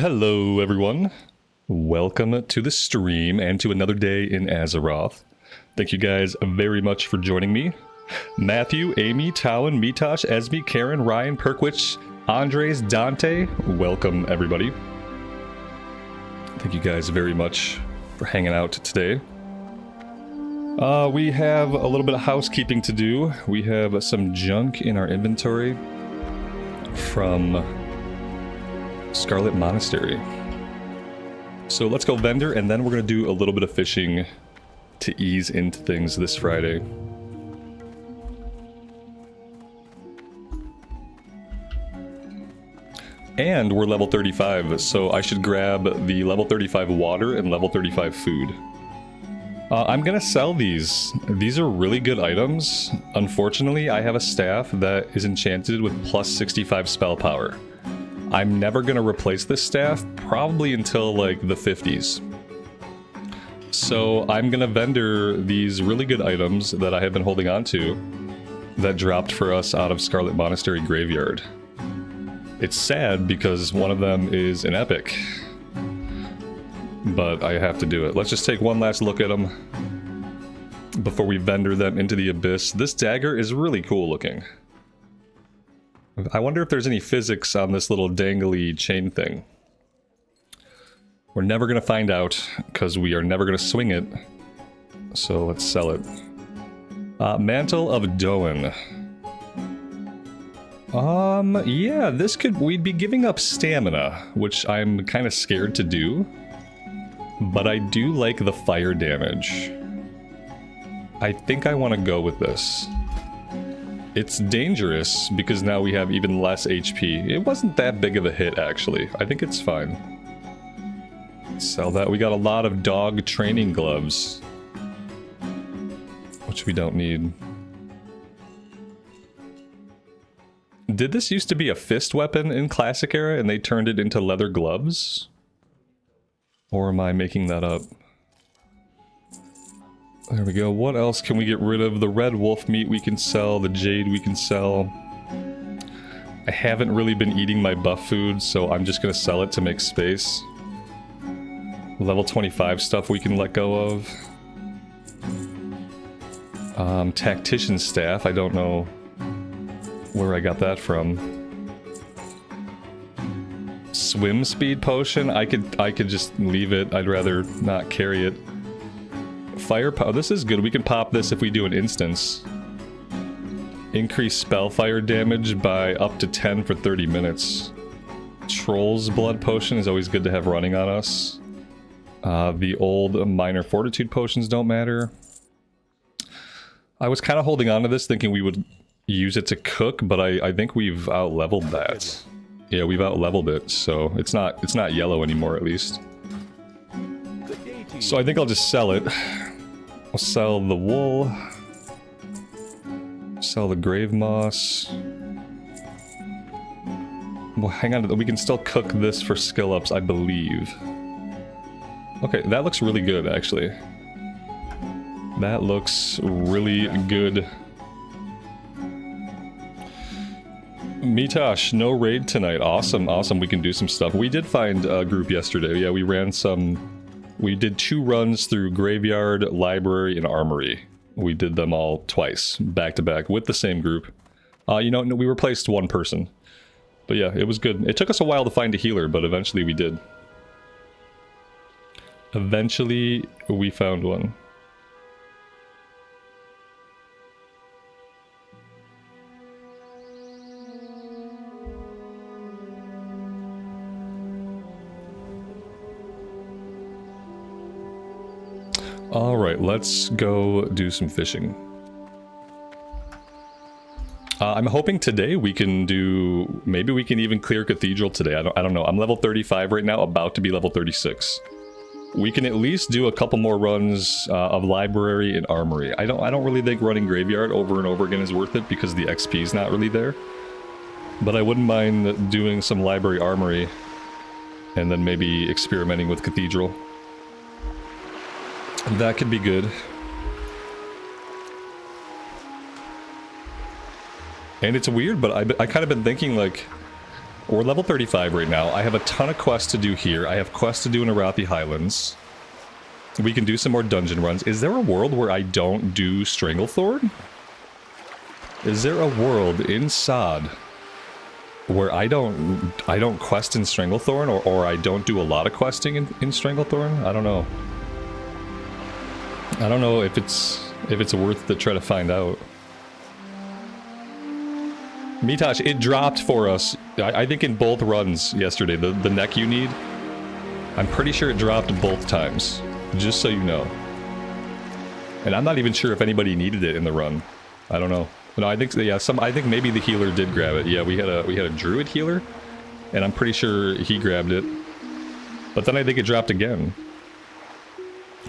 Hello everyone, welcome to the stream and to another day in Azeroth. Thank you guys very much for joining me. Matthew, Amy, Talon, Mitosh, Esme, Karen, Ryan, Perkwich, Andres, Dante, welcome everybody. Thank you guys very much for hanging out today. We have a little bit of housekeeping to do. We have some junk in our inventory from Scarlet Monastery. So let's go vendor, and then we're going to do a little bit of fishing to ease into things this Friday. And we're level 35, so I should grab the level 35 water and level 35 food. I'm gonna sell these. These are really good items. Unfortunately, I have a staff that is enchanted with plus 65 spell power. I'm never gonna replace this staff, probably until like the 50s. So I'm gonna vendor these really good items that I have been holding on to that dropped for us out of Scarlet Monastery Graveyard. It's sad because one of them is an epic, but I have to do it. Let's just take one last look at them before we vendor them into the abyss. This dagger is really cool looking. I wonder if there's any physics on this little dangly chain thing. We're never going to find out because we are never going to swing it. So let's sell it. Mantle of Doan. Yeah, this could... we'd be giving up stamina, which I'm kind of scared to do. But I do like the fire damage. I think I want to go with this. It's dangerous because now we have even less HP. It wasn't that big of a hit, actually. I think it's fine. Sell that. We got a lot of dog training gloves, which we don't need. Did this used to be a fist weapon in Classic Era and they turned it into leather gloves? Or am I making that up? There we go. What else can we get rid of? The red wolf meat we can sell. The jade we can sell. I haven't really been eating my buff food, so I'm just going to sell it to make space. Level 25 stuff we can let go of. Tactician staff. I don't know where I got that from. Swim speed potion. I could just leave it. I'd rather not carry it. Firepower. This is good. We can pop this if we do an instance. Increase spell fire damage by up to 10 for 30 minutes. Troll's blood potion is always good to have running on us. The old minor fortitude potions don't matter. I was kind of holding on to this thinking we would use it to cook, but I think we've out-leveled that. Yeah, we've out-leveled it, so it's not yellow anymore at least. So I think I'll just sell it. I'll sell the wool. Sell the grave moss. Well, hang on, we can still cook this for skill ups, I believe. Okay, that looks really good, actually. That looks really good. Mitosh, no raid tonight. Awesome, awesome. We can do some stuff. We did find a group yesterday. Yeah, we ran some... We did 2 runs through Graveyard, Library, and Armory. We did them all twice, back to back, with the same group. You know, we replaced one person. But yeah, it was good. It took us a while to find a healer, but eventually we did. Eventually, we found one. Alright, let's go do some fishing. I'm hoping today we can do... Maybe we can even clear Cathedral today. I don't know. I'm level 35 right now, about to be level 36. We can at least do a couple more runs of Library and Armory. I don't really think running Graveyard over and over again is worth it because the XP is not really there. But I wouldn't mind doing some Library Armory and then maybe experimenting with Cathedral. That could be good. And it's weird, but I kind of been thinking, like, We're level 35 right now. I have a ton of quests to do here. I have quests to do in Arathi Highlands. We can do some more dungeon runs. Is there a world where I don't do Stranglethorn? Is there a world in Sod where I don't quest in Stranglethorn, or I don't do a lot of questing in Stranglethorn? I don't know. I don't know if it's worth to try to find out. Mitosh, it dropped for us, I think in both runs yesterday, the neck you need. I'm pretty sure it dropped both times, just so you know. And I'm not even sure if anybody needed it in the run. I don't know. No, I think, yeah, I think maybe the healer did grab it. Yeah, we had a druid healer, and I'm pretty sure he grabbed it. But then I think it dropped again.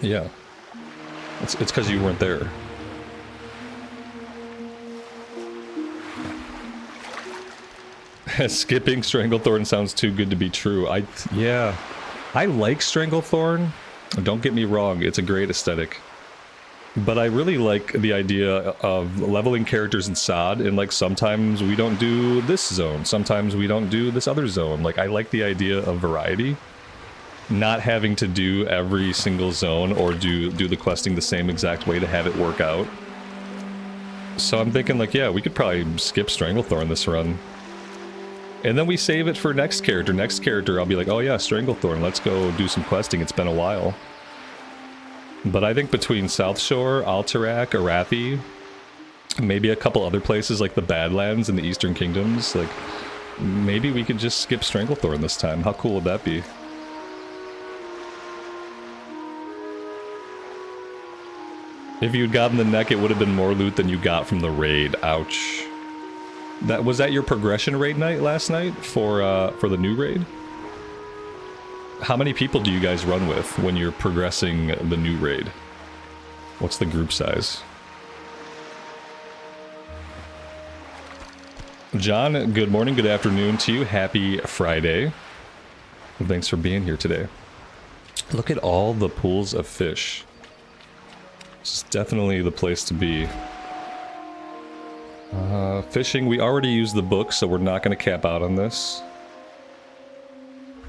Yeah. It's because you weren't there. Skipping Stranglethorn sounds too good to be true. Yeah. I like Stranglethorn. Don't get me wrong, it's a great aesthetic. But I really like the idea of leveling characters in Sod, and like sometimes we don't do this zone, sometimes we don't do this other zone. Like I like the idea of variety. Not having to do every single zone or do the questing the same exact way to have it work out. So I'm thinking like, yeah, we could probably skip Stranglethorn this run. And then we save it for next character. Next character, I'll be like, oh yeah, Stranglethorn, let's go do some questing. It's been a while. But I think between South Shore, Alterac, Arathi, maybe a couple other places like the Badlands and the Eastern Kingdoms, like, maybe we could just skip Stranglethorn this time. How cool would that be? If you'd gotten the neck, it would have been more loot than you got from the raid. Ouch. Was that your progression raid night last night for the new raid? How many people do you guys run with when you're progressing the new raid? What's the group size? John, good morning, good afternoon to you. Happy Friday. Thanks for being here today. Look at all the pools of fish. This is definitely the place to be. Fishing, we already used the book, so we're not going to cap out on this.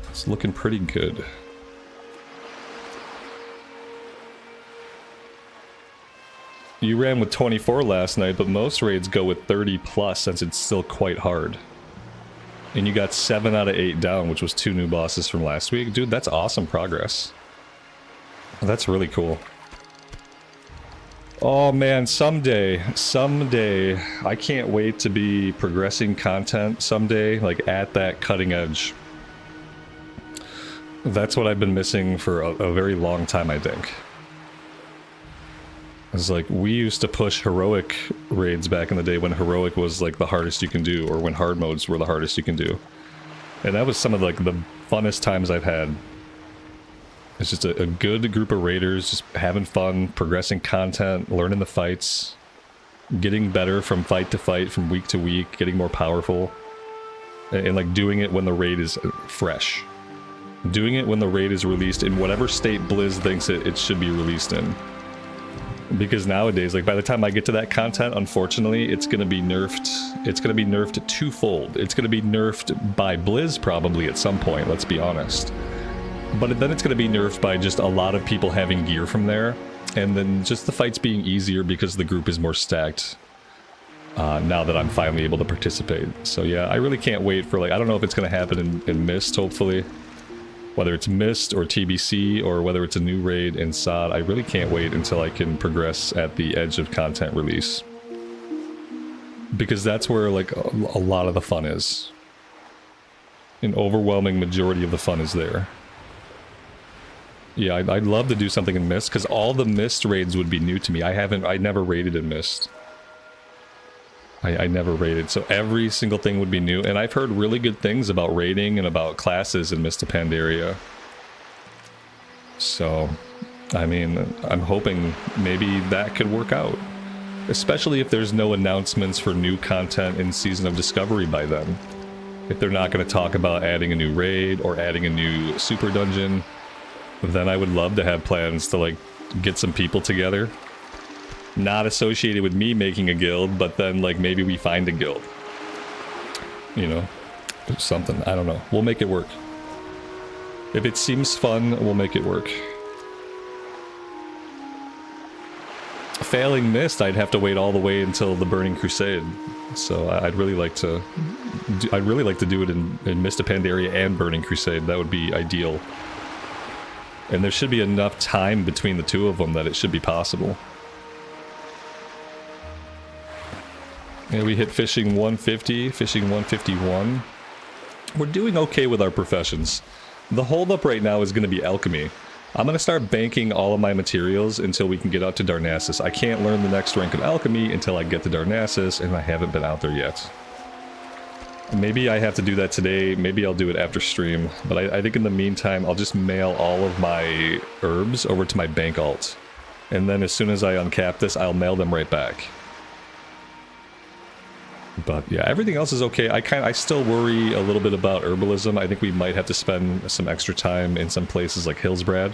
It's looking pretty good. You ran with 24 last night, but most raids go with 30 plus since it's still quite hard. And you got 7 out of 8 down, which was 2 new bosses from last week. Dude, that's awesome progress. That's really cool. Oh man, someday, I can't wait to be progressing content someday, like at that cutting edge. That's what I've been missing for a very long time, I think. It's like, we used to push heroic raids back in the day when heroic was like the hardest you can do, or when hard modes were the hardest you can do. And that was some of like the funnest times I've had. It's just a good group of raiders, just having fun, progressing content, learning the fights, getting better from fight to fight, from week to week, getting more powerful, and like doing it when the raid is fresh. Doing it when the raid is released in whatever state Blizz thinks it should be released in. Because nowadays, like by the time I get to that content, unfortunately, it's going to be nerfed. It's going to be nerfed twofold. It's going to be nerfed by Blizz probably at some point, let's be honest. But then it's going to be nerfed by just a lot of people having gear from there, and then just the fights being easier because the group is more stacked now that I'm finally able to participate. So yeah, I really can't wait for, like, I don't know if it's going to happen in Mist, hopefully. Whether it's Mist or TBC or whether it's a new raid in Sod, I really can't wait until I can progress at the edge of content release. Because that's where, like, a lot of the fun is. An overwhelming majority of the fun is there. Yeah, I'd love to do something in Mist, because all the Mist raids would be new to me. I never raided in Mist. I never raided, so every single thing would be new, and I've heard really good things about raiding and about classes in Mist of Pandaria. So, I mean, I'm hoping maybe that could work out. Especially if there's no announcements for new content in Season of Discovery by then. If they're not going to talk about adding a new raid or adding a new super dungeon, then I would love to have plans to, like, get some people together. Not associated with me making a guild, but then, like, maybe we find a guild. You know? something. I don't know. We'll make it work. If it seems fun, we'll make it work. Failing Mist, I'd have to wait all the way until the Burning Crusade. So I'd really like to do it in Mist of Pandaria and Burning Crusade. That would be ideal. And there should be enough time between the two of them that it should be possible. Yeah, we hit fishing 150, fishing 151. We're doing okay with our professions. The holdup right now is going to be alchemy. I'm going to start banking all of my materials until we can get out to Darnassus. I can't learn the next rank of alchemy until I get to Darnassus, and I haven't been out there yet. Maybe I have to do that today, maybe I'll do it after stream, but I think in the meantime I'll just mail all of my herbs over to my bank alt. And then as soon as I uncap this, I'll mail them right back. But yeah, everything else is okay. I still worry a little bit about herbalism. I think we might have to spend some extra time in some places like Hillsbrad.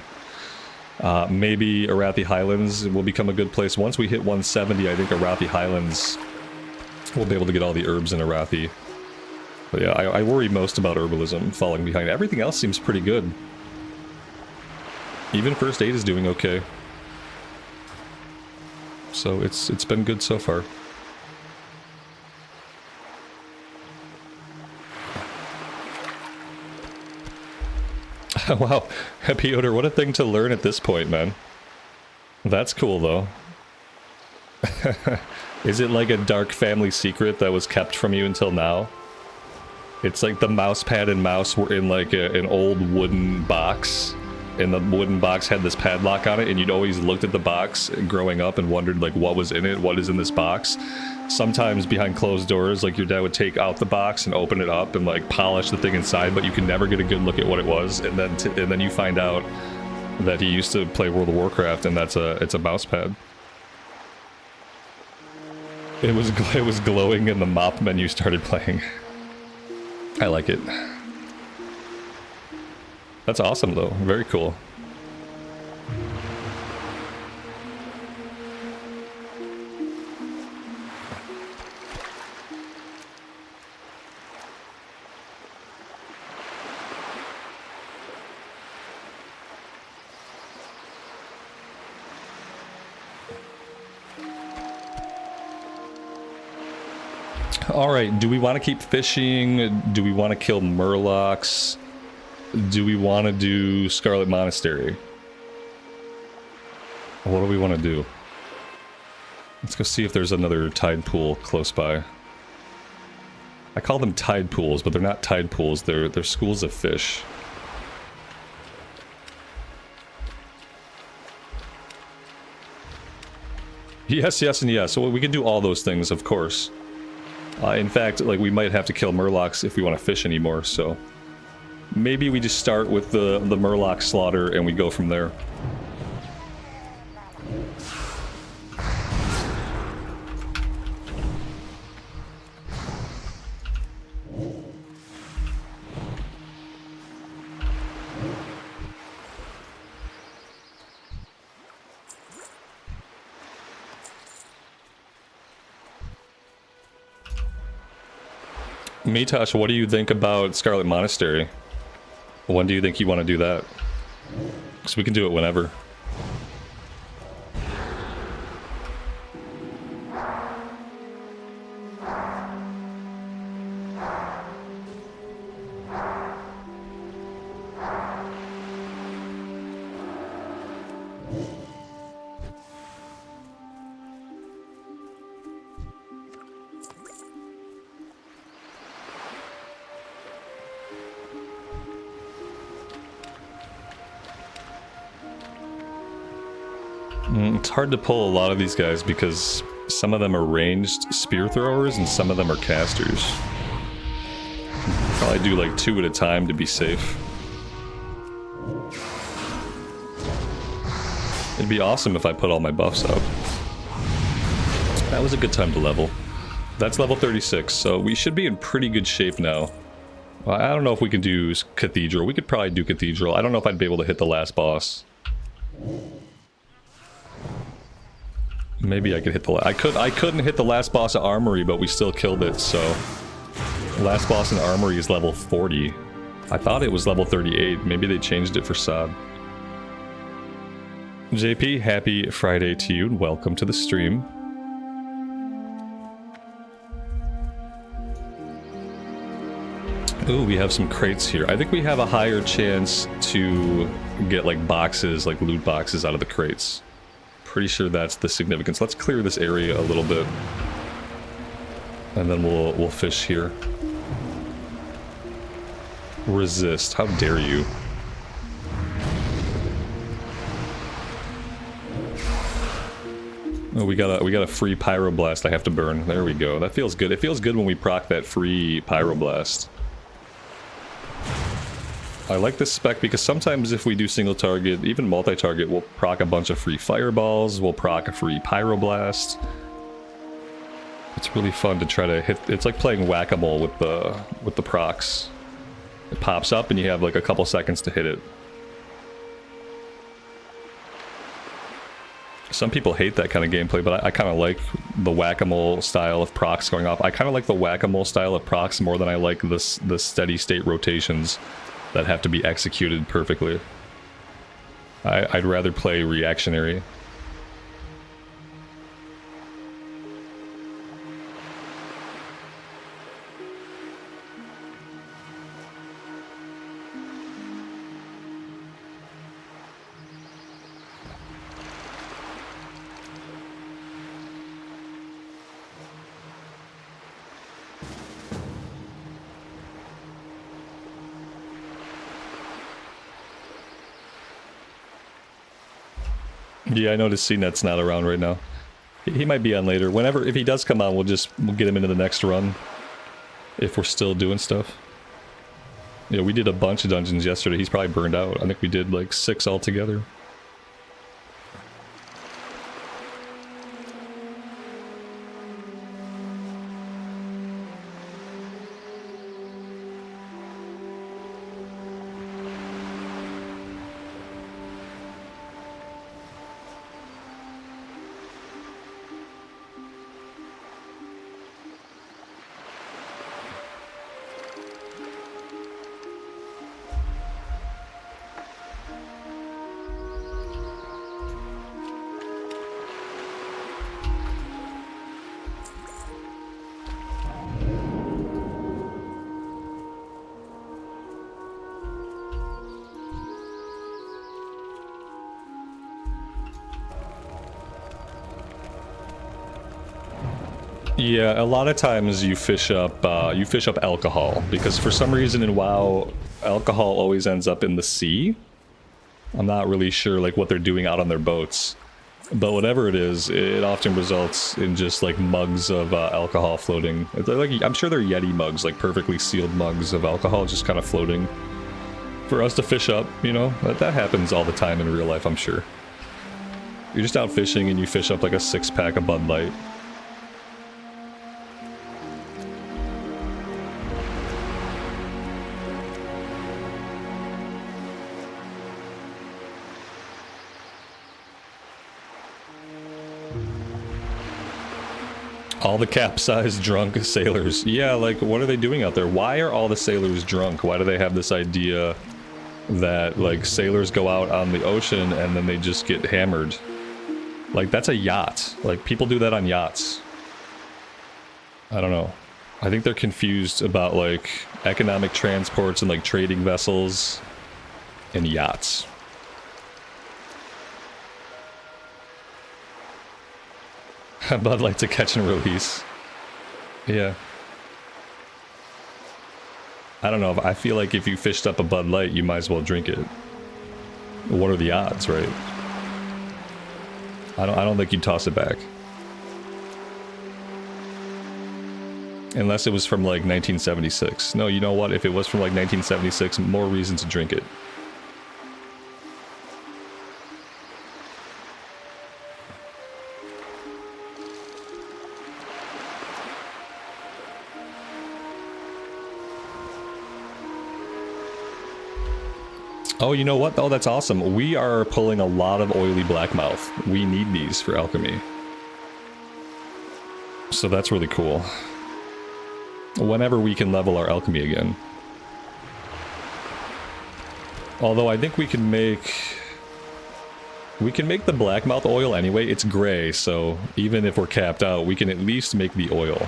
Maybe Arathi Highlands will become a good place. Once we hit 170, I think Arathi Highlands will be able to get all the herbs in Arathi. But yeah, I worry most about herbalism falling behind. Everything else seems pretty good. Even first aid is doing okay. So it's been good so far. Wow, Piotr, what a thing to learn at this point, man. That's cool, though. Is it like a dark family secret that was kept from you until now? It's like the mouse pad and mouse were in like an old wooden box, and the wooden box had this padlock on it, and you'd always looked at the box growing up and wondered like what was in it, what is in this box. Sometimes behind closed doors, like your dad would take out the box and open it up and like polish the thing inside, but you could never get a good look at what it was. And then you find out that he used to play World of Warcraft, and it's a mouse pad. It was glowing, and the mop menu started playing. I like it. That's awesome, though. Very cool. Alright, do we want to keep fishing? Do we want to kill Murlocs? Do we want to do Scarlet Monastery? What do we want to do? Let's go see if there's another tide pool close by. I call them tide pools, but they're not tide pools, they're schools of fish. Yes, yes, and yes. So we can do all those things, of course. In fact, like, we might have to kill Murlocs if we want to fish anymore, so... Maybe we just start with the Murloc slaughter and we go from there. Mitosh, what do you think about Scarlet Monastery? When do you think you want to do that? Because we can do it whenever. It's hard to pull a lot of these guys because some of them are ranged spear throwers and some of them are casters. Probably do like 2 at a time to be safe. It'd be awesome if I put all my buffs up. That was a good time to level. That's level 36, so we should be in pretty good shape now. Well, I don't know if we can do Cathedral. We could probably do Cathedral. I don't know if I'd be able to hit the last boss. Maybe I could hit the I couldn't hit the last boss of Armory, but we still killed it, so... Last boss in armory is level 40. I thought it was level 38. Maybe they changed it for Sod. JP, happy Friday to you and welcome to the stream. Ooh, we have some crates here. I think we have a higher chance to get like boxes, like loot boxes out of the crates. Pretty sure that's the significance. Let's clear this area a little bit. And then we'll fish here. Resist. How dare you? Oh, we got a free pyroblast I have to burn. There we go. That feels good. It feels good when we proc that free pyroblast. I like this spec because sometimes if we do single target, even multi-target, we'll proc a bunch of free fireballs, we'll proc a free pyroblast. It's really fun to try to hit. It's like playing whack-a-mole with the procs. It pops up and you have like a couple seconds to hit it. Some people hate that kind of gameplay, but I kind of like the whack-a-mole style of procs going off. I kind of like the whack-a-mole style of procs more than I like the steady state rotations that have to be executed perfectly. I'd rather play reactionary. Yeah, I noticed CNET's not around right now. He might be on later. If he does come on, we'll get him into the next run. If we're still doing stuff. Yeah, we did a bunch of dungeons yesterday. He's probably burned out. I think we did like 6 altogether. Yeah, a lot of times you fish up alcohol, because for some reason in WoW, alcohol always ends up in the sea. I'm not really sure like what they're doing out on their boats, but whatever it is, it often results in just like mugs of alcohol floating. I'm sure they're Yeti mugs, like perfectly sealed mugs of alcohol just kind of floating for us to fish up, you know? That happens all the time in real life, I'm sure. You're just out fishing and you fish up like a 6-pack of Bud Light. All the capsized drunk sailors. Yeah, like, what are they doing out there? Why are all the sailors drunk? Why do they have this idea that, like, sailors go out on the ocean and then they just get hammered? Like, that's a yacht. Like, people do that on yachts. I don't know. I think they're confused about, like, economic transports and, like, trading vessels and yachts. Bud Light to catch and release. Yeah. I don't know. I feel like if you fished up a Bud Light, you might as well drink it. What are the odds, right? I don't think you'd toss it back. Unless it was from like 1976. No, you know what? If it was from like 1976, more reason to drink it. Oh, you know what? Oh, that's awesome. We are pulling a lot of oily blackmouth. We need these for alchemy. So that's really cool. whenever we can level our alchemy again. Although I think we can make the blackmouth oil anyway. It's gray, so even if we're capped out, we can at least make the oil.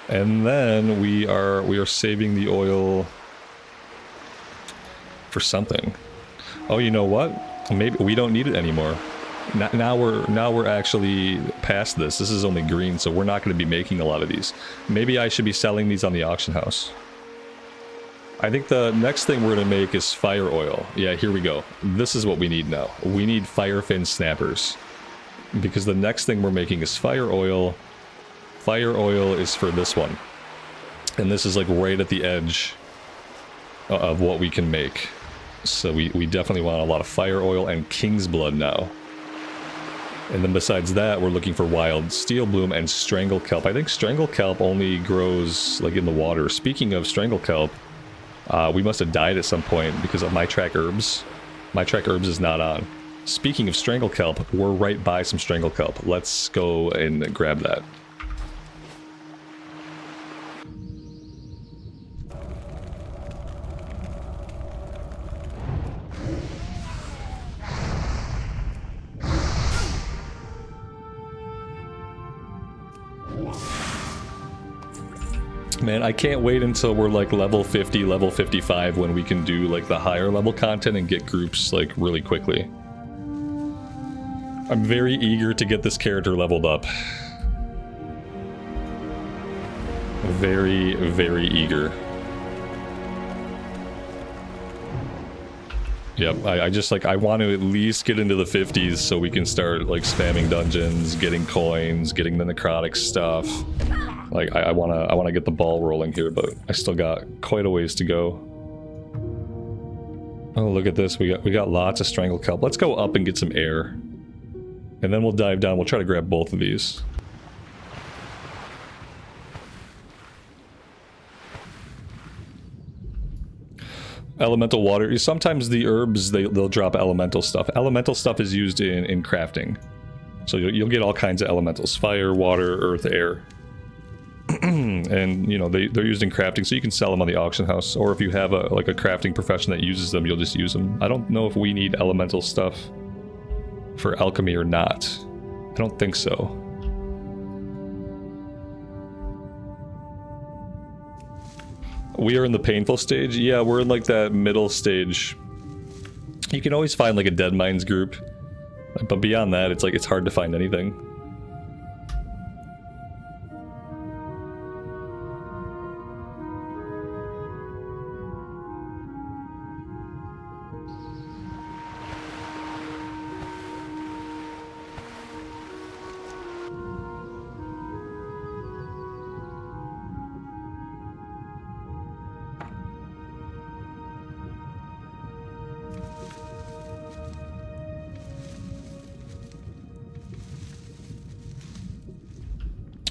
And then we are saving the oil for something. Oh, you know what? Maybe we don't need it anymore. Now we're actually past this. This is only green, so we're not going to be making a lot of these. Maybe I should be selling these on the auction house. I think the next thing we're going to make is fire oil. Yeah, here we go. This is what we need now. We need fire fin snappers. Because the next thing we're making is fire oil. Fire oil is for this one. And this is like right at the edge of what we can make. So we definitely want a lot of fire oil and king's blood now. And then besides that, we're looking for wild steel bloom and strangle kelp. I think strangle kelp only grows like in the water. Speaking of strangle kelp, we must have died at some point because of my track herbs. My track herbs is not on. Speaking of strangle kelp, we're right by some strangle kelp. Let's go and grab that. Man, I can't wait until we're like level 50, level 55 when we can do like the higher level content and get groups like really quickly. I'm very eager to get this character leveled up. Very, very eager. Yep, I just like, I want to at least get into the 50s so we can start like spamming dungeons, getting coins, getting the necrotic stuff. Like, I wanna get the ball rolling here, but I still got quite a ways to go. Oh, look at this. We got lots of strangle kelp. Let's go up and get some air. And then we'll dive down. We'll try to grab both of these. Elemental water. Sometimes the herbs, they'll drop elemental stuff. Elemental stuff is used in crafting. So you'll get all kinds of elementals. Fire, water, earth, air. And, you know, they're used in crafting, so you can sell them on the auction house. Or if you have a crafting profession that uses them, you'll just use them. I don't know if we need elemental stuff for alchemy or not. I don't think so. We are in the painful stage. Yeah, we're in like that middle stage. You can always find like a Dead Mines group, but beyond that, it's like it's hard to find anything.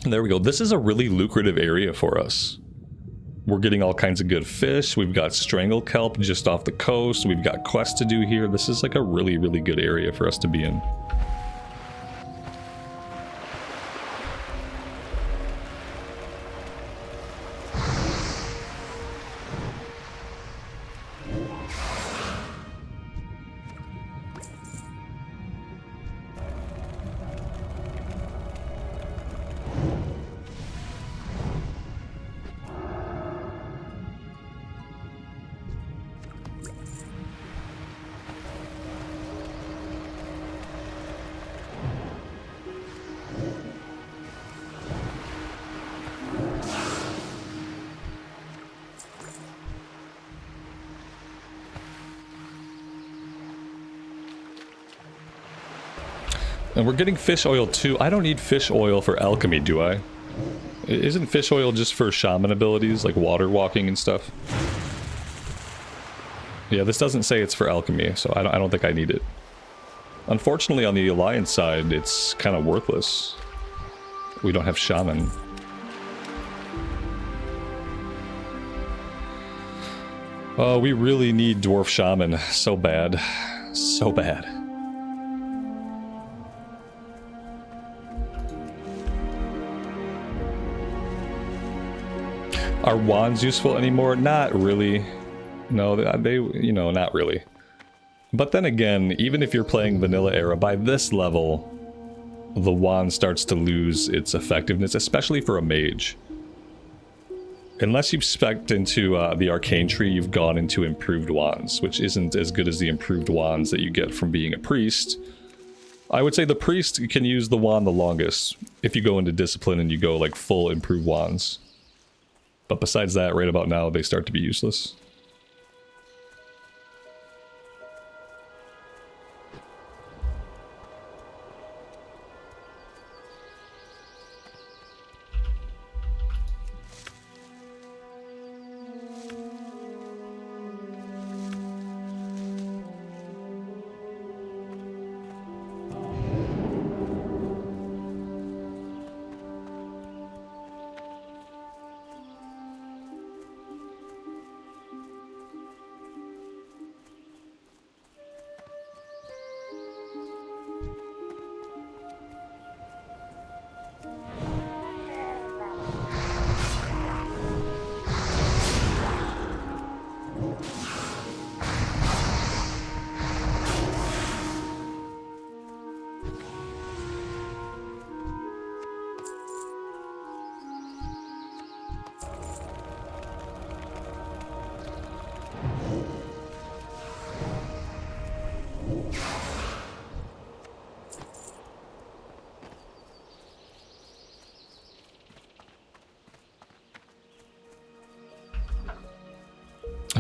There we go. This is a really lucrative area for us. We're getting all kinds of good fish. We've got strangle kelp just off the coast. We've got quests to do here. This is like a really, really good area for us to be in. And we're getting fish oil too. I don't need fish oil for alchemy, do I? Isn't fish oil just for shaman abilities, like water walking and stuff? Yeah, this doesn't say it's for alchemy, so I don't think I need it. Unfortunately, on the Alliance side, it's kind of worthless. We don't have shaman. Oh, we really need dwarf shaman so bad. So bad. Are wands useful anymore? Not really. No, they you know, not really. But then again, even if you're playing vanilla era, by this level, the wand starts to lose its effectiveness, especially for a mage. Unless you've spec'd into the arcane tree, you've gone into improved wands, which isn't as good as the improved wands that you get from being a priest. I would say the priest can use the wand the longest if you go into discipline and you go like full improved wands. But besides that, right about now, they start to be useless.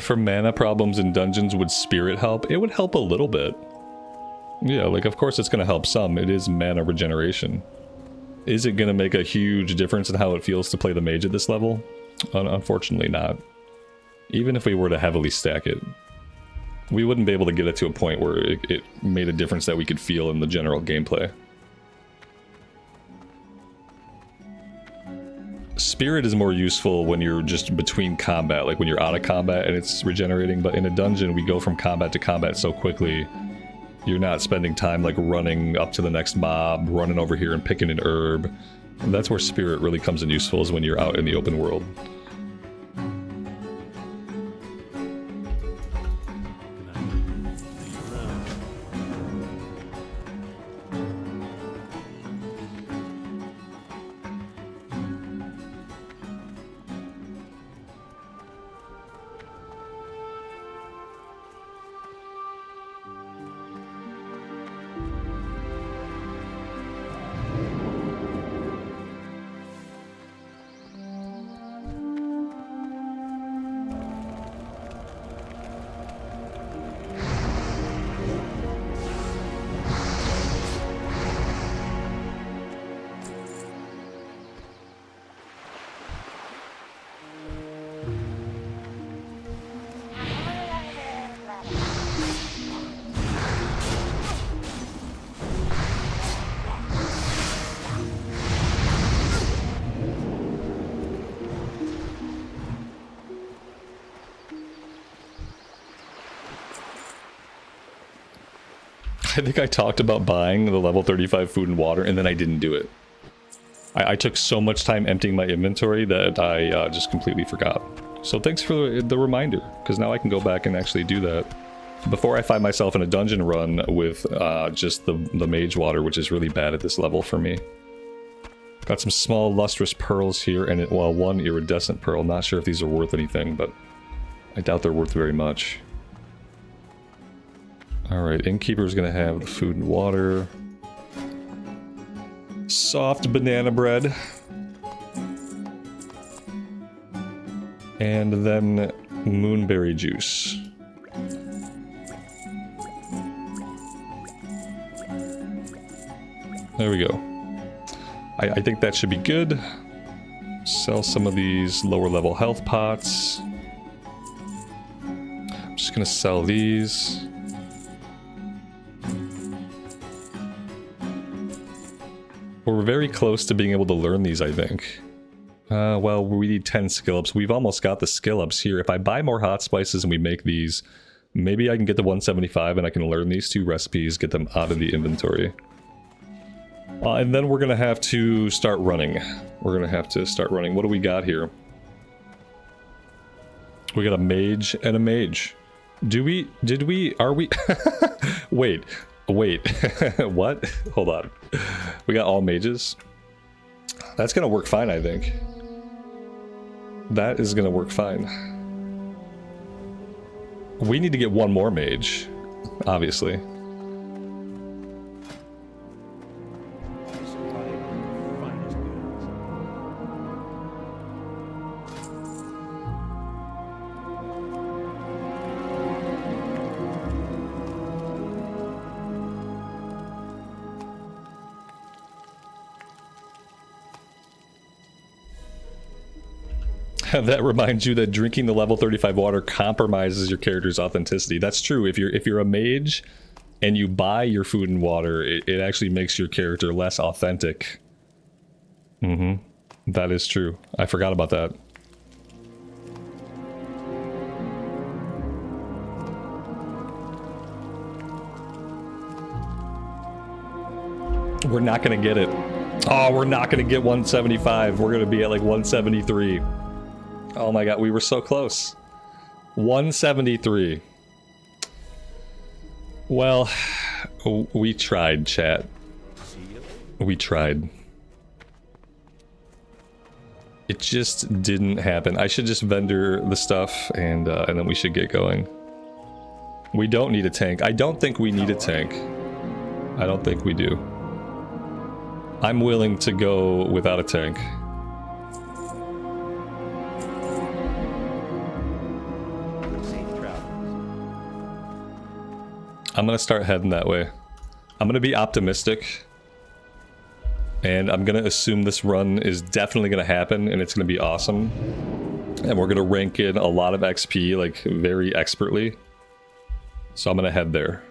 For mana problems in dungeons, would spirit help? It would help a little bit. Yeah, like of course it's going to help some. It is mana regeneration. Is it going to make a huge difference in how it feels to play the mage at this level? Unfortunately not. Even if we were to heavily stack it, we wouldn't be able to get it to a point where it made a difference that we could feel in the general gameplay. Spirit is more useful when you're just between combat, like when you're out of combat and it's regenerating, but in a dungeon we go from combat to combat so quickly, you're not spending time like running up to the next mob, running over here and picking an herb. And that's where spirit really comes in useful, is when you're out in the open world. I think I talked about buying the level 35 food and water, and then I didn't do it. I took so much time emptying my inventory that I just completely forgot. So thanks for the reminder, because now I can go back and actually do that before I find myself in a dungeon run with just the mage water, which is really bad at this level for me. Got some small lustrous pearls here, and well, one iridescent pearl. Not sure if these are worth anything, but I doubt they're worth very much. Alright, Innkeeper's gonna have the food and water. Soft banana bread. And then moonberry juice. There we go. I think that should be good. Sell some of these lower level health pots. I'm just gonna sell these. We're very close to being able to learn these, I think. Well, we need 10 skill ups. We've almost got the skill ups here. If I buy more hot spices and we make these, maybe I can get to 175 and I can learn these 2 recipes, get them out of the inventory. And then we're going to have to start running. We're going to have to start running. What do we got here? We got a mage and a mage. Are we? Wait. What? Hold on. We got all mages? That's gonna work fine, I think. That is gonna work fine. We need to get one more mage, obviously. That reminds you that drinking the level 35 water compromises your character's authenticity. That's true. If you're a mage and you buy your food and water, it actually makes your character less authentic. That is true. I forgot about that. We're not gonna get it. Oh, we're not gonna get 175. We're gonna be at like 173. Oh my god, we were so close. 173. Well, we tried, chat. We tried. It just didn't happen. I should just vendor the stuff and then we should get going. We don't need a tank. I don't think we need a tank. I don't think we do. I'm willing to go without a tank. I'm gonna start heading that way. I'm gonna be optimistic. And I'm gonna assume this run is definitely gonna happen and it's gonna be awesome. And we're gonna rank in a lot of XP, like, very expertly. So I'm gonna head there.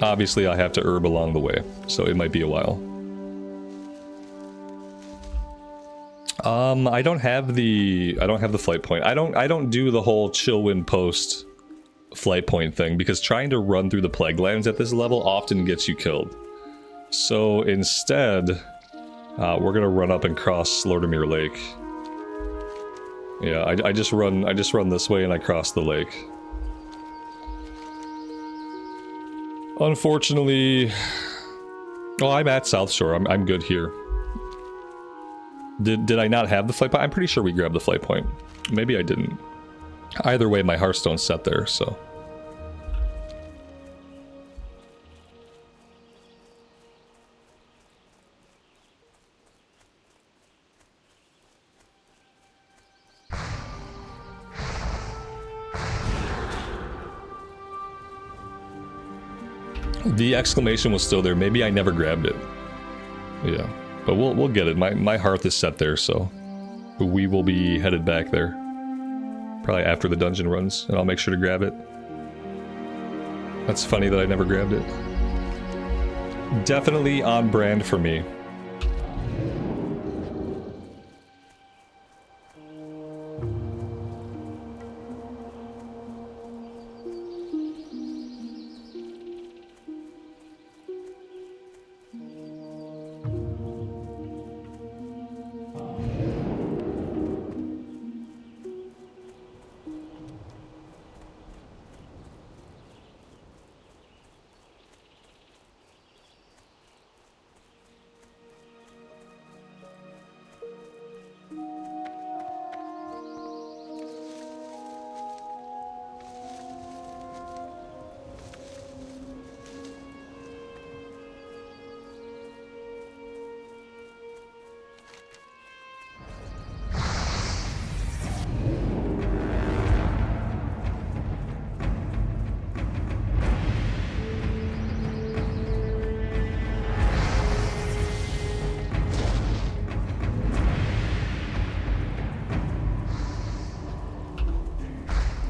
Obviously I have to herb along the way, so it might be a while. I don't have the flight point. I don't do the whole Chillwind Post flight point thing because trying to run through the Plague Lands at this level often gets you killed. So instead, we're gonna run up and cross Slordomere Lake. Yeah, I just run this way and I cross the lake. Unfortunately, oh, I'm at South Shore. I'm good here. Did I not have the flight point? I'm pretty sure we grabbed the flight point. Maybe I didn't. Either way, my Hearthstone's set there, so. The exclamation was still there. Maybe I never grabbed it. Yeah. But we'll get it. My hearth is set there, so we will be headed back there. Probably after the dungeon runs, and I'll make sure to grab it. That's funny that I never grabbed it. Definitely on brand for me.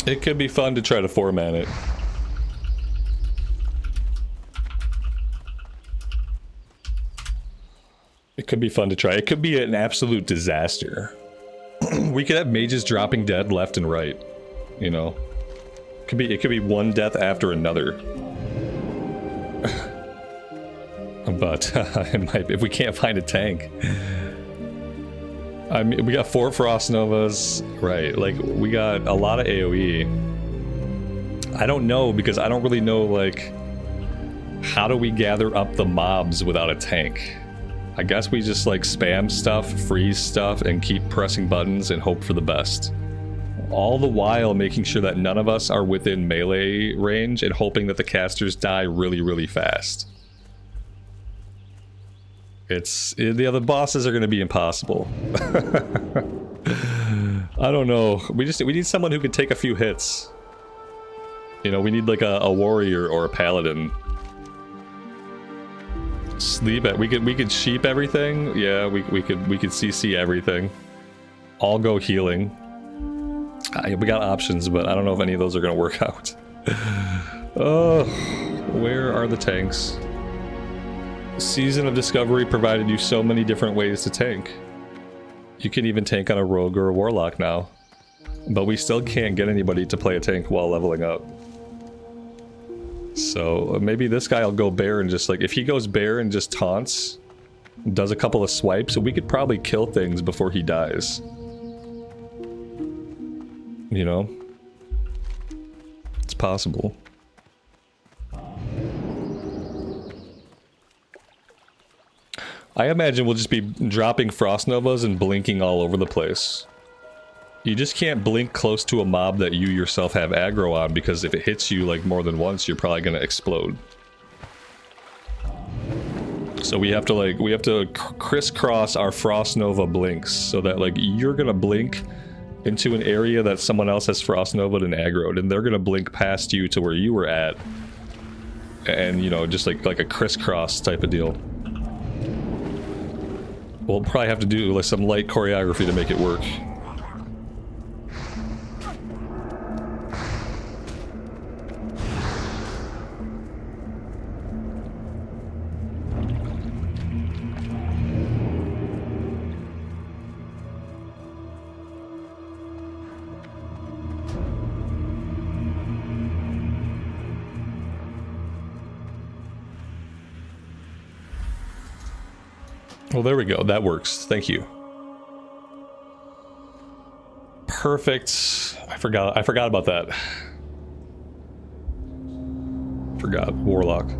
It could be fun to try to format it. It could be fun to try. It could be an absolute disaster. We could have mages dropping dead left and right, you know. It could be one death after another. But it might, if we can't find a tank. I mean, we got 4 Frost Novas, right? Like, we got a lot of AoE. I don't know, because I don't really know, like, how do we gather up the mobs without a tank? I guess we just, like, spam stuff, freeze stuff, and keep pressing buttons and hope for the best. All the while making sure that none of us are within melee range and hoping that the casters die really, really fast. The other bosses are going to be impossible. I don't know. We need someone who can take a few hits. You know, we need like a warrior or a paladin. Sleep at we could sheep everything. Yeah, we could CC everything. All go healing. We got options, but I don't know if any of those are going to work out. Oh, where are the tanks? Season of Discovery provided you so many different ways to tank. You can even tank on a rogue or a warlock now. But we still can't get anybody to play a tank while leveling up. So maybe this guy will go bear and just like, if he goes bear and just taunts, does a couple of swipes, we could probably kill things before he dies. You know? It's possible. I imagine we'll just be dropping Frost Novas and blinking all over the place. You just can't blink close to a mob that you yourself have aggro on, because if it hits you like more than once, you're probably gonna explode. So we have to crisscross our Frost Nova blinks so that like you're gonna blink into an area that someone else has Frost Nova'd and aggroed, and they're gonna blink past you to where you were at, and you know, just like a crisscross type of deal. We'll probably have to do like some light choreography to make it work. Well, there we go. That works. Thank you. Perfect. I forgot about that. Forgot. Warlock.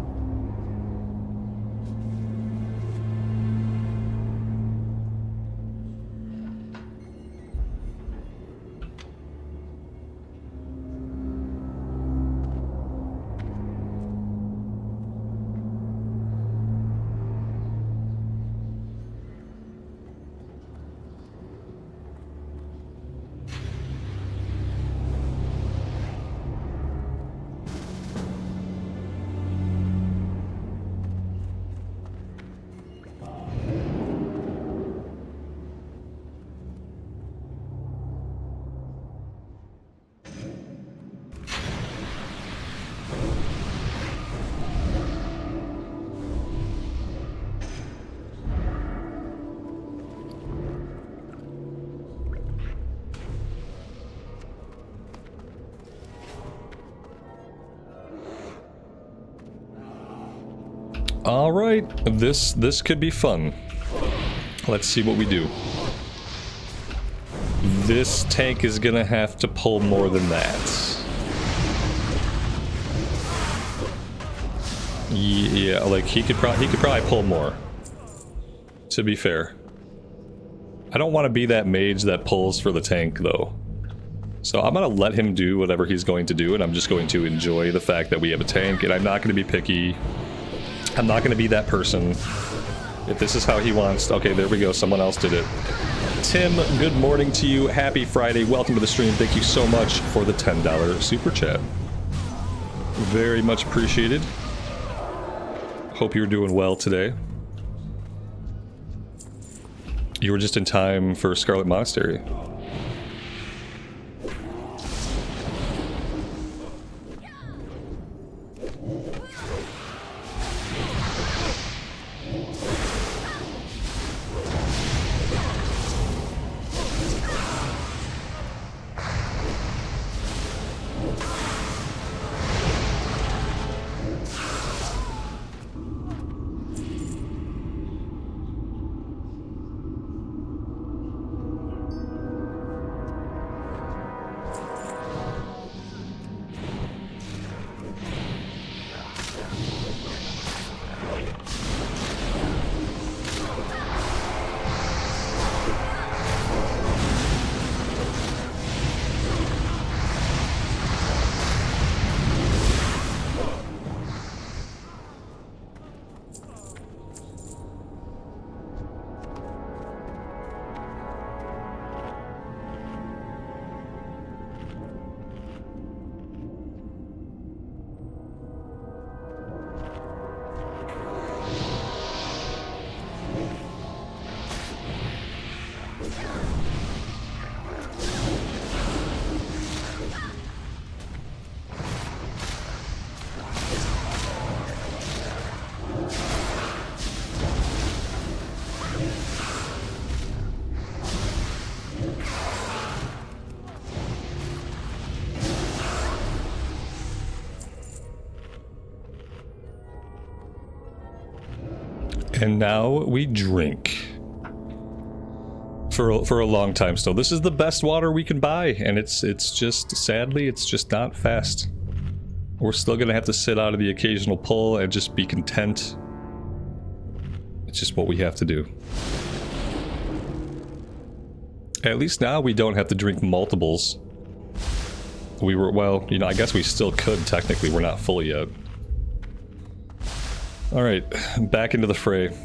All right, this could be fun. Let's see what we do. This tank is gonna have to pull more than that. Yeah, like he could probably pull more. To be fair, I don't want to be that mage that pulls for the tank though. So I'm gonna let him do whatever he's going to do, and I'm just going to enjoy the fact that we have a tank, and I'm not going to be picky. I'm not going to be that person. If this is how he wants... Okay, there we go. Someone else did it. Tim, good morning to you. Happy Friday. Welcome to the stream. Thank you so much for the $10 super chat. Very much appreciated. Hope you're doing well today. You were just in time for Scarlet Monastery. And now we drink. For a long time still. This is the best water we can buy, and it's just, sadly, it's just not fast. We're still gonna have to sit out of the occasional pull and just be content. It's just what we have to do. At least now we don't have to drink multiples. We were, well, you know, I guess we still could technically, we're not full yet. Alright, back into the fray.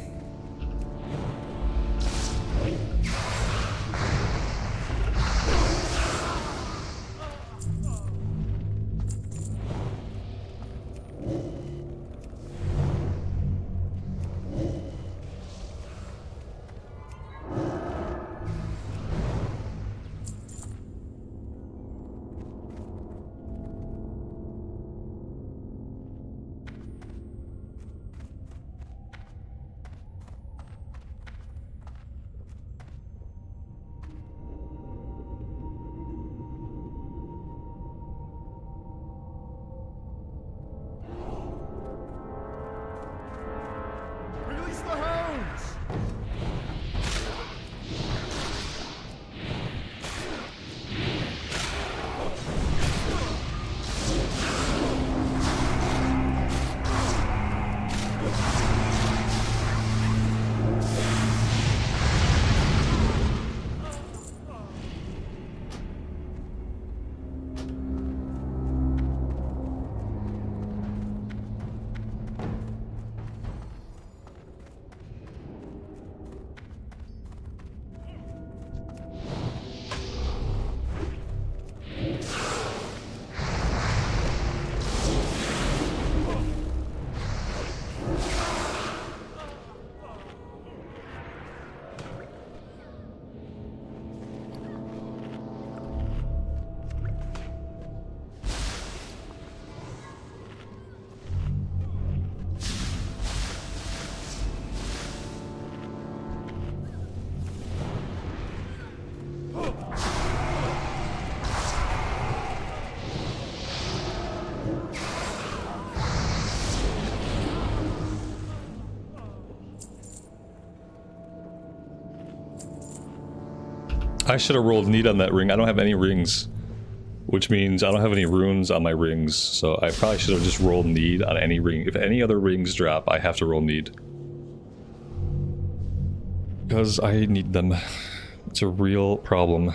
I should have rolled need on that ring. I don't have any rings, which means I don't have any runes on my rings, so I probably should have just rolled need on any ring. If any other rings drop, I have to roll need. Because I need them. It's a real problem.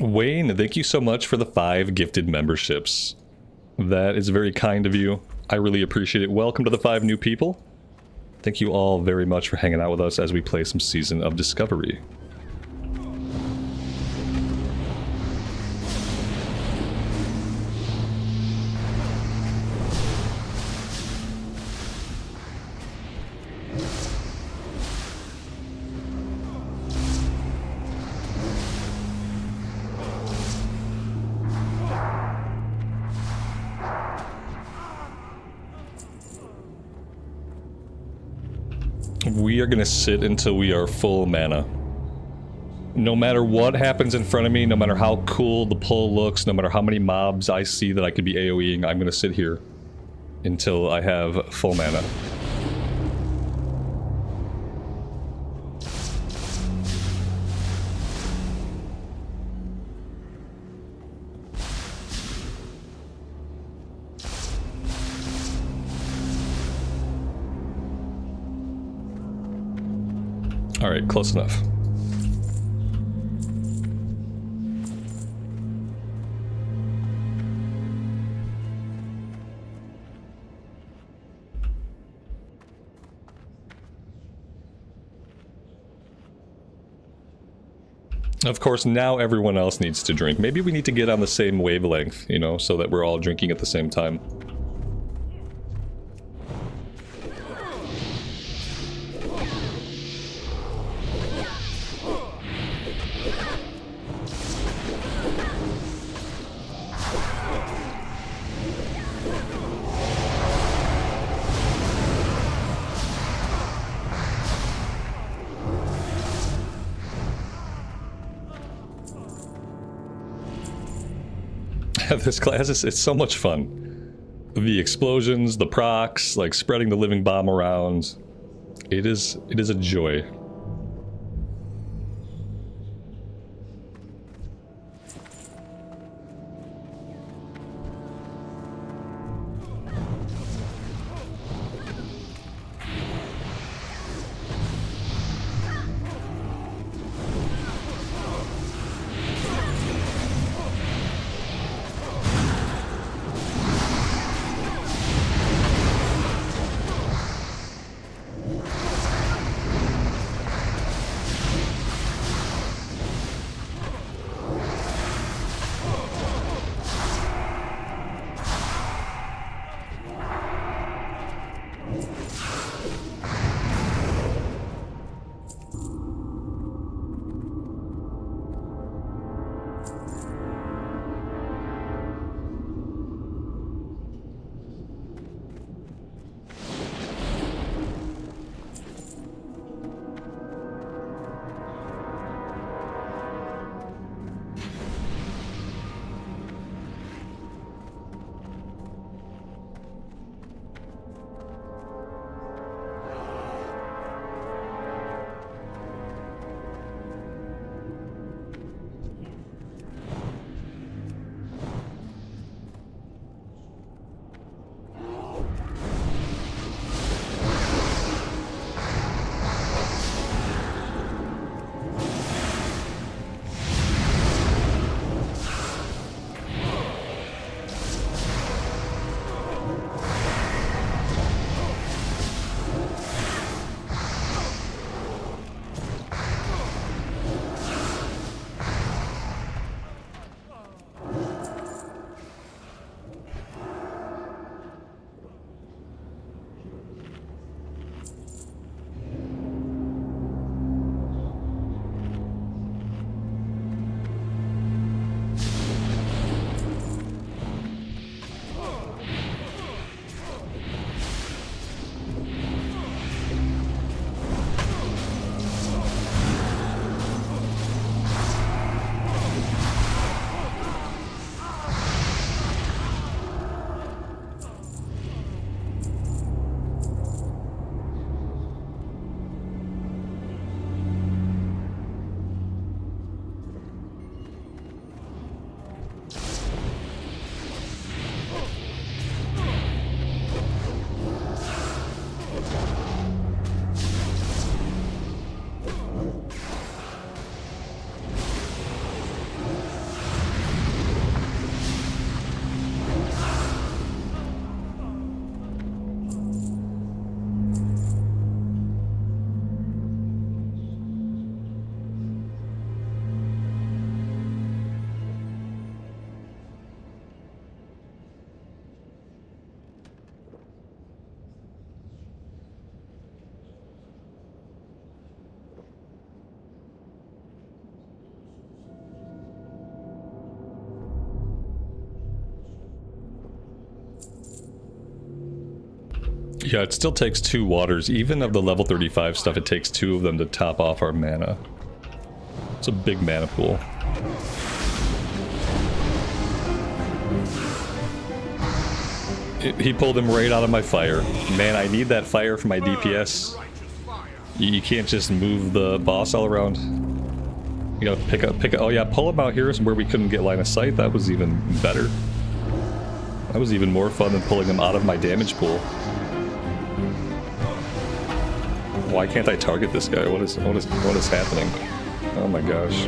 Wayne, thank you so much for the 5 gifted memberships. That is very kind of you. I really appreciate it. Welcome to the 5 new people. Thank you all very much for hanging out with us as we play some Season of Discovery. we are gonna sit until we are full mana. No matter what happens in front of me, no matter how cool the pull looks, no matter how many mobs I see that I could be AoEing, I'm gonna sit here until I have full mana. Alright, close enough. Of course, now everyone else needs to drink. Maybe we need to get on the same wavelength, you know, so that we're all drinking at the same time. This class is, it's so much fun. The explosions, the procs, like spreading the living bomb around. It is a joy. Yeah, it still takes 2 waters. Even of the level 35 stuff, it takes 2 of them to top off our mana. It's a big mana pool. He pulled him right out of my fire. Man, I need that fire for my DPS. You can't just move the boss all around. You gotta pick up. Oh yeah, pull him out here is where we couldn't get line of sight. That was even better. That was even more fun than pulling him out of my damage pool. Why can't I target this guy? What is happening? Oh my gosh.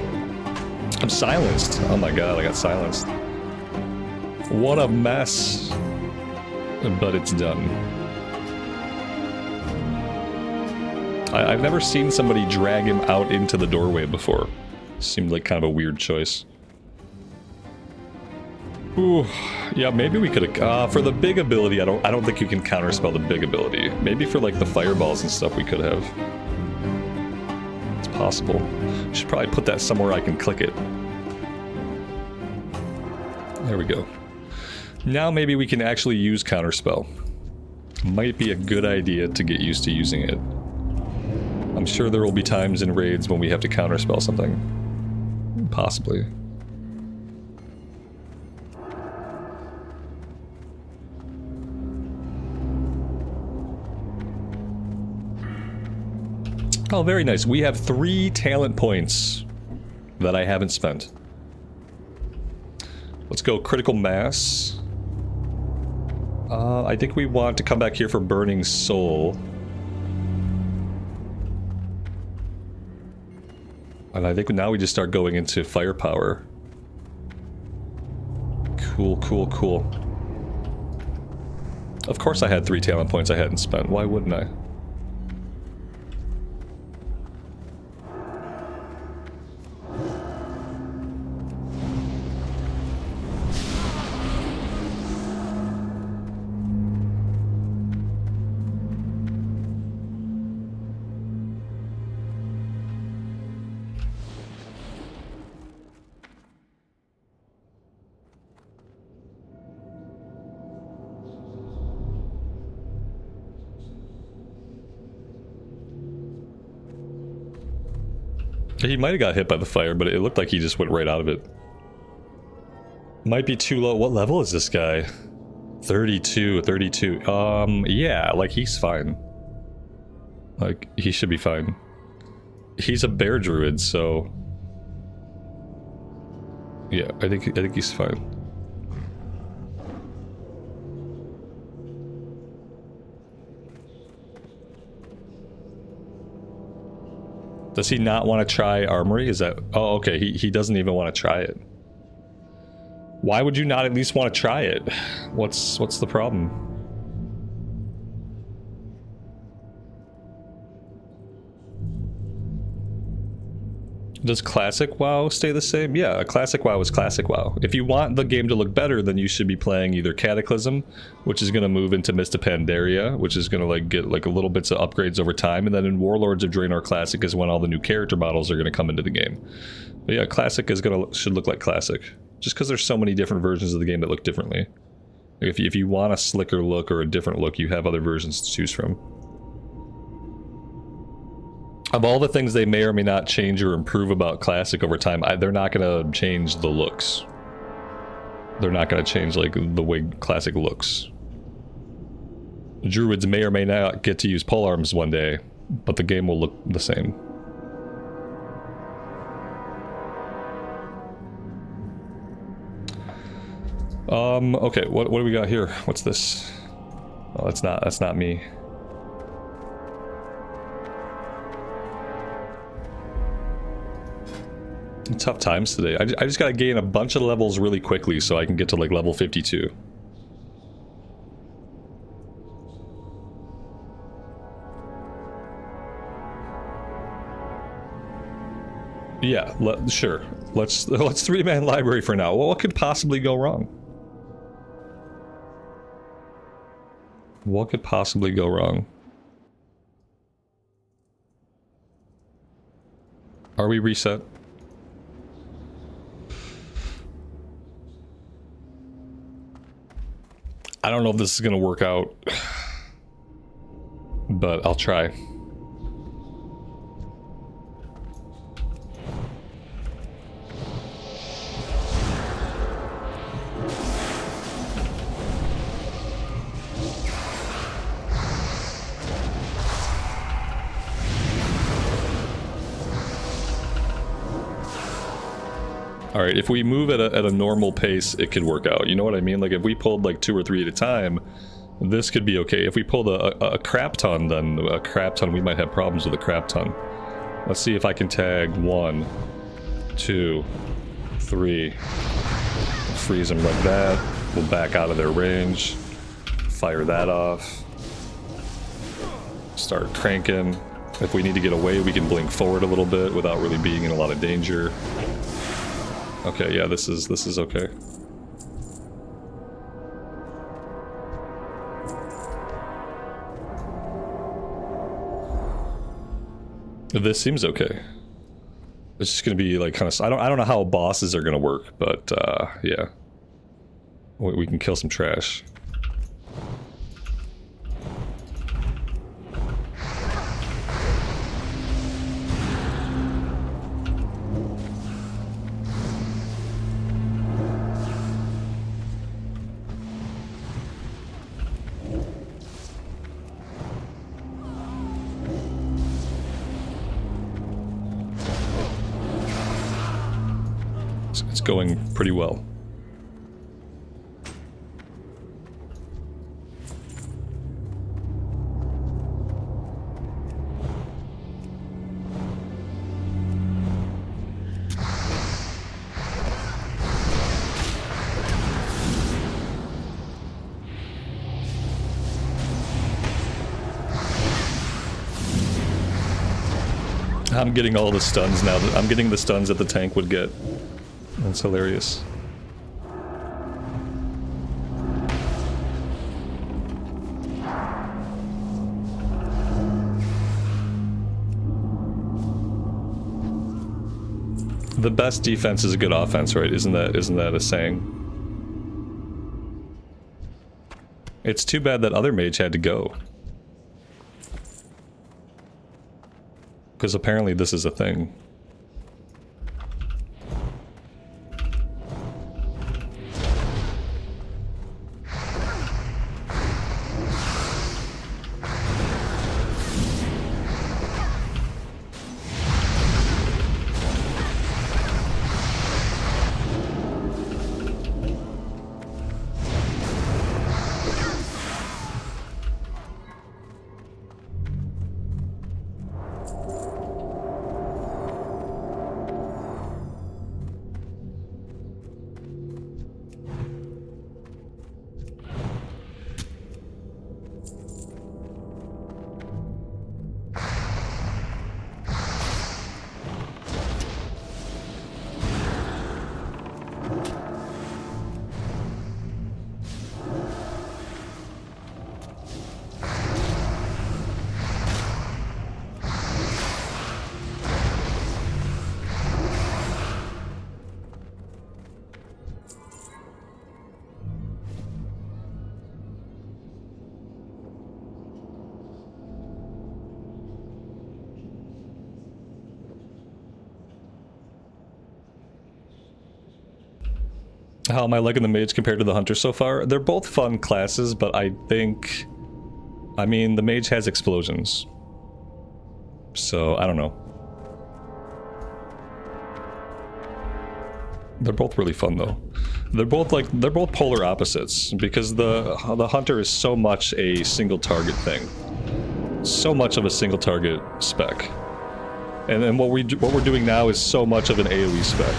I'm silenced. Oh my god, I got silenced. What a mess. But it's done. I've never seen somebody drag him out into the doorway before. Seemed like kind of a weird choice. Ooh, yeah, maybe we could have. For the big ability, I don't think you can counterspell the big ability. Maybe for like the fireballs and stuff, we could have. It's possible. Should probably put that somewhere I can click it. There we go. Now maybe we can actually use counterspell. Might be a good idea to get used to using it. I'm sure there will be times in raids when we have to counterspell something. Possibly. Oh, very nice. We have 3 talent points that I haven't spent. Let's go critical mass. I think we want to come back here for Burning Soul. And I think now we just start going into firepower. Cool, cool, cool. Of course I had 3 talent points I hadn't spent. Why wouldn't I? He might have got hit by the fire, but it looked like he just went right out of it. Might be too low. What level is this guy? 32, 32. Yeah, like he's fine. Like, he should be fine. He's a bear druid, so... yeah, I think he's fine. Does he not want to try armory? Is that... oh, okay, he doesn't even want to try it. Why would you not at least want to try it? What's the problem? Does Classic WoW stay the same? Yeah, Classic WoW is Classic WoW. If you want the game to look better, then you should be playing either Cataclysm, which is going to move into Mist of Pandaria, which is going to like get like a little bits of upgrades over time, and then in Warlords of Draenor Classic is when all the new character models are going to come into the game. But yeah, Classic is should look like Classic, just because there's so many different versions of the game that look differently. Like if you want a slicker look or a different look, you have other versions to choose from. Of all the things they may or may not change or improve about Classic over time, they're not going to change the looks. They're not going to change like the way Classic looks. Druids may or may not get to use polearms one day, but the game will look the same. Okay, what do we got here? What's this? Oh, that's not me. Tough times today. I just gotta gain a bunch of levels really quickly so I can get to like level 52. Yeah, sure. Let's 3-man library for now. Well, what could possibly go wrong? What could possibly go wrong? Are we reset? I don't know if this is going to work out. but I'll try. Alright, if we move at a normal pace, it could work out. You know what I mean? Like, if we pulled like 2 or 3 at a time, this could be okay. If we pulled a crap ton, then a crap ton, we might have problems with a crap ton. Let's see if I can tag 1, 2, 3. Freeze them like that. We'll back out of their range. Fire that off. Start cranking. If we need to get away, we can blink forward a little bit without really being in a lot of danger. Okay, yeah, this is okay. This seems okay. It's just gonna be like kind of. I don't know how bosses are gonna work, but yeah, we can kill some trash. It's going pretty well. I'm getting all the stuns now. I'm getting the stuns that the tank would get. That's hilarious. The best defense is a good offense, right? Isn't that a saying? It's too bad that other mage had to go. Because apparently this is a thing. How am I liking the mage compared to the hunter so far? They're both fun classes, but I think... I mean, the mage has explosions. So, I don't know. They're both really fun, though. They're both polar opposites, because the hunter is so much a single target thing. So much of a single target spec. And then what we're doing now is so much of an AoE spec.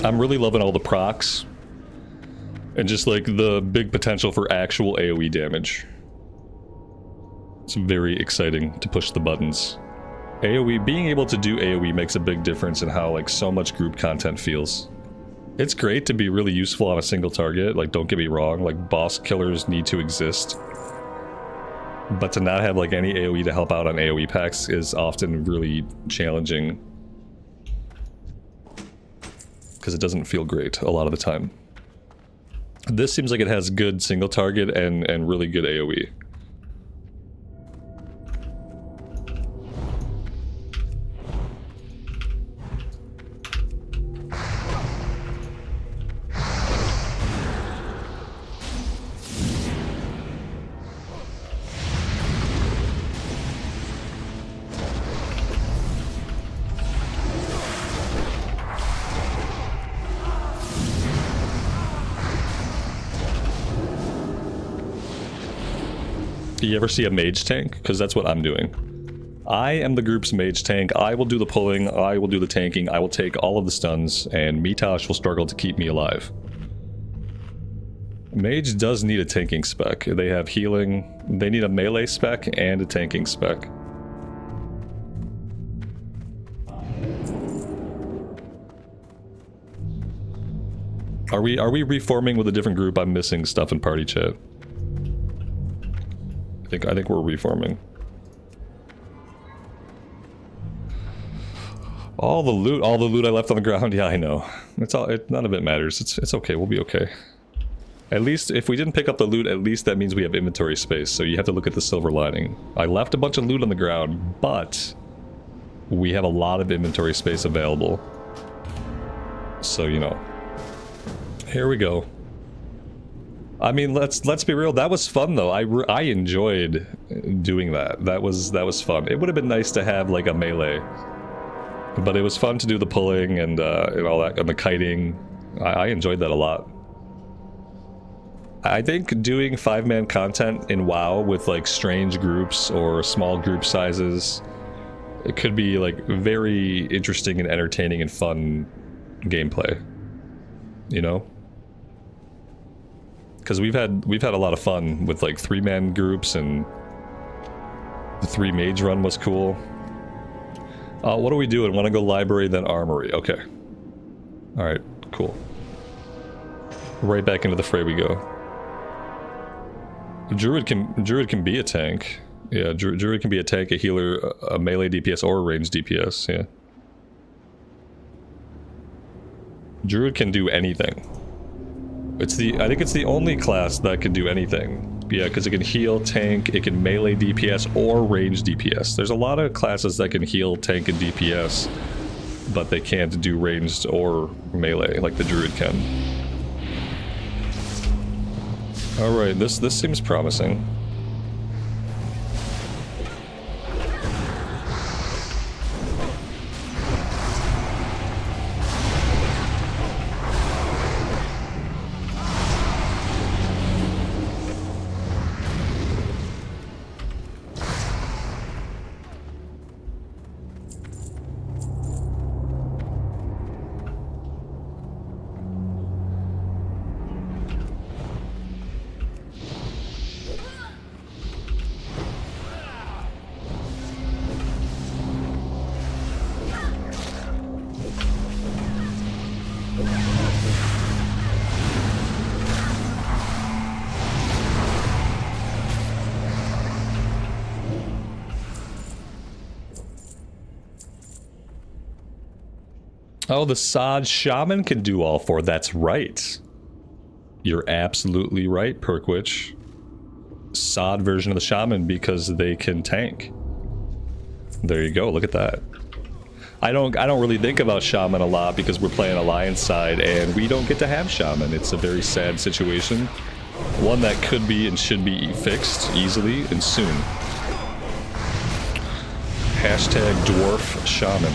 I'm really loving all the procs. And just like the big potential for actual AoE damage. It's very exciting to push the buttons. AoE, being able to do AoE makes a big difference in how like so much group content feels. It's great to be really useful on a single target, like don't get me wrong, like boss killers need to exist. But to not have like any AoE to help out on AoE packs is often really challenging. because it doesn't feel great a lot of the time. This seems like it has good single target and really good AoE. Do you ever see a mage tank? Because that's what I'm doing. I am the group's mage tank. I will do the pulling, I will do the tanking, I will take all of the stuns, and Mitosh will struggle to keep me alive. Mage does need a tanking spec. They have healing, they need a melee spec and a tanking spec. Are we reforming with a different group? I'm missing stuff in party chat. I think we're reforming. All the loot I left on the ground. Yeah, I know. None of it matters. It's okay. We'll be okay. At least if we didn't pick up the loot, at least that means we have inventory space. So you have to look at the silver lining. I left a bunch of loot on the ground, but we have a lot of inventory space available. So, you know. Here we go. I mean, let's be real. That was fun, though. I enjoyed doing that. That was fun. It would have been nice to have like a melee, but it was fun to do the pulling and all that, and the kiting. I enjoyed that a lot. I think doing 5-man content in WoW with like strange groups or small group sizes, it could be like very interesting and entertaining and fun gameplay. You know? Because we've had a lot of fun with like 3-man groups, and the 3 mage run was cool. What are we doing? Want to go library, then armory? Okay. All right, cool. Right back into the fray we go. Druid can be a tank. Yeah, Druid can be a tank, a healer, a melee DPS, or a ranged DPS. Yeah. Druid can do anything. I think it's the only class that can do anything. Yeah, because it can heal, tank, it can melee DPS, or range DPS. There's a lot of classes that can heal, tank, and DPS, but they can't do ranged or melee like the Druid can. Alright, this seems promising. Oh, the Sod Shaman can do all 4. That's right. You're absolutely right, Perkwitch. Sod version of the Shaman, because they can tank. There you go, look at that. I don't really think about Shaman a lot because we're playing Alliance side and we don't get to have Shaman. It's a very sad situation. One that could be and should be fixed easily and soon. Hashtag Dwarf Shaman.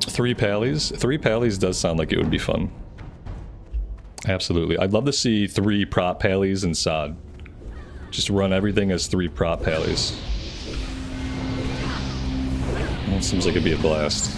3 pallies? 3 pallies does sound like it would be fun. Absolutely. I'd love to see 3 prop pallies and sod. Just run everything as 3 prop pallies. That seems like it'd be a blast.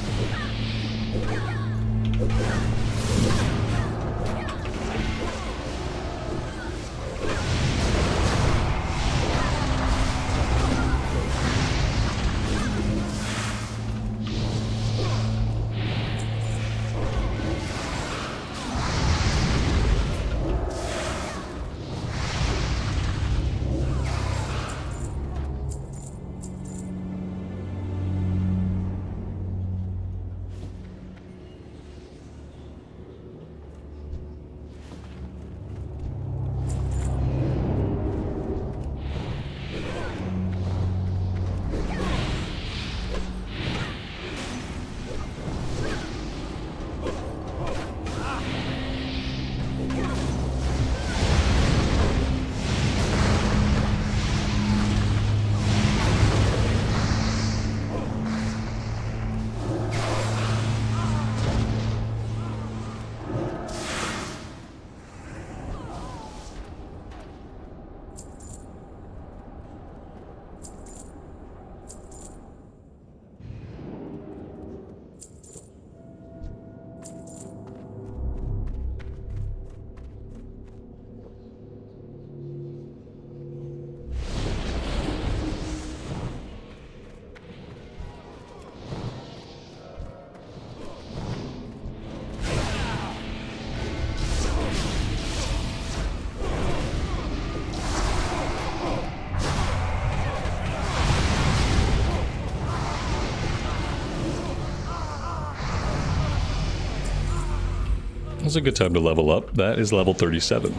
It's a good time to level up. That is level 37.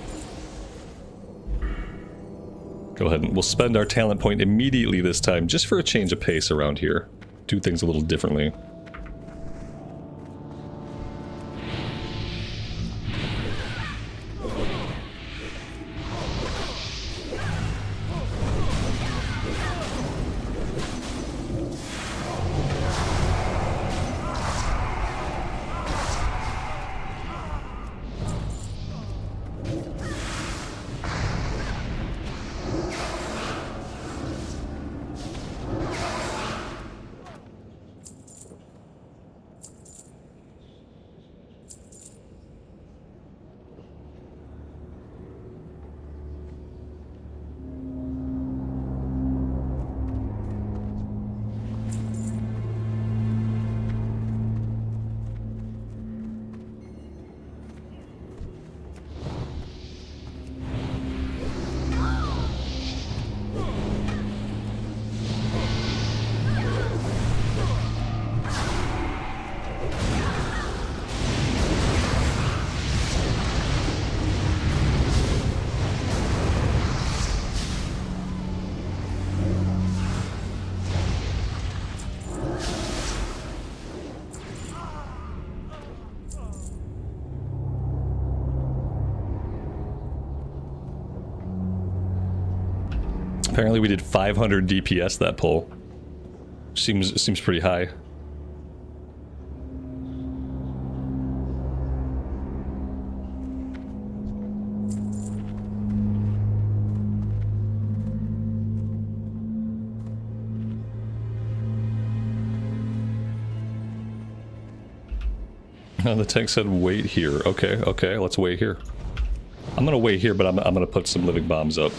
Go ahead and we'll spend our talent point immediately this time, just for a change of pace around here. Do things a little differently. Apparently we did 500 DPS that pull. Seems pretty high. The tank said wait here. Okay, let's wait here. I'm gonna wait here, but I'm gonna put some living bombs up.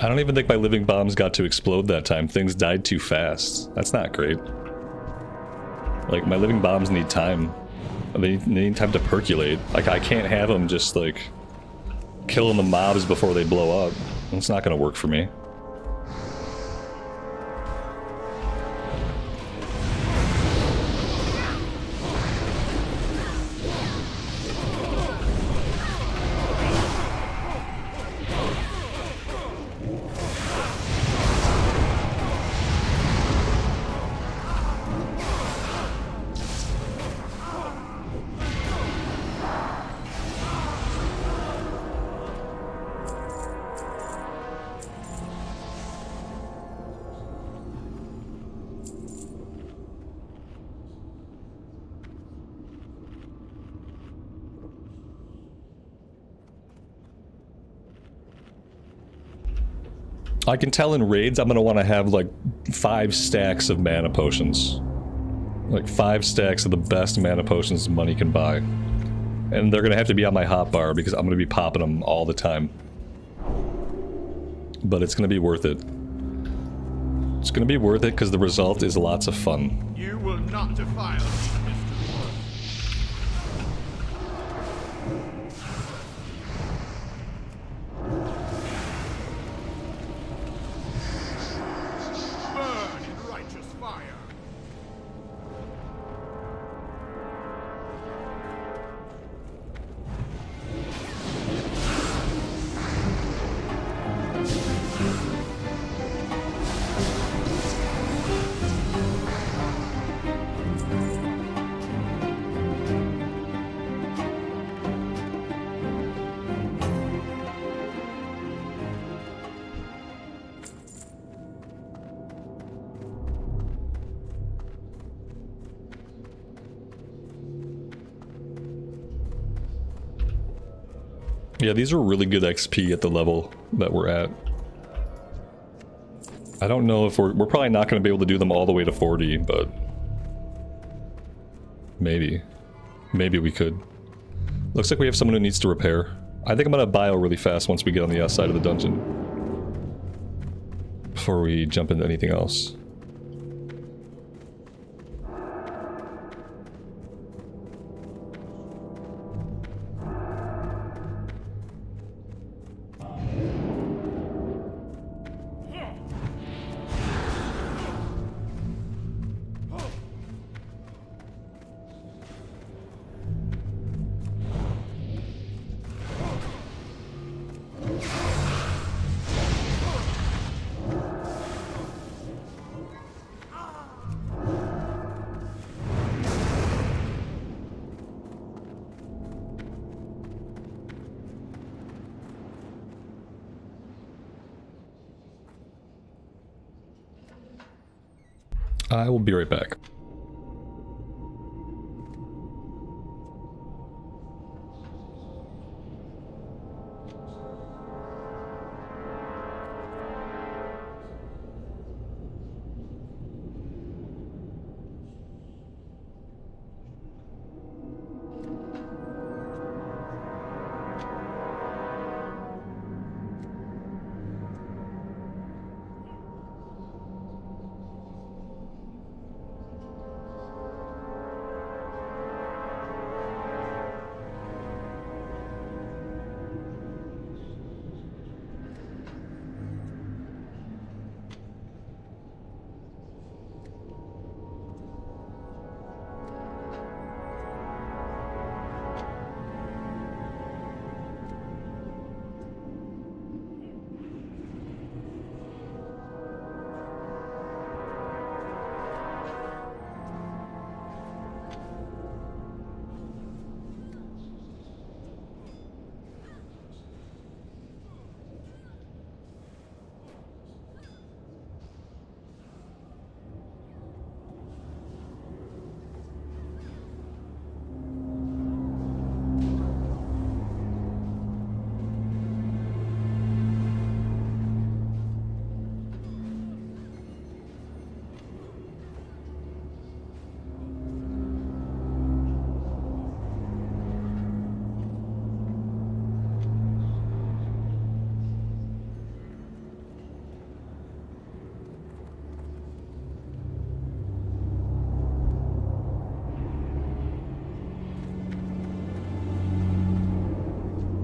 I don't even think my living bombs got to explode that time. Things died too fast. That's not great. Like, my living bombs need time. They need time to percolate. Like, I can't have them just, like, killing the mobs before they blow up. It's not gonna work for me. I can tell in raids I'm gonna want to have like 5 stacks of mana potions. Like 5 stacks of the best mana potions money can buy. And they're gonna have to be on my hotbar because I'm gonna be popping them all the time. But it's gonna be worth it. It's gonna be worth it because the result is lots of fun. You will not defile the mystery world. Burn in righteous fire. Yeah, these are really good XP at the level that we're at. I don't know if we're probably not going to be able to do them all the way to 40, but maybe. Maybe we could. Looks like we have someone who needs to repair. I think I'm going to bio really fast once we get on the outside of the dungeon. Before we jump into anything else. I will be right back.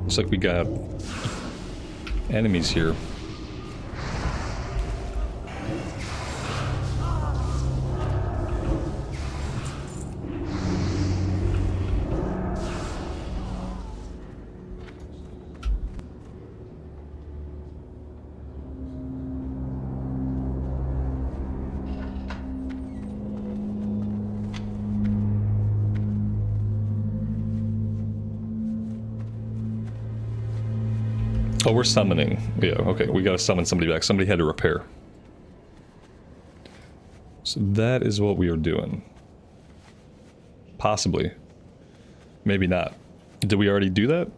Looks like we got enemies here. Oh, we're summoning. Yeah, okay, we gotta summon somebody back. Somebody had to repair. So that is what we are doing. Possibly. Maybe not. Did we already do that?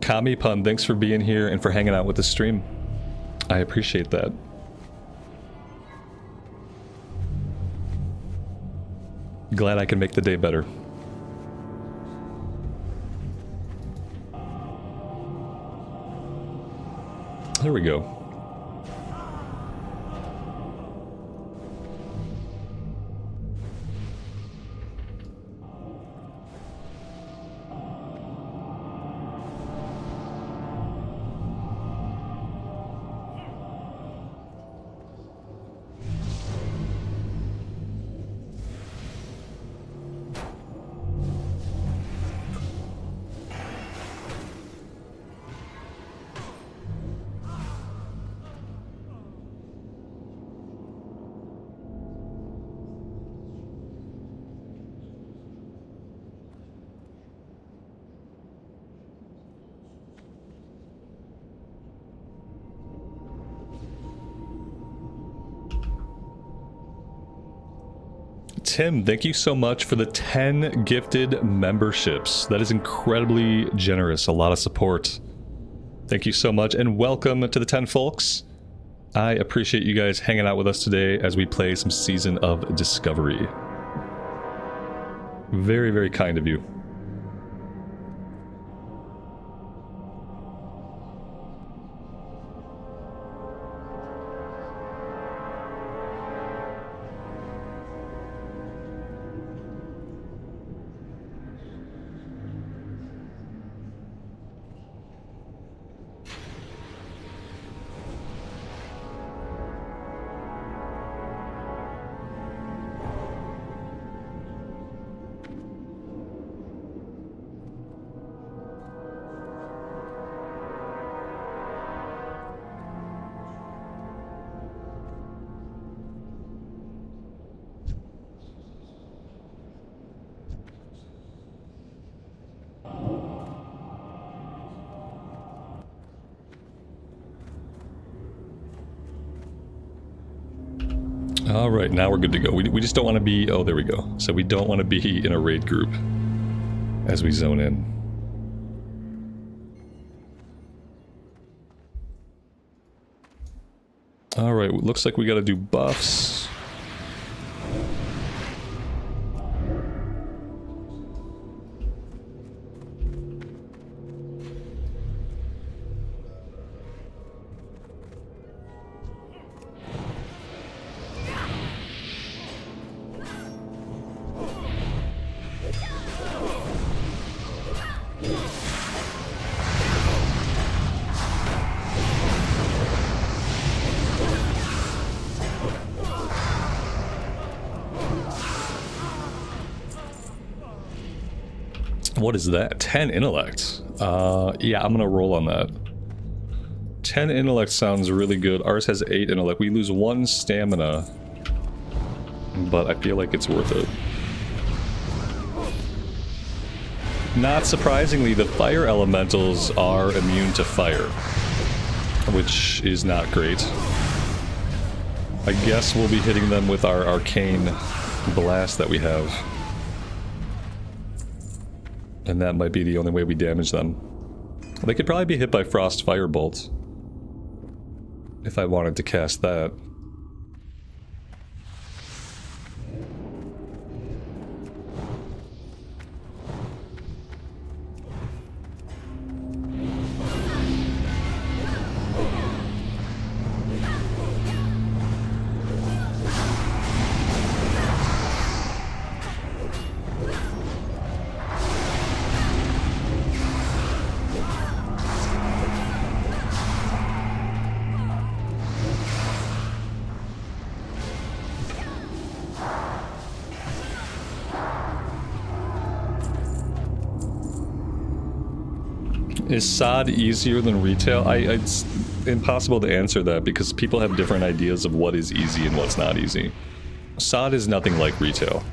Kami Pun, thanks for being here and for hanging out with the stream. I appreciate that. Glad I can make the day better. There we go. Tim, thank you so much for the 10 gifted memberships. That is incredibly generous. A lot of support. Thank you so much, and welcome to the 10 folks. I appreciate you guys hanging out with us today as we play some Season of Discovery. Very, very kind of you. Alright, now we're good to go. We just don't want to be... Oh, there we go. So we don't want to be in a raid group as we zone in. Alright, looks like we gotta do buffs. What is that? 10 intellect. Yeah, I'm gonna roll on that. 10 intellect sounds really good. Ours has 8 intellect. We lose 1 stamina, but I feel like it's worth it. Not surprisingly, the fire elementals are immune to fire, which is not great. I guess we'll be hitting them with our arcane blast that we have. And that might be the only way we damage them. They could probably be hit by Frost Firebolt if I wanted to cast that. Is SOD easier than retail? It's impossible to answer that because people have different ideas of what is easy and what's not easy. SOD is nothing like retail.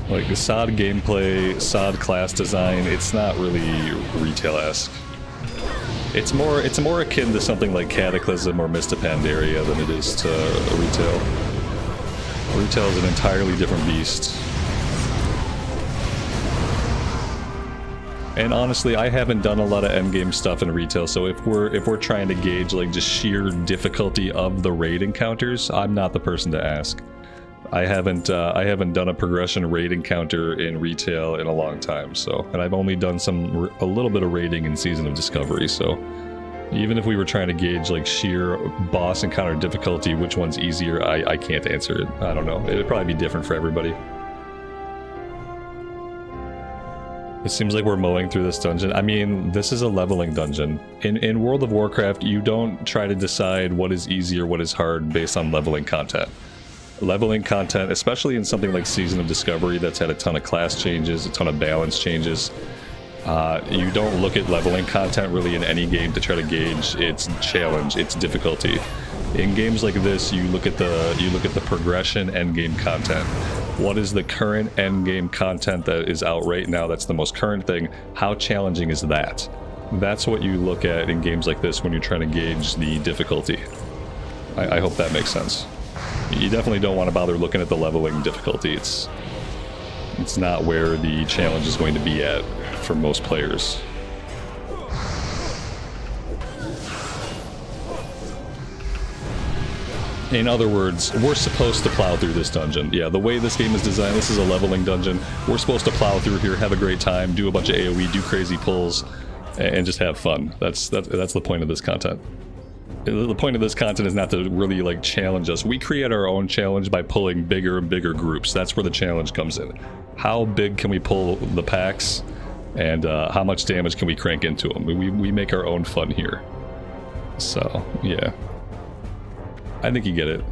Like the SOD gameplay, SOD class design, it's not really retail-esque. It's more akin to something like Cataclysm or Mist of Pandaria than it is to retail. Retail is an entirely different beast. And honestly, I haven't done a lot of endgame stuff in retail, so if we're trying to gauge like just sheer difficulty of the raid encounters, I'm not the person to ask. I haven't done a progression raid encounter in retail in a long time, so, and I've only done a little bit of raiding in Season of Discovery, so even if we were trying to gauge like sheer boss encounter difficulty, which one's easier, I can't answer it. I don't know. It'd probably be different for everybody. It seems like we're mowing through this dungeon. I mean, this is a leveling dungeon. In World of Warcraft, you don't try to decide what is easy or what is hard based on leveling content. Leveling content, especially in something like Season of Discovery that's had a ton of class changes, a ton of balance changes, you don't look at leveling content really in any game to try to gauge its challenge, its difficulty. In games like this, you look at the progression end game content. What is the current end game content that is out right now? That's the most current thing. How challenging is that? That's what you look at in games like this when you're trying to gauge the difficulty. I hope that makes sense. You definitely don't want to bother looking at the leveling difficulty. It's not where the challenge is going to be at for most players. In other words, we're supposed to plow through this dungeon. Yeah, the way this game is designed, this is a leveling dungeon. We're supposed to plow through here, have a great time, do a bunch of AoE, do crazy pulls, and just have fun. That's the point of this content. The point of this content is not to really like challenge us. We create our own challenge by pulling bigger and bigger groups. That's where the challenge comes in. How big can we pull the packs, and how much damage can we crank into them? We make our own fun here. So, yeah. I think you get it.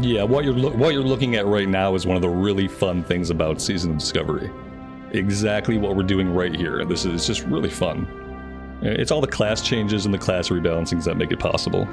Yeah, what you're looking at right now is one of the really fun things about Season of Discovery. Exactly what we're doing right here. This is just really fun. It's all the class changes and the class rebalancings that make it possible.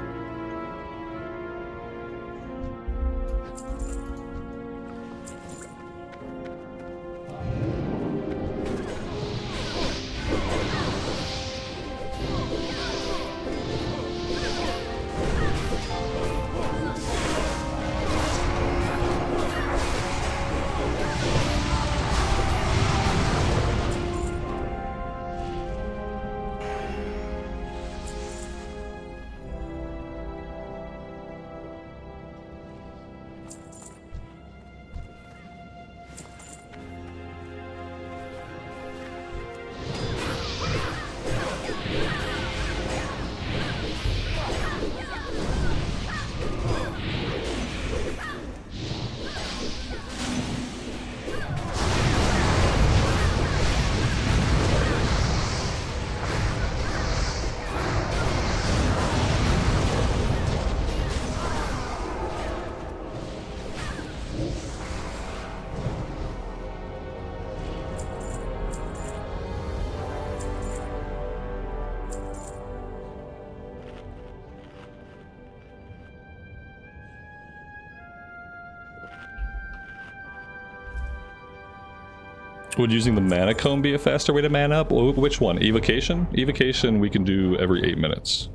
Would using the mana cone be a faster way to mana up? Which one? Evocation? Evocation we can do every 8 minutes.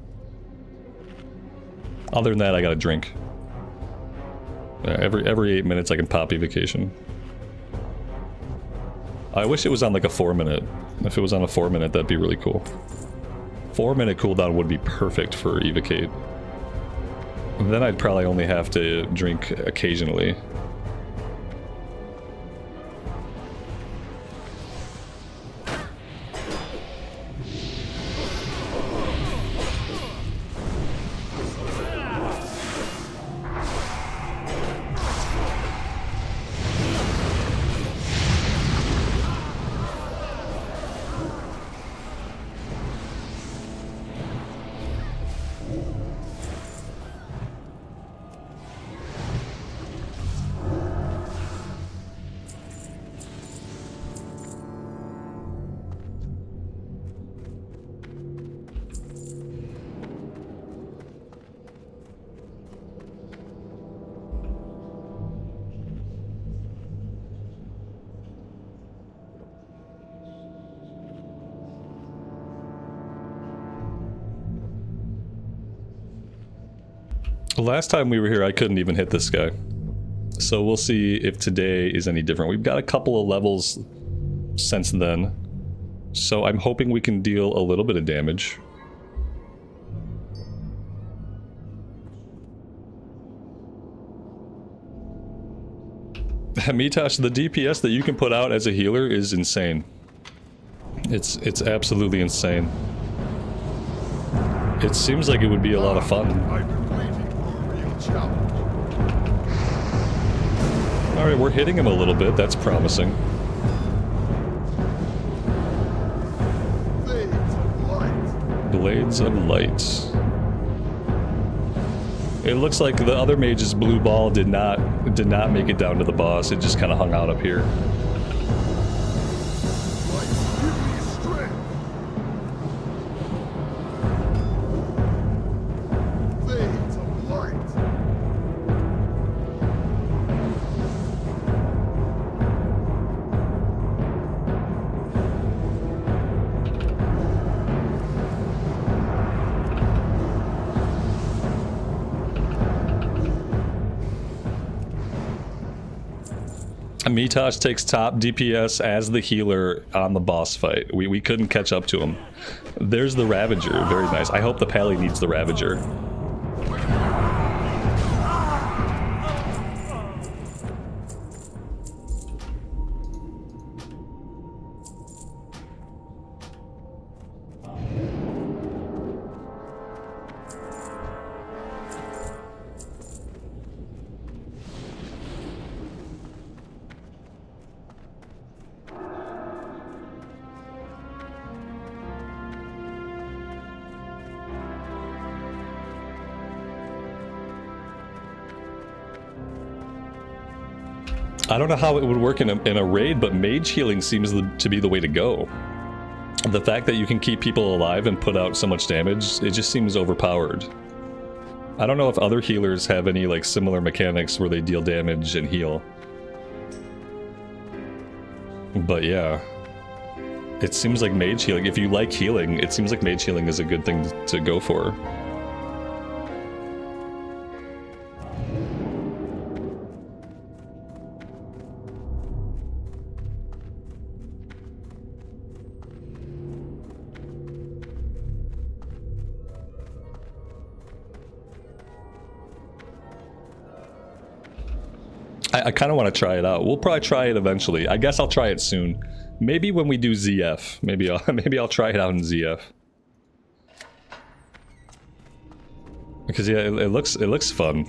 Other than that, I gotta drink. Every 8 minutes I can pop evocation. I wish it was on like a 4-minute. If it was on a 4-minute, that'd be really cool. 4-minute cooldown would be perfect for evocate. Then I'd probably only have to drink occasionally. The last time we were here, I couldn't even hit this guy. So we'll see if today is any different. We've got a couple of levels since then. So I'm hoping we can deal a little bit of damage. Mitosh, the DPS that you can put out as a healer is insane. It's absolutely insane. It seems like it would be a lot of fun. I've been waiting for a real challenge. Alright, we're hitting him a little bit. That's promising. Blades of Light. It looks like the other mage's blue ball did not make it down to the boss. It just kind of hung out up here. Mitosh takes top DPS as the healer on the boss fight. We couldn't catch up to him. There's the Ravager. Very nice. I hope the Pally needs the Ravager. I don't know how it would work in a raid, but mage healing seems to be the way to go. The fact that you can keep people alive and put out so much damage, it just seems overpowered. I don't know if other healers have any like similar mechanics where they deal damage and heal. But yeah. It seems like mage healing, if you like healing, it seems like mage healing is a good thing to go for. I kind of want to try it out. We'll probably try it eventually. I guess I'll try it soon. Maybe when we do ZF. Maybe I'll try it out in ZF. Because yeah, it looks fun.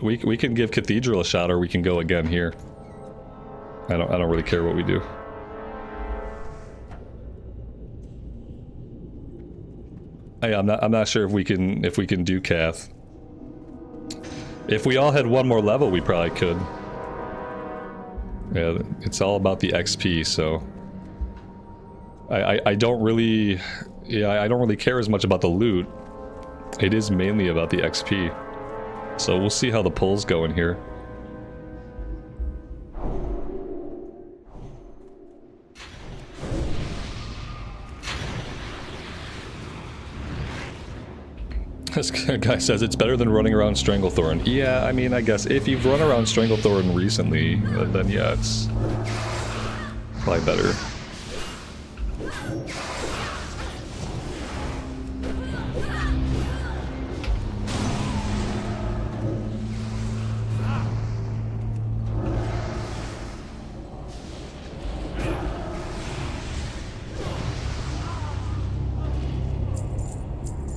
We can give Cathedral a shot, or we can go again here. I don't really care what we do. I'm not sure if we can do Cath. If we all had one more level, we probably could. Yeah, it's all about the XP, so I don't really, I don't really care as much about the loot. It is mainly about the XP. So we'll see how the pulls go in here. This guy says it's better than running around Stranglethorn. Yeah, I mean, I guess if you've run around Stranglethorn recently, then yeah, it's probably better.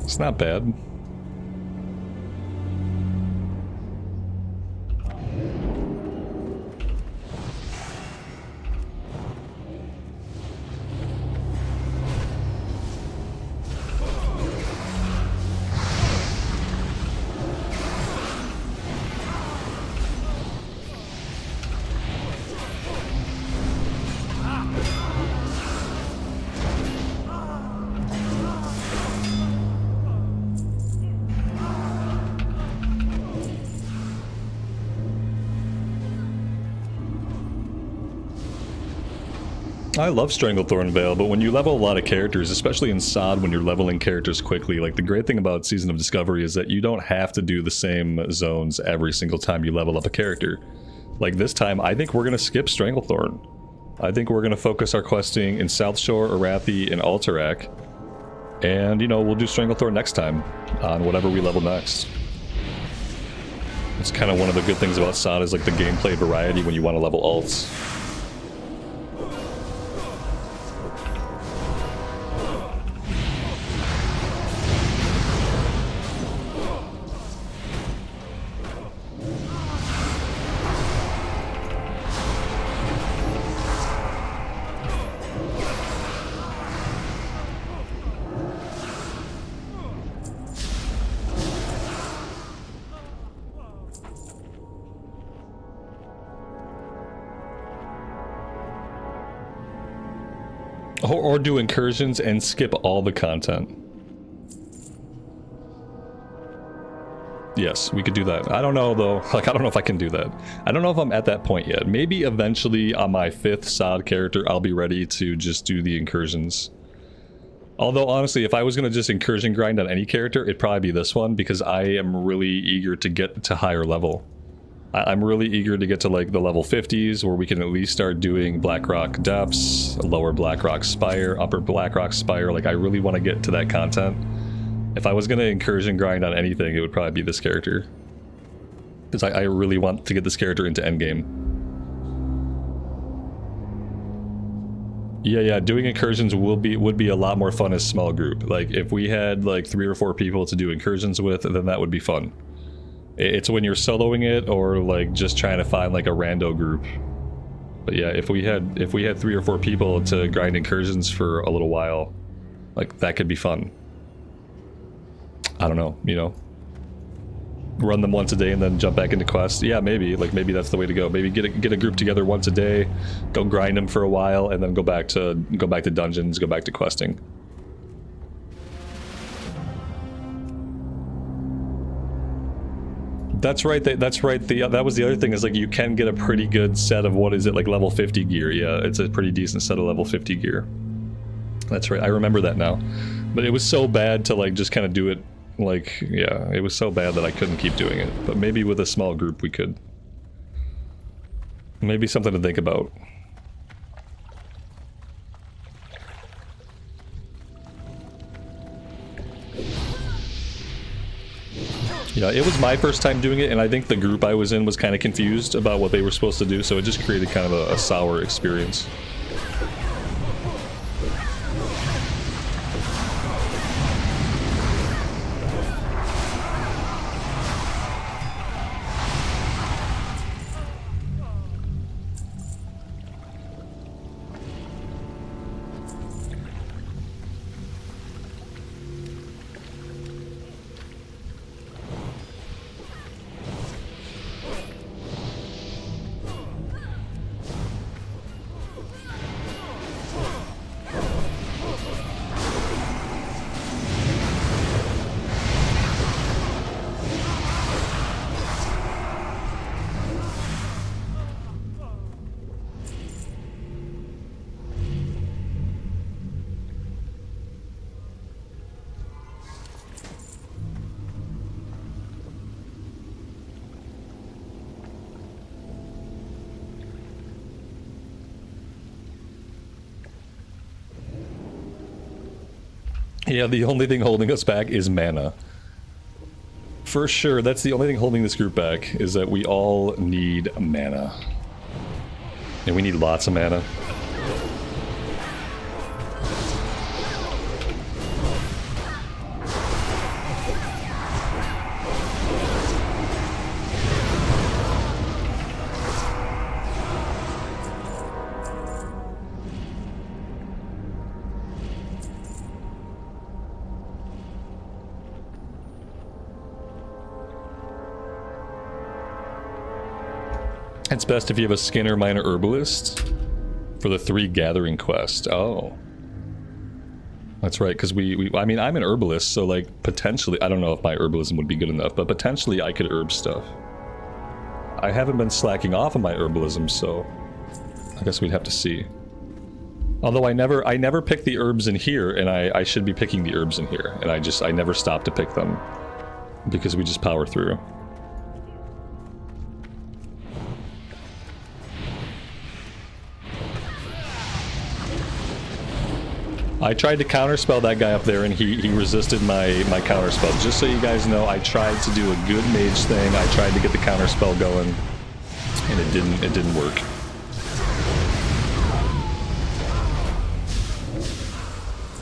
It's not bad. I love Stranglethorn Veil, but when you level a lot of characters, especially in SOD when you're leveling characters quickly, like the great thing about Season of Discovery is that you don't have to do the same zones every single time you level up a character. Like this time, I think we're going to skip Stranglethorn. I think we're going to focus our questing in South Shore, Arathi, and Alterac. And, you know, we'll do Stranglethorn next time on whatever we level next. It's kind of one of the good things about SOD is like the gameplay variety when you want to level alts. Or do incursions and skip all the content. Yes, we could do that. I don't know though, like I don't know if I can do that. I don't know if I'm at that point yet. Maybe eventually on my 5th SOD character I'll be ready to just do the incursions. Although honestly, if I was going to just incursion grind on any character, it'd probably be this one because I am really eager to get to higher level. I'm really eager to get to like the level 50s where we can at least start doing Blackrock Depths, lower Blackrock Spire, upper Blackrock Spire. Like I really want to get to that content. If I was going to incursion grind on anything, it would probably be this character. Because I really want to get this character into endgame. Yeah, doing incursions would be a lot more fun as small group. Like if we had like 3 or 4 people to do incursions with, then that would be fun. It's when you're soloing it or like just trying to find like a rando group. But yeah, if we had 3 or 4 people to grind incursions for a little while, like that could be fun. I don't know, you know. Run them once a day and then jump back into quests. Yeah, maybe that's the way to go. Maybe get a group together once a day, go grind them for a while, and then go back to dungeons, go back to questing. That's right. That's right. That was the other thing is like you can get a pretty good set of what is it like level 50 gear. Yeah, it's a pretty decent set of level 50 gear. That's right. I remember that now. But it was so bad to like just kind of do it. Like, yeah, it was so bad that I couldn't keep doing it. But maybe with a small group we could. Maybe something to think about. Yeah, it was my first time doing it, and I think the group I was in was kind of confused about what they were supposed to do, so it just created kind of a sour experience. Yeah, the only thing holding us back is mana. For sure, that's the only thing holding this group back, is that we all need mana. And we need lots of mana. It's best if you have a Skinner Minor Herbalist for the 3 Gathering quest. Oh. That's right, because I mean, I'm an herbalist, so like, potentially, I don't know if my herbalism would be good enough, but potentially I could herb stuff. I haven't been slacking off on my herbalism, so I guess we'd have to see. Although I never pick the herbs in here, and I should be picking the herbs in here, and I never stop to pick them because we just power through. I tried to counterspell that guy up there, and he resisted my counterspell. Just so you guys know, I tried to do a good mage thing. I tried to get the counterspell going, and it didn't work.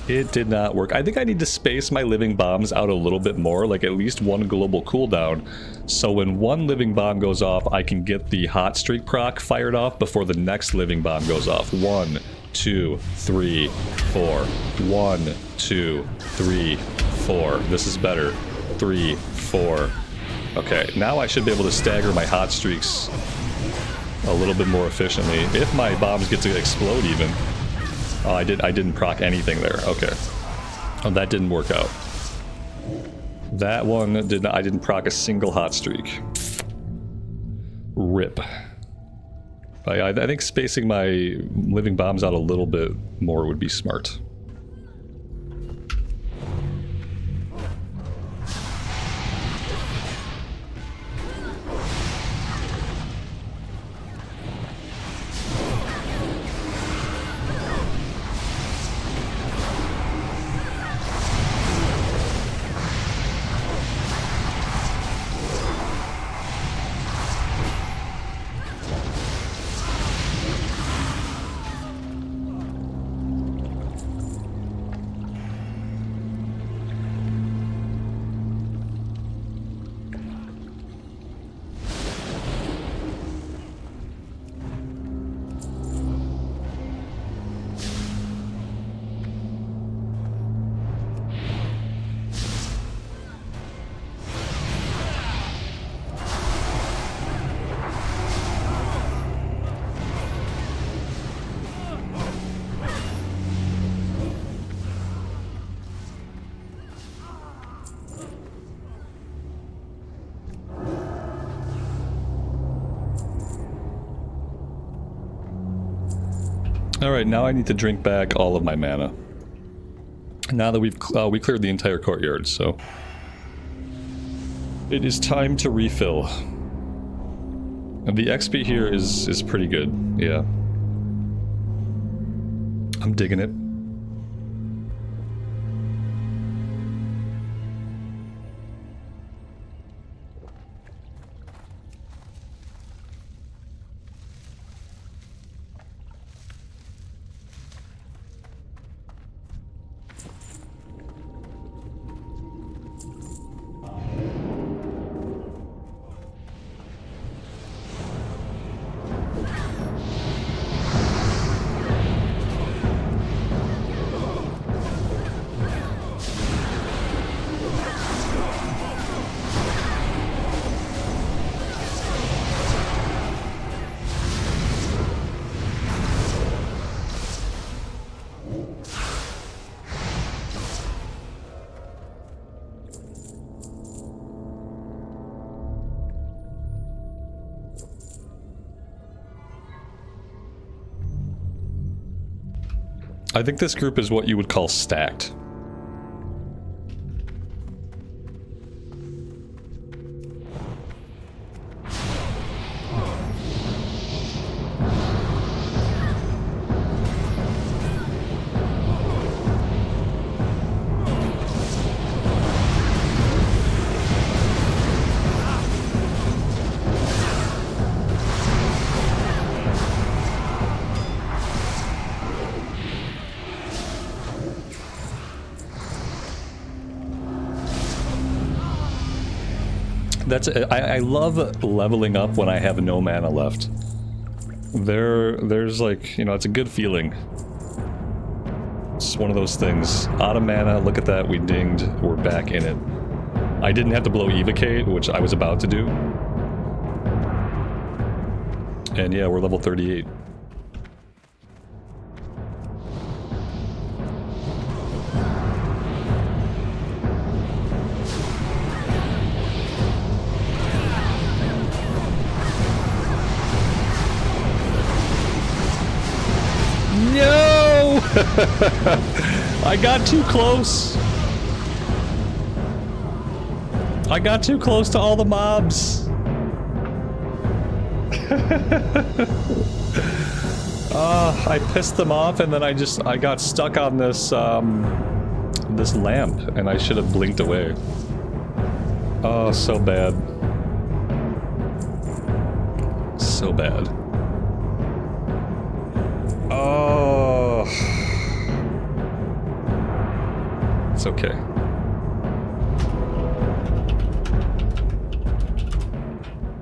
It did not work. I think I need to space my living bombs out a little bit more, like at least one global cooldown, so when one living bomb goes off, I can get the hot streak proc fired off before the next living bomb goes off. 1, 2, 3, 4. 1, 2, 3, 4. This is better. 3, 4. Okay, now I should be able to stagger my hot streaks a little bit more efficiently. If my bombs get to explode even. Oh, I didn't proc anything there. Okay. Oh, that didn't work out. That one did not. I didn't proc a single hot streak. Rip. I think spacing my living bombs out a little bit more would be smart. Alright, now I need to drink back all of my mana. Now that we cleared the entire courtyard, so... it is time to refill. And the XP here is pretty good, yeah. I'm digging it. I think this group is what you would call stacked. I love leveling up when I have no mana left. There's like, you know, it's a good feeling. It's one of those things. Out of mana, look at that, we dinged, we're back in it. I didn't have to blow Evocate, which I was about to do. And yeah, we're level 38. No! I got too close. I got too close to all the mobs. I pissed them off, and then I got stuck on this this lamp, and I should have blinked away. Oh, so bad. So bad. Oh. It's okay.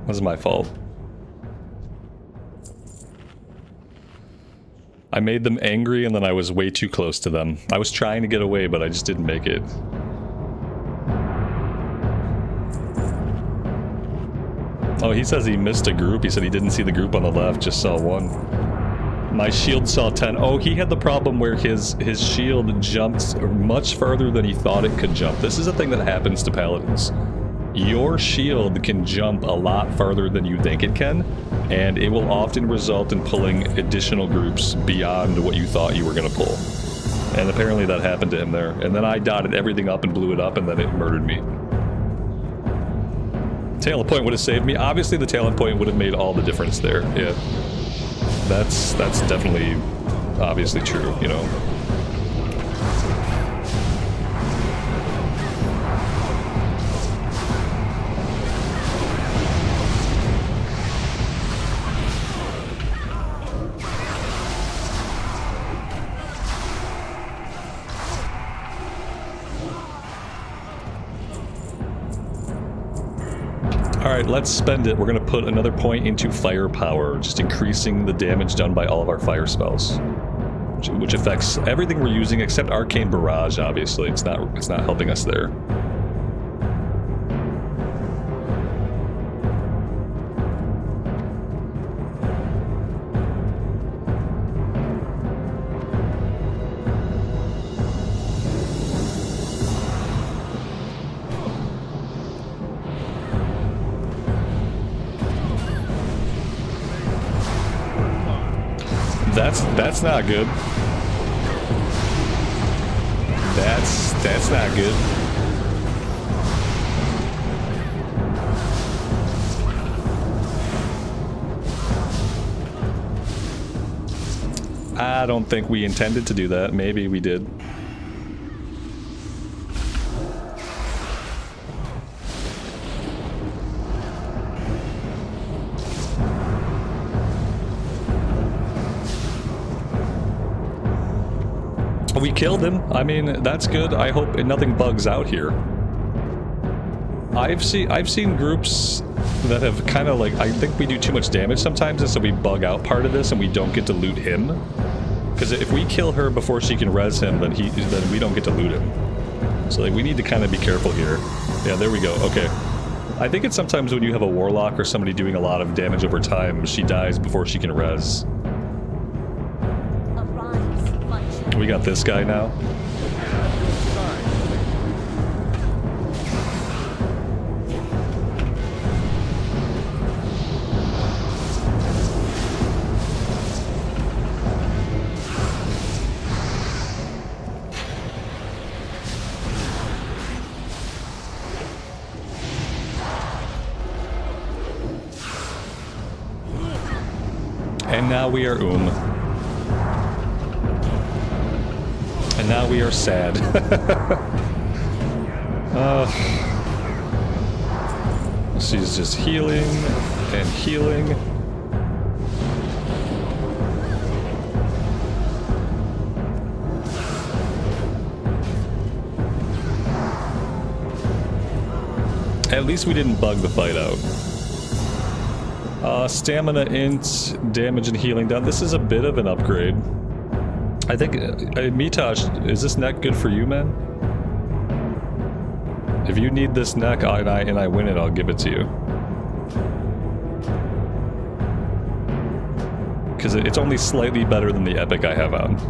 This is my fault. I made them angry and then I was way too close to them. I was trying to get away, but I just didn't make it. Oh, he says he missed a group. He said he didn't see the group on the left, just saw one. My shield saw 10. Oh, he had the problem where his shield jumped much further than he thought it could jump. This is a thing that happens to paladins. Your shield can jump a lot farther than you think it can, and it will often result in pulling additional groups beyond what you thought you were going to pull. And apparently that happened to him there. And then I dotted everything up and blew it up, and then it murdered me. Talent point would have saved me. Obviously the talent point would have made all the difference there. Yeah. That's definitely obviously true, you know. Alright, let's spend it. We're going to put another point into firepower, just increasing the damage done by all of our fire spells. Which affects everything we're using except Arcane Barrage, obviously. It's not helping us there. That's not good. That's not good. I don't think we intended to do that. Maybe we did. We killed him. I mean, that's good. I hope nothing bugs out here. I've seen groups that have kind of like, I think we do too much damage sometimes, and so we bug out part of this and we don't get to loot him. Because if we kill her before she can res him, then we don't get to loot him. So like, we need to kind of be careful here. Yeah, there we go. Okay. I think it's sometimes when you have a warlock or somebody doing a lot of damage over time, she dies before she can res. We got this guy now. And now we are And now we are sad. She's just healing and healing. At least we didn't bug the fight out. Stamina, int, damage and healing down. This is a bit of an upgrade. I think, Mitosh, is this neck good for you, man? If you need this neck and I win it, I'll give it to you. Because it's only slightly better than the epic I have on.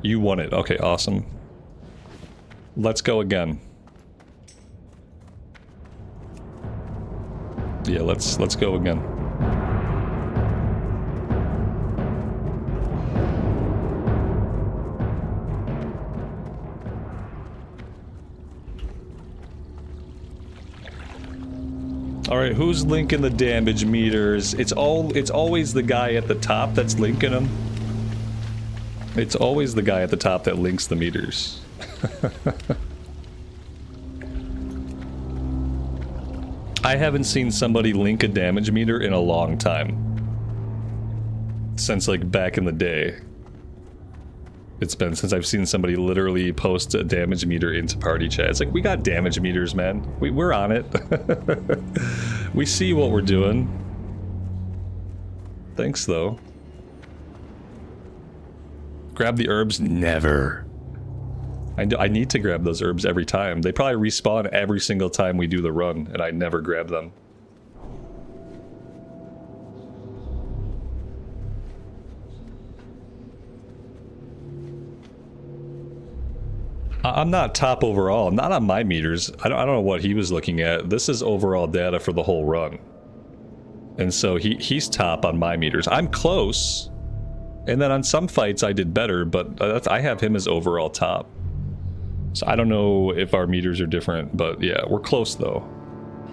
You won it. Okay, awesome. Let's go again. Yeah, let's go again. All right, who's linking the damage meters? It's always the guy at the top that's linking them. It's always the guy at the top that links the meters. I haven't seen somebody link a damage meter in a long time. Since like back in the day. It's been since I've seen somebody literally post a damage meter into party chat. It's like, we got damage meters, man. We're on it. We see what we're doing. Thanks, though. Grab the herbs? Never. I need to grab those herbs every time. They probably respawn every single time we do the run, and I never grab them. I'm not top overall. Not on my meters. I don't know what he was looking at. This is overall data for the whole run. And so he's top on my meters. I'm close. And then on some fights I did better, but I have him as overall top. So I don't know if our meters are different, but yeah, we're close though.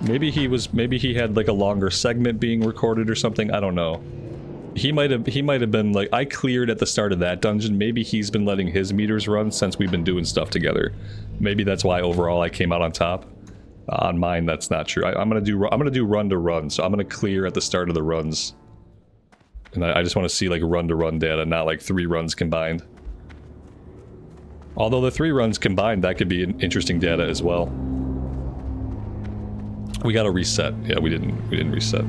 Maybe he had like a longer segment being recorded or something. I don't know. He might have been like, I cleared at the start of that dungeon. Maybe he's been letting his meters run since we've been doing stuff together. Maybe that's why overall I came out on top. On mine, that's not true. I'm gonna do run to run, so I'm gonna clear at the start of the runs. And I just want to see like run to run data, not like 3 runs combined. Although the 3 runs combined, that could be an interesting data as well. We gotta reset. Yeah, we didn't reset.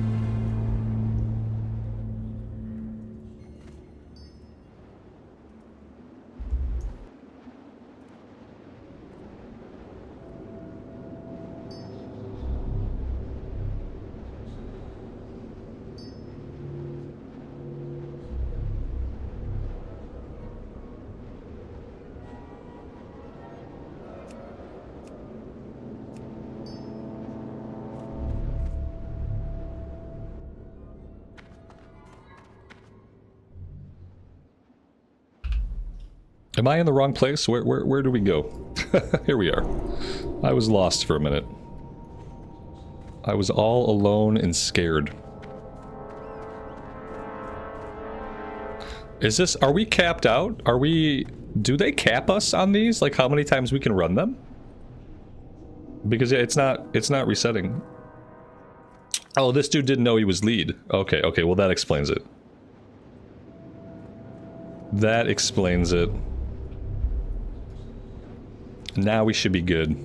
Am I in the wrong place? Where do we go? Here we are. I was lost for a minute. I was all alone and scared. Is this... Are we capped out? Are we... Do they cap us on these? Like how many times we can run them? Because it's not resetting. Oh, this dude didn't know he was lead. Okay, well that explains it. That explains it. Now we should be good.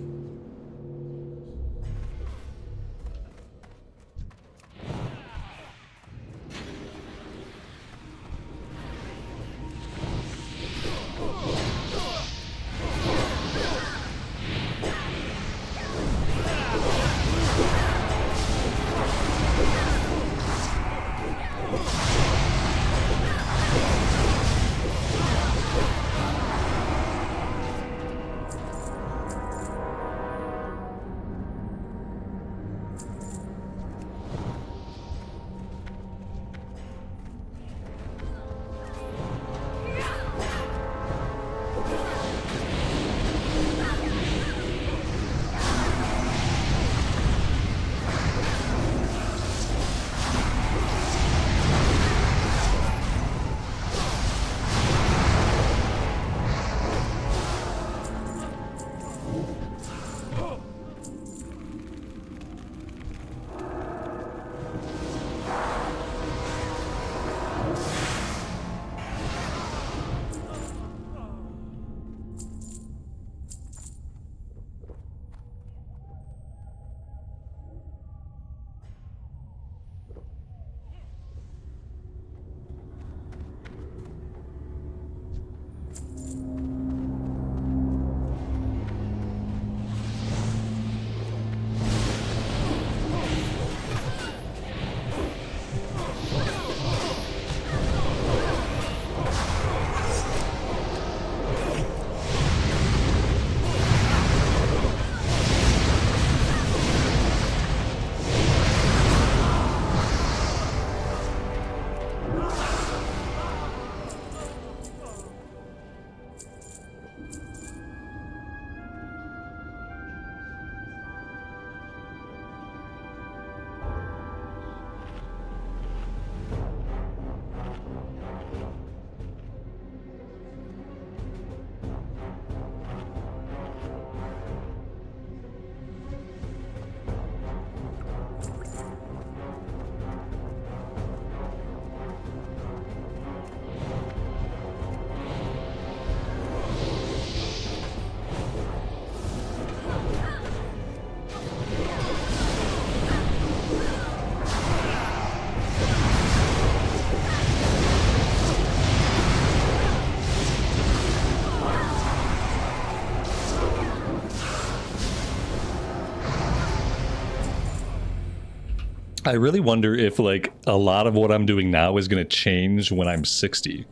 I really wonder if, like, a lot of what I'm doing now is going to change when I'm 60.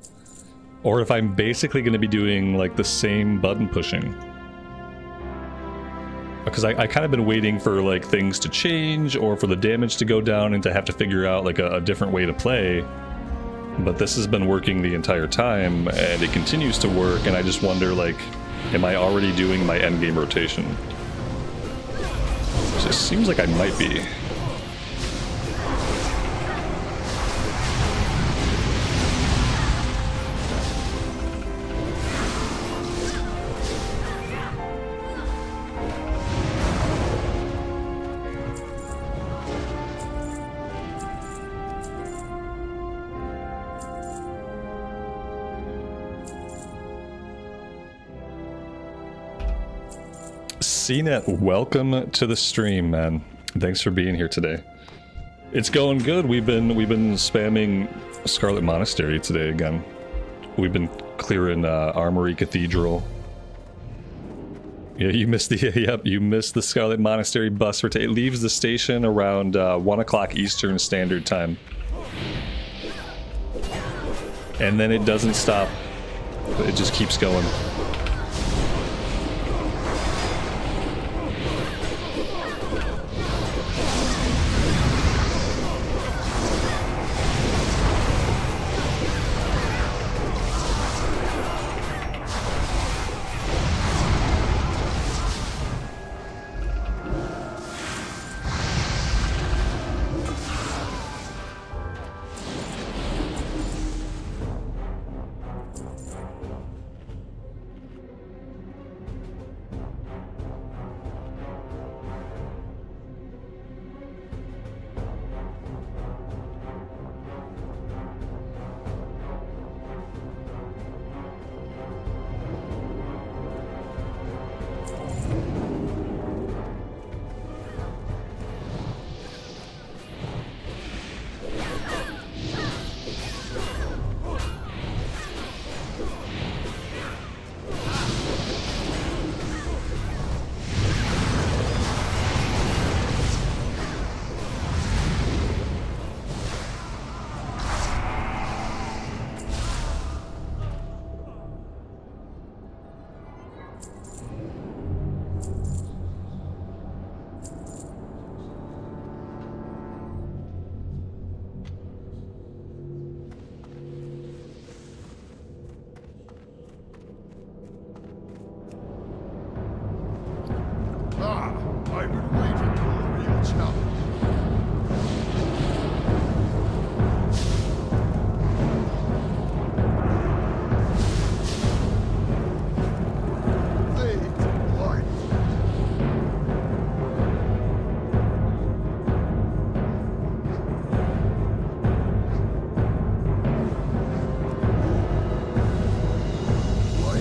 Or if I'm basically going to be doing, like, the same button pushing. Because I kind of been waiting for, like, things to change or for the damage to go down and to have to figure out, like, a different way to play. But this has been working the entire time, and it continues to work, and I just wonder, like, am I already doing my endgame rotation? So it seems like I might be. CNET, welcome to the stream, man. Thanks for being here today. It's going good. We've been spamming Scarlet Monastery today again. We've been clearing Armory, Cathedral. Yeah, you missed the yep, you missed the Scarlet Monastery bus. It leaves the station around 1 o'clock Eastern Standard Time, and then it doesn't stop. It just keeps going.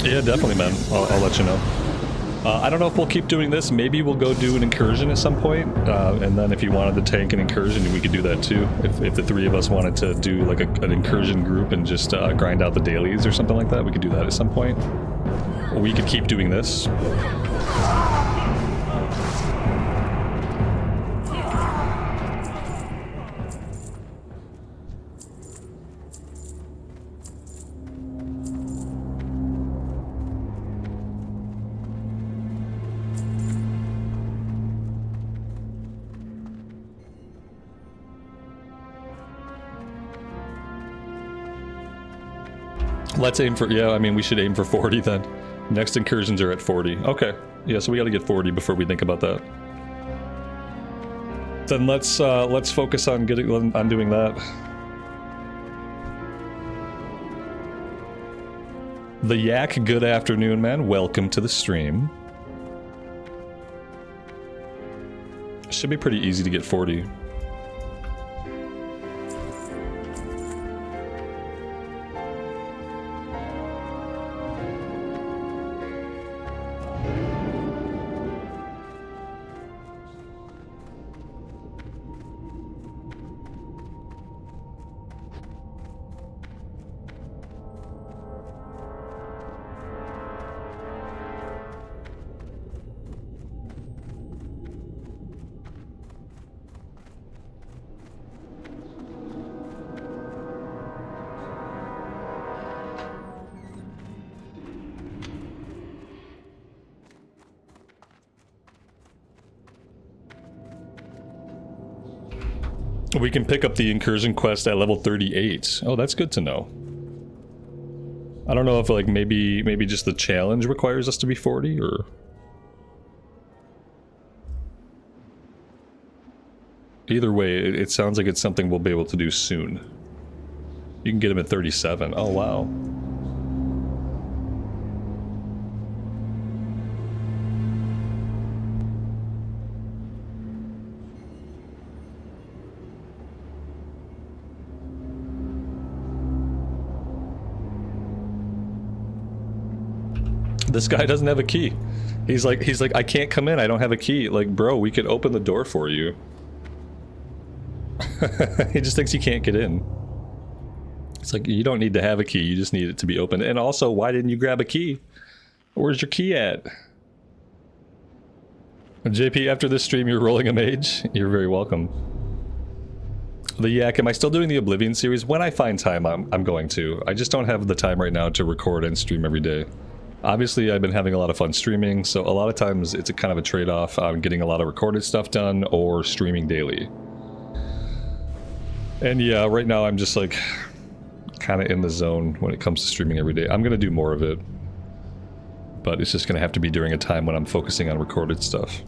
Yeah, definitely, man. I'll let you know. I don't know if we'll keep doing this. Maybe we'll go do an incursion at some point, and then if you wanted to tank an incursion, we could do that too. If the three of us wanted to do like an incursion group and just grind out the dailies or something like that, we could do that at some point. Or we could keep doing this. Let's aim for, yeah, I mean, we should aim for 40 then. Next incursions are at 40. Okay. Yeah, so we gotta get 40 before we think about that. Then let's focus on doing that. The Yak, good afternoon, man. Welcome to the stream. Should be pretty easy to get 40. We can pick up the incursion quest at level 38. Oh, that's good to know. I don't know if like maybe just the challenge requires us to be 40 or... Either way, it sounds like it's something we'll be able to do soon. You can get him at 37. Oh, wow. This guy doesn't have a key. He's like, I can't come in, I don't have a key. Like, bro, we could open the door for you. He just thinks you can't get in. It's like, you don't need to have a key, you just need it to be open. And also, why didn't you grab a key? Where's your key at? JP, after this stream, you're rolling a mage? You're very welcome. The Yak, am I still doing the Oblivion series? When I find time, I'm going to. I just don't have the time right now to record and stream every day. Obviously, I've been having a lot of fun streaming, so a lot of times it's a kind of a trade-off. I'm getting a lot of recorded stuff done or streaming daily. And yeah, right now I'm just like kind of in the zone when it comes to streaming every day. I'm going to do more of it, but it's just going to have to be during a time when I'm focusing on recorded stuff.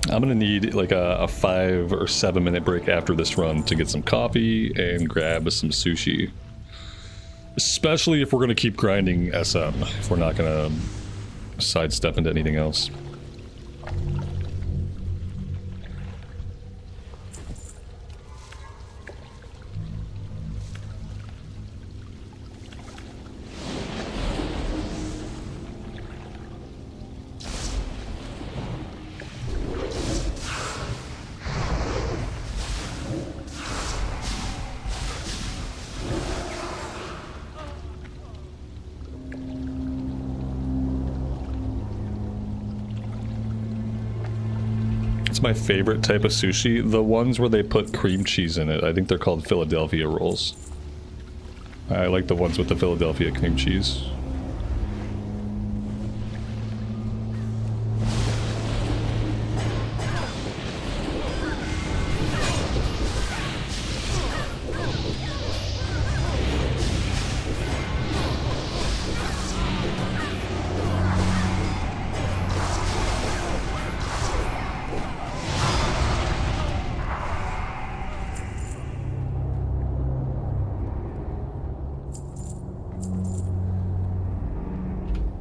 I'm gonna need like a 5 or 7 minute break after this run to get some coffee and grab some sushi. Especially if we're gonna keep grinding SM, if we're not gonna sidestep into anything else. It's my favorite type of sushi, the ones where they put cream cheese in it. I think they're called Philadelphia rolls. I like the ones with the Philadelphia cream cheese.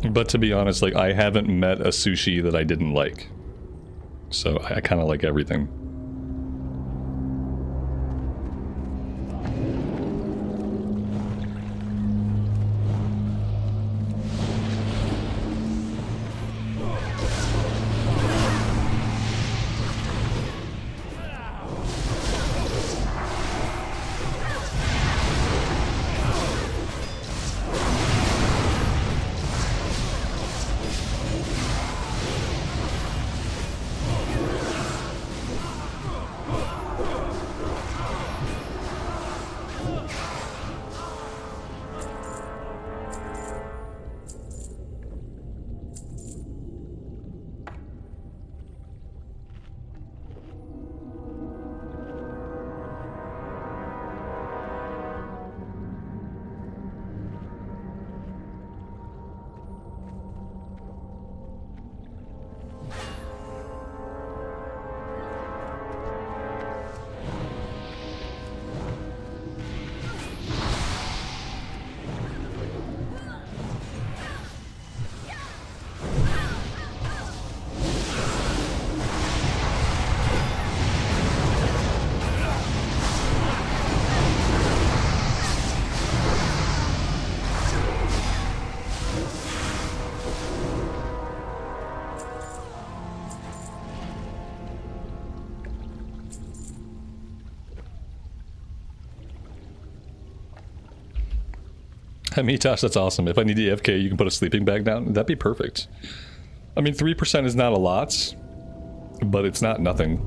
But to be honest, like, I haven't met a sushi that I didn't like. So I kind of like everything. I mean, Tosh, that's awesome. If I need AFK, you can put a sleeping bag down. That'd be perfect. I mean, 3% is not a lot, but it's not nothing.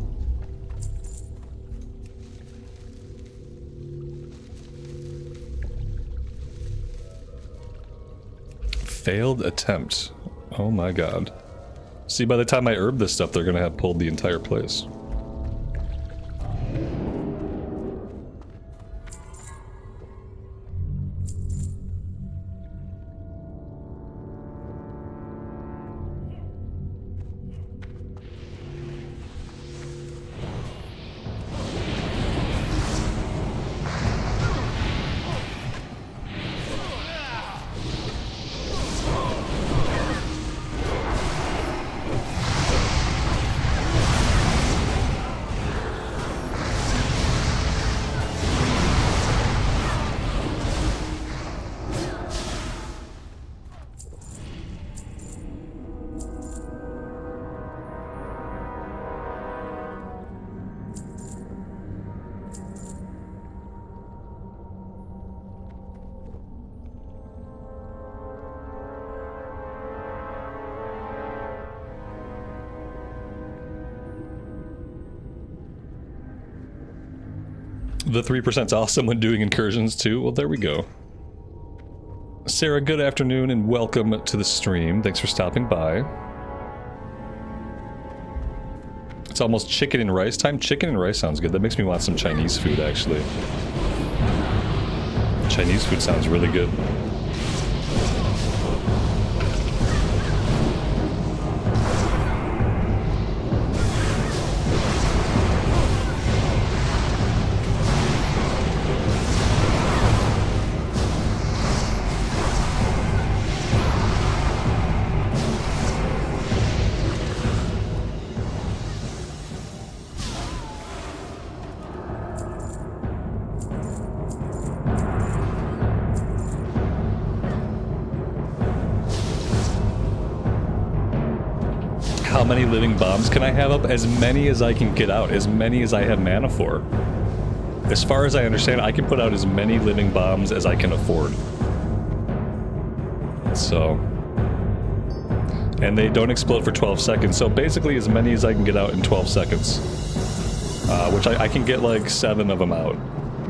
Failed attempt. Oh my god. See, by the time I herb this stuff, they're gonna have pulled the entire place. The 3%'s awesome when doing incursions too. Well, there we go. Sarah, good afternoon and welcome to the stream. Thanks for stopping by. It's almost chicken and rice time. Chicken and rice sounds good. That makes me want some Chinese food, actually. Chinese food sounds really good. How many living bombs can I have up? As many as I can get out, as many as I have mana for. As far as I understand, I can put out as many living bombs as I can afford. So... and they don't explode for 12 seconds, so basically as many as I can get out in 12 seconds. Which I can get like 7 of them out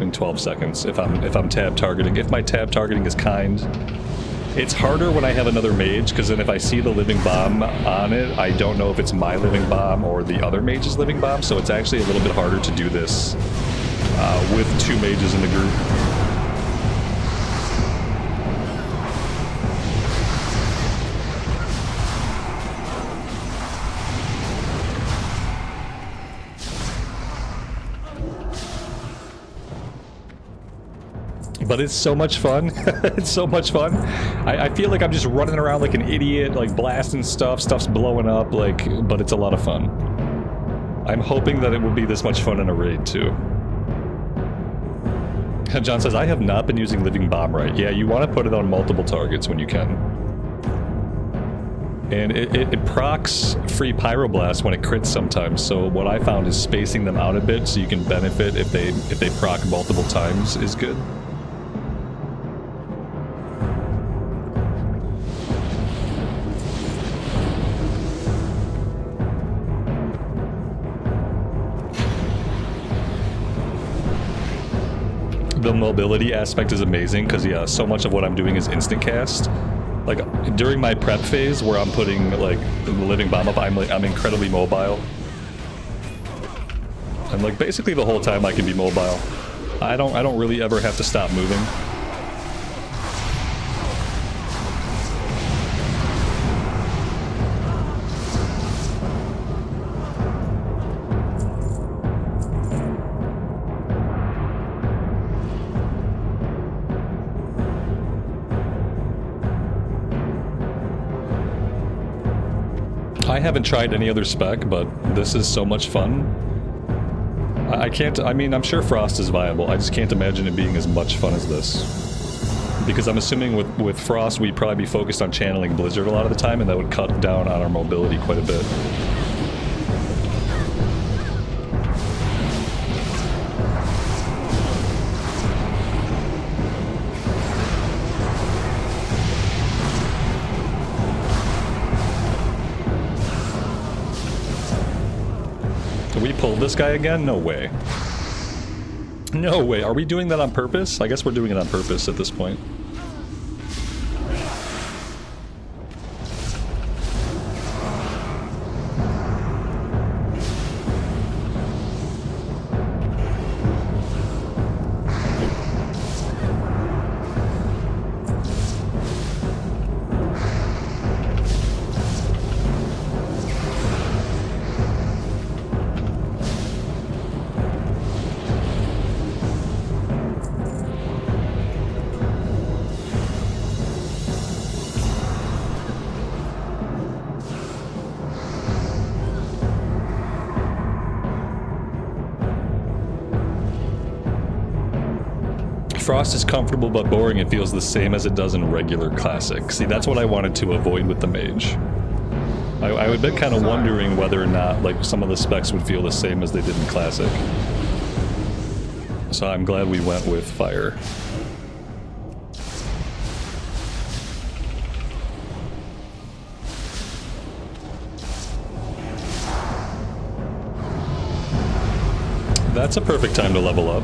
in 12 seconds if I'm tab targeting. If my tab targeting is kind. It's harder when I have another mage, because then if I see the living bomb on it, I don't know if it's my living bomb or the other mage's living bomb, so it's actually a little bit harder to do this with 2 mages in the group. But it's so much fun. It's so much fun. I feel like I'm just running around like an idiot, like blasting stuff, stuff's blowing up, like, but it's a lot of fun. I'm hoping that it will be this much fun in a raid too. John says, I have not been using Living Bomb right. Yeah, you want to put it on multiple targets when you can. And it procs free Pyroblast when it crits sometimes, so what I found is spacing them out a bit so you can benefit if they proc multiple times is good. The mobility aspect is amazing because, yeah, so much of what I'm doing is instant cast. Like, during my prep phase where I'm putting, like, the living bomb up, I'm incredibly mobile. And, like, basically the whole time I can be mobile. I don't really ever have to stop moving. I haven't tried any other spec, but this is so much fun. I mean, I'm sure Frost is viable. I just can't imagine it being as much fun as this. Because I'm assuming with Frost, we'd probably be focused on channeling Blizzard a lot of the time, and that would cut down on our mobility quite a bit. We pulled this guy again? No way. No way. Are we doing that on purpose? I guess we're doing it on purpose at this point. Frost is comfortable but boring. It feels the same as it does in regular Classic. See, that's what I wanted to avoid with the Mage. I would be kind of wondering whether or not, like, some of the specs would feel the same as they did in Classic. So I'm glad we went with Fire. That's a perfect time to level up.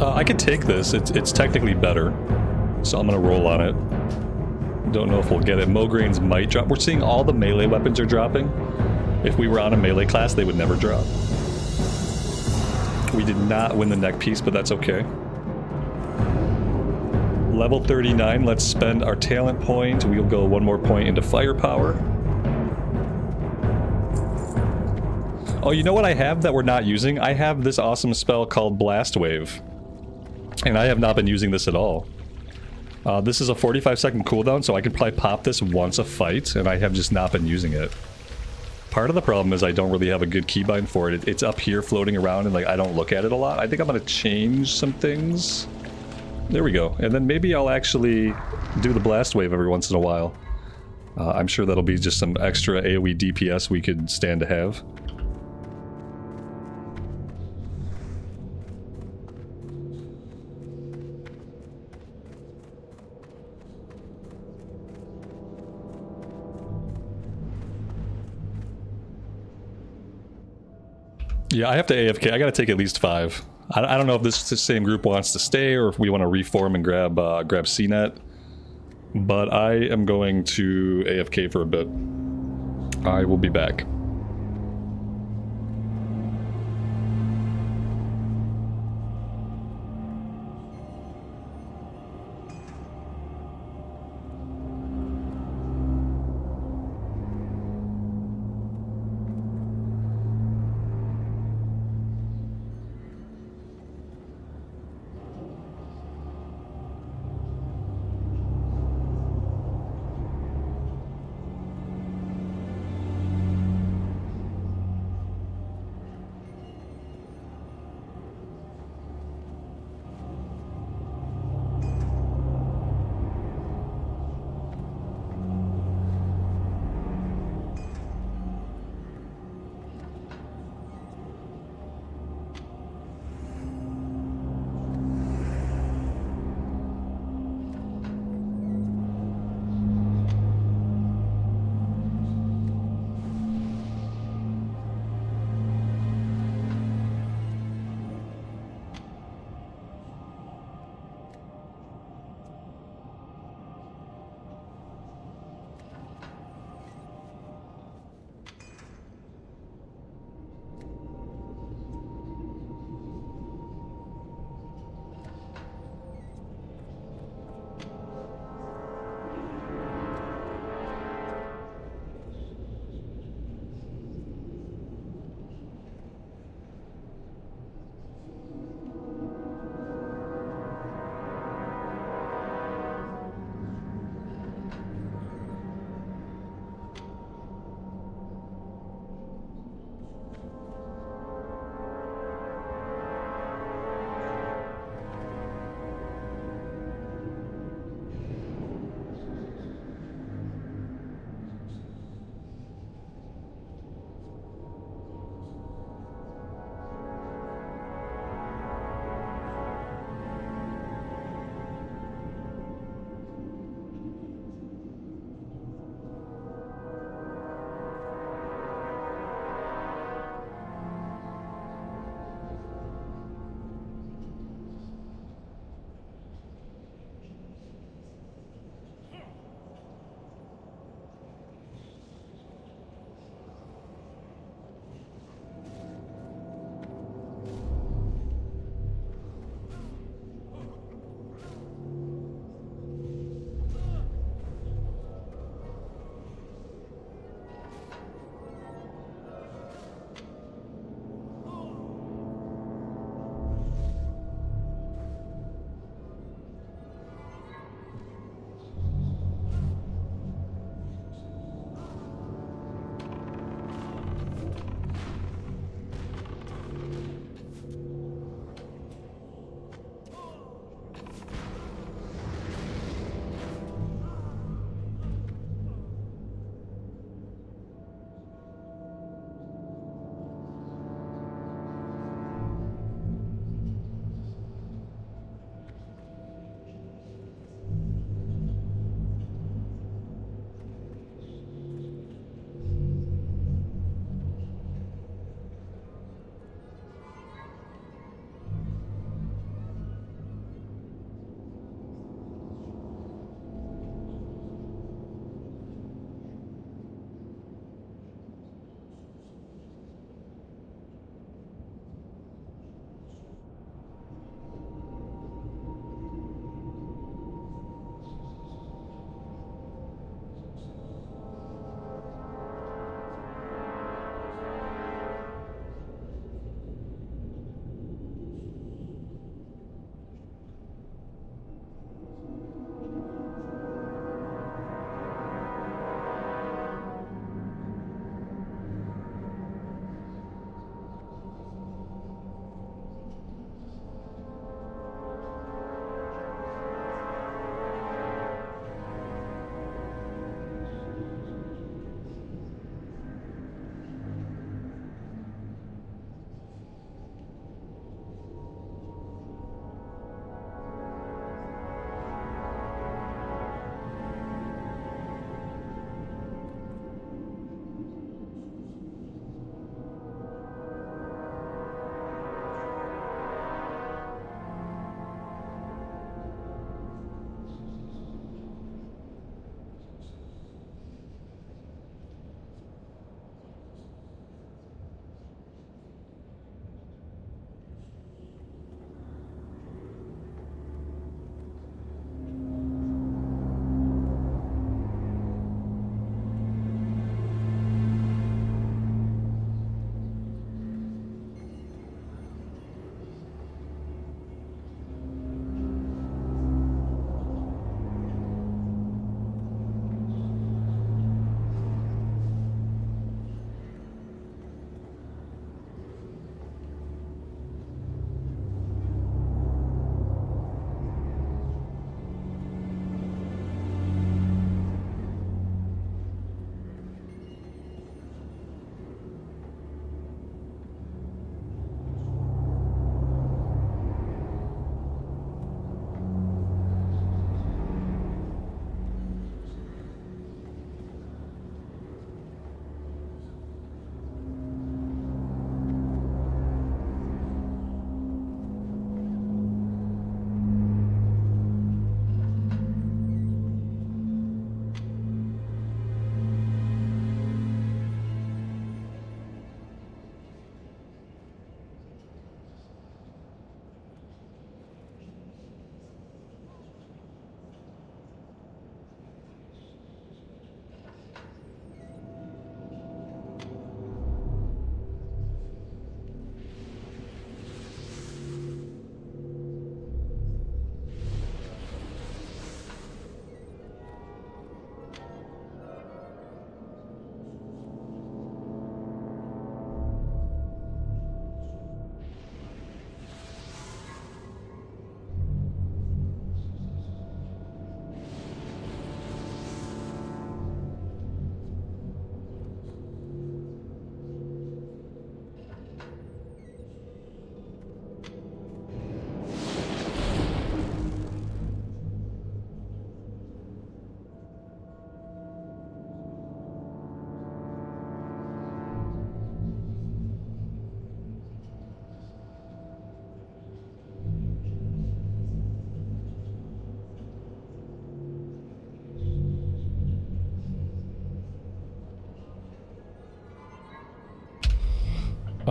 I could take this. It's technically better, so I'm gonna roll on it. Don't know if we'll get it. Mograines might drop. We're seeing all the melee weapons are dropping. If we were on a melee class, they would never drop. We did not win the neck piece, but that's okay. Level 39, let's spend our talent point. We'll go one more point into firepower. Oh, you know what I have that we're not using? I have this awesome spell called Blast Wave. And I have not been using this at all. This is a 45-second cooldown, so I could probably pop this once a fight, and I have just not been using it. Part of the problem is I don't really have a good keybind for it. It's up here floating around and like I don't look at it a lot. I think I'm gonna change some things. There we go. And then maybe I'll actually do the blast wave every once in a while. I'm sure that'll be just some extra AoE DPS we could stand to have. Yeah, I have to AFK. I gotta take at least 5. I don't know if this same group wants to stay or if we want to reform and grab CNET. But I am going to AFK for a bit. I will be back.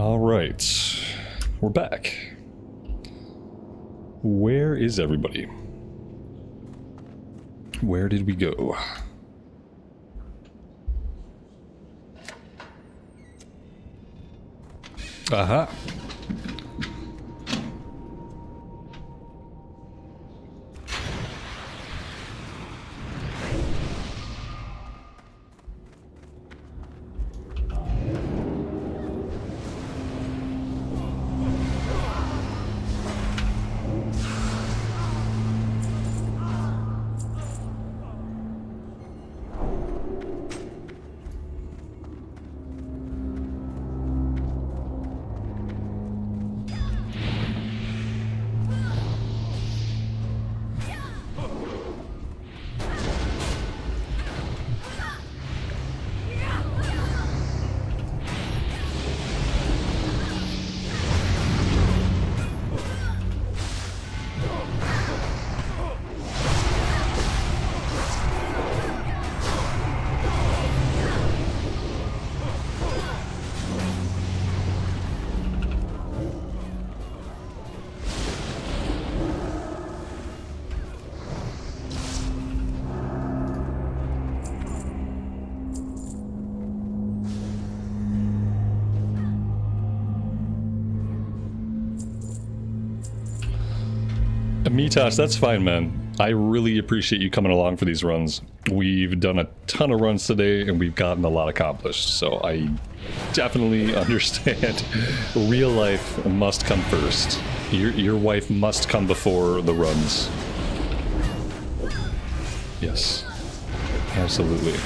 All right, we're back. Where is everybody? Where did we go? Aha. Mitas, that's fine, man. I really appreciate you coming along for these runs. We've done a ton of runs today, and we've gotten a lot accomplished, so I definitely understand. Real life must come first. Your wife must come before the runs. Yes. Absolutely.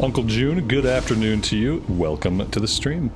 Uncle June, good afternoon to you. Welcome to the stream.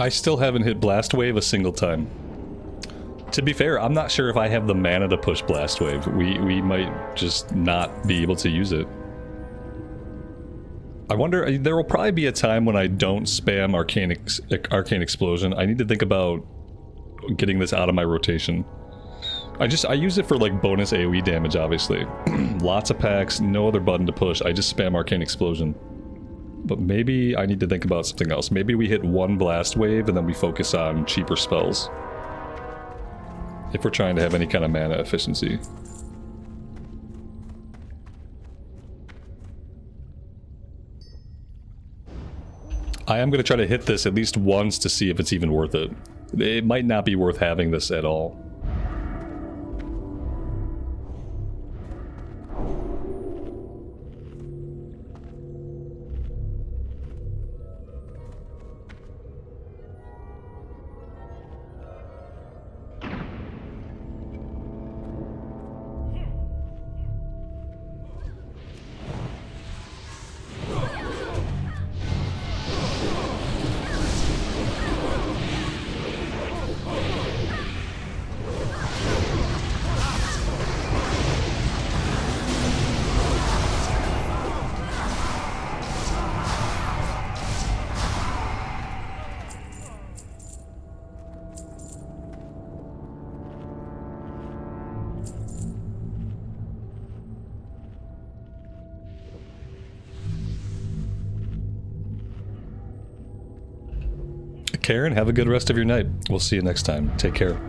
I still haven't hit Blast Wave a single time. To be fair, I'm not sure if I have the mana to push Blast Wave. We might just not be able to use it. I wonder, there will probably be a time when I don't spam Arcane Explosion. I need to think about getting this out of my rotation. I use it for like bonus AoE damage, obviously. Lots of packs, no other button to push, I just spam Arcane Explosion. But maybe I need to think about something else. Maybe we hit one Blast Wave and then we focus on cheaper spells. If we're trying to have any kind of mana efficiency. I am going to try to hit this at least once to see if it's even worth it. It might not be worth having this at all. Karen, have a good rest of your night. We'll see you next time. Take care.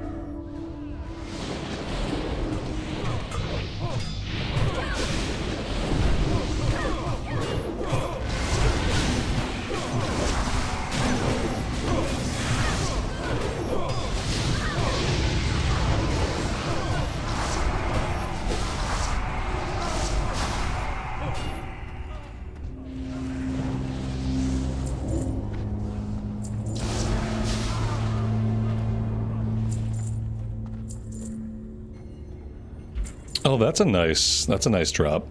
Oh, that's a nice drop.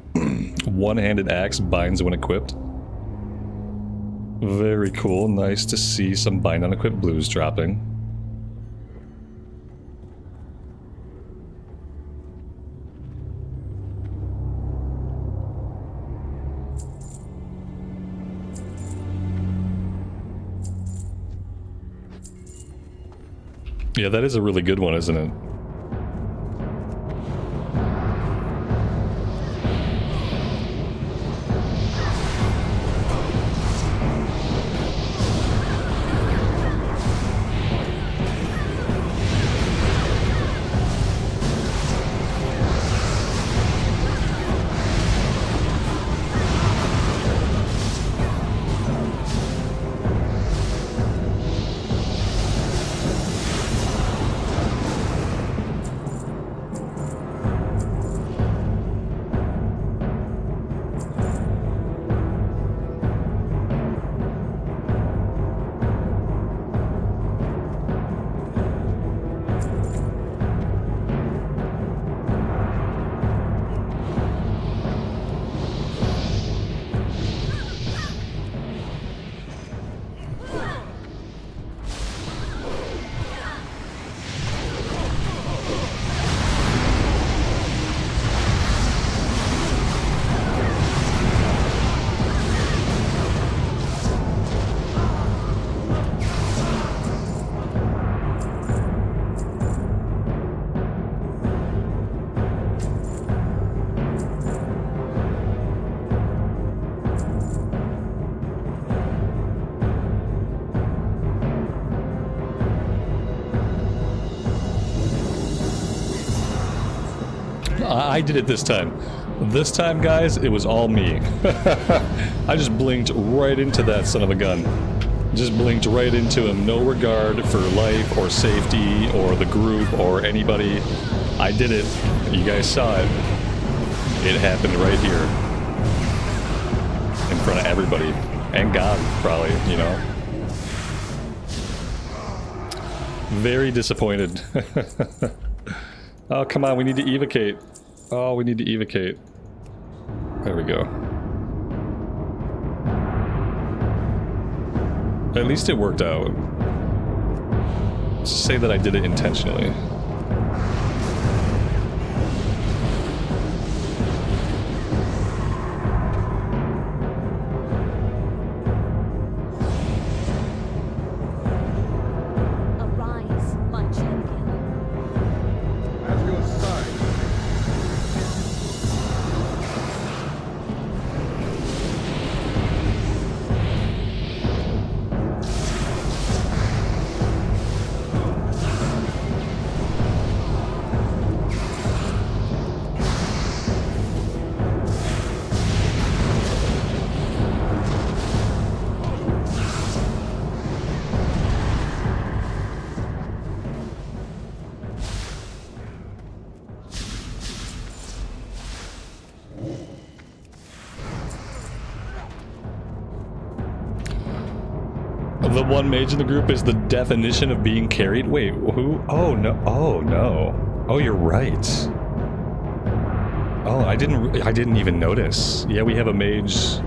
One-handed axe binds when equipped. Very cool. Nice to see some bind unequipped blues dropping. Yeah, that is a really good one, isn't it? I did it this time. This time, guys, it was all me. I just blinked right into that son of a gun. Just blinked right into him. No regard for life or safety or the group or anybody. I did it. You guys saw it. It happened right here. In front of everybody. And God, probably, you know. Very disappointed. Oh, come on, we need to evocate. Oh, we need to evocate. There we go. At least it worked out. Let's say that I did it intentionally. Arise, my champion. At your side. The one mage in the group is the definition of being carried. Wait, who? Oh no! Oh no! Oh, you're right. Oh, I didn't even notice. Yeah, we have a mage.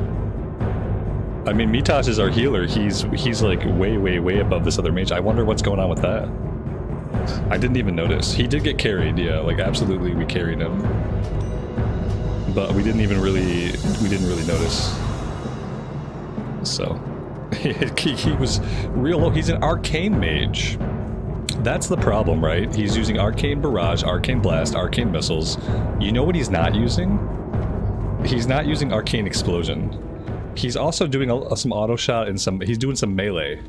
I mean, Mitosh is our healer. He's like way above this other mage. I wonder what's going on with that. I didn't even notice. He did get carried. Yeah, like absolutely, we carried him. But we didn't really notice. So. He was real low. He's an arcane mage. That's the problem, right? He's using arcane barrage, arcane blast, arcane missiles. You know what he's not using? He's not using arcane explosion. He's also doing some auto shot and he's doing some melee.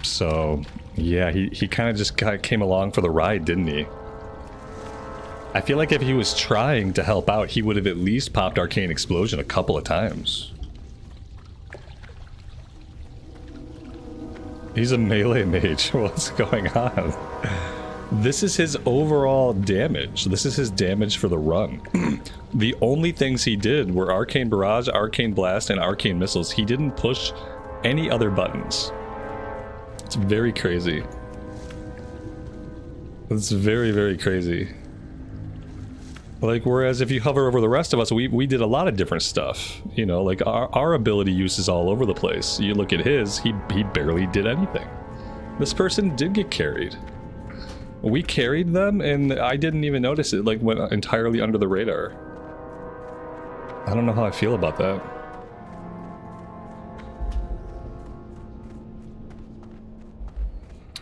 So yeah, he kind of just came along for the ride, didn't he? I feel like if he was trying to help out, he would have at least popped arcane explosion a couple of times. He's a melee mage. What's going on? This is his overall damage. This is his damage for the run. The only things he did were Arcane Barrage, Arcane Blast, and Arcane Missiles. He didn't push any other buttons. It's very crazy. It's very crazy. Like, whereas if you hover over the rest of us, we did a lot of different stuff. You know, like our ability use is all over the place. You look at his, he barely did anything. This person did get carried. We carried them and I didn't even notice it, like went entirely under the radar. I don't know how I feel about that.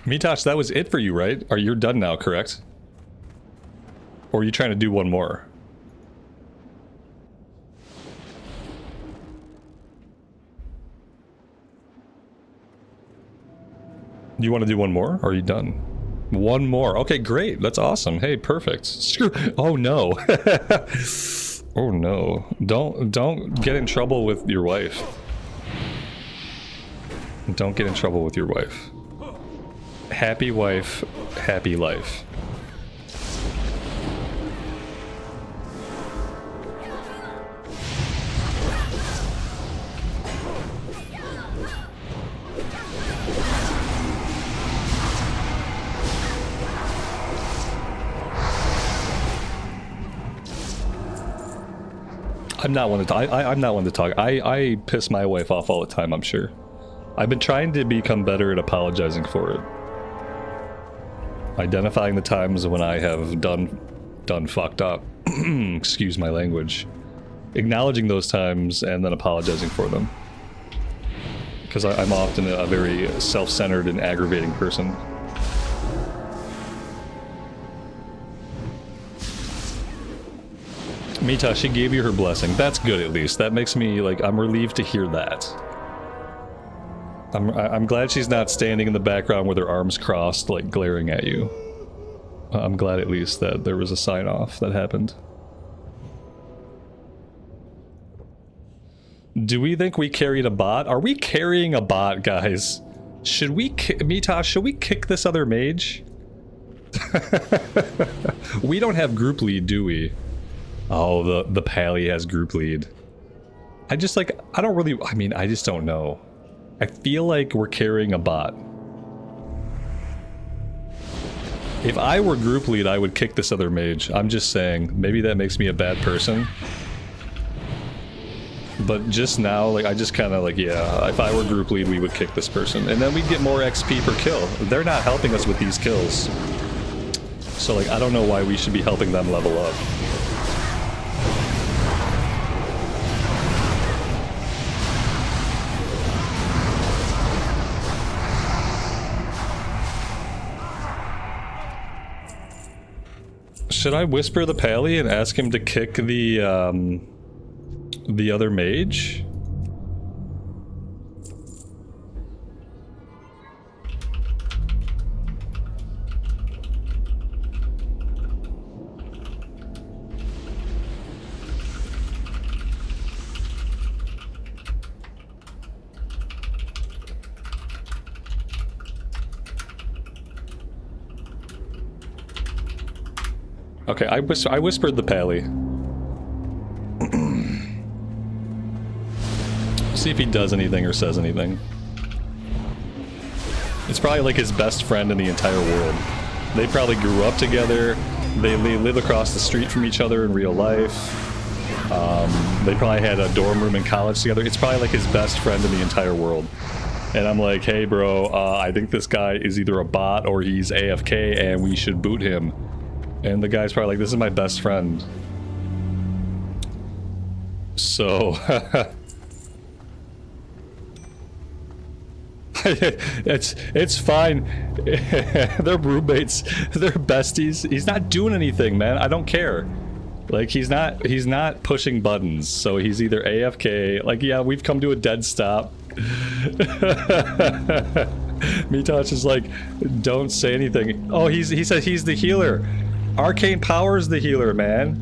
Mitosh, that was it for you, right? Or you're done now, correct? Or are you trying to do one more? You want to do one more? Or are you done? One more. Okay, great. That's awesome. Hey, perfect. Screw. Oh no. Oh no. Don't get in trouble with your wife. Don't get in trouble with your wife. Happy wife, happy life. I'm not one to talk. I'm not one to talk. I piss my wife off all the time, I'm sure. I've been trying to become better at apologizing for it. Identifying the times when I have done fucked up. Excuse my language. Acknowledging those times and then apologizing for them. Because I'm often a very self-centered and aggravating person. Mita, she gave you her blessing. That's good, at least. That makes me, like, I'm relieved to hear that. I'm glad she's not standing in the background with her arms crossed, like, glaring at you. I'm glad, at least, that there was a sign-off that happened. Do we think we carried a bot? Are we carrying a bot, guys? Should we Mita, should we kick this other mage? We don't have group lead, do we? Oh, the Pally has group lead. I just, like, I don't really, I mean, I just don't know. I feel like we're carrying a bot. If I were group lead, I would kick this other mage. I'm just saying, maybe that makes me a bad person. But just now, like, I just kind of like, yeah, if I were group lead, we would kick this person. And then we'd get more XP per kill. They're not helping us with these kills. So, like, I don't know why we should be helping them level up. Should I whisper the Pally and ask him to kick the other mage? Okay, I whispered the Pally. See if he does anything or says anything. It's probably like his best friend in the entire world. They probably grew up together. They live across the street from each other in real life. They probably had a dorm room in college together. It's probably like his best friend in the entire world. And I'm like, hey bro, I think this guy is either a bot or he's AFK and we should boot him. And the guy's probably like, this is my best friend. So... it's fine. They're roommates. They're besties. He's not doing anything, man. I don't care. Like, he's not pushing buttons. So he's either AFK. Like, yeah, we've come to a dead stop. Mitach is like, don't say anything. Oh, he said he's the healer. Arcane Power's the healer, man.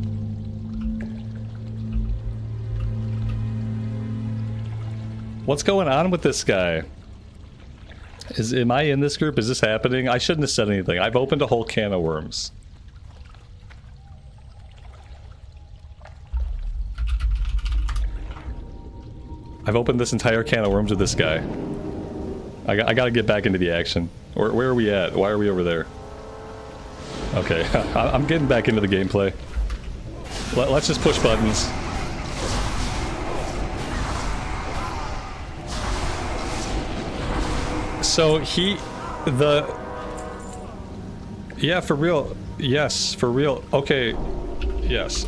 What's going on with this guy? Am I in this group? Is this happening? I shouldn't have said anything. I've opened a whole can of worms. I've opened this entire can of worms with this guy. I gotta get back into the action. Where are we at? Why are we over there? Okay, I'm getting back into the gameplay. Let's just push buttons. So yeah, for real. Yes, for real. Okay, yes.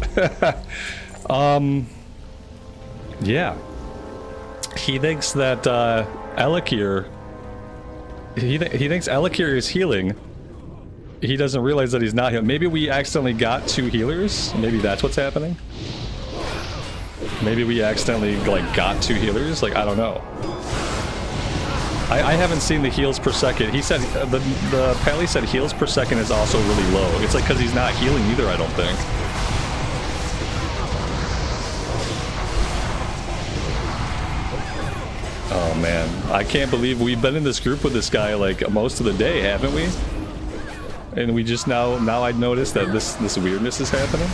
Yeah. He thinks that Elekir. He thinks Elekir is healing. He doesn't realize that he's not healing. Maybe we accidentally got two healers. Maybe that's what's happening. Maybe we accidentally like got two healers. Like, I don't know. I haven't seen the heals per second. He said the Pally said heals per second is also really low. It's like because he's not healing either, I don't think. Oh man, I can't believe we've been in this group with this guy like most of the day, haven't we? And we just now I noticed that this weirdness is happening.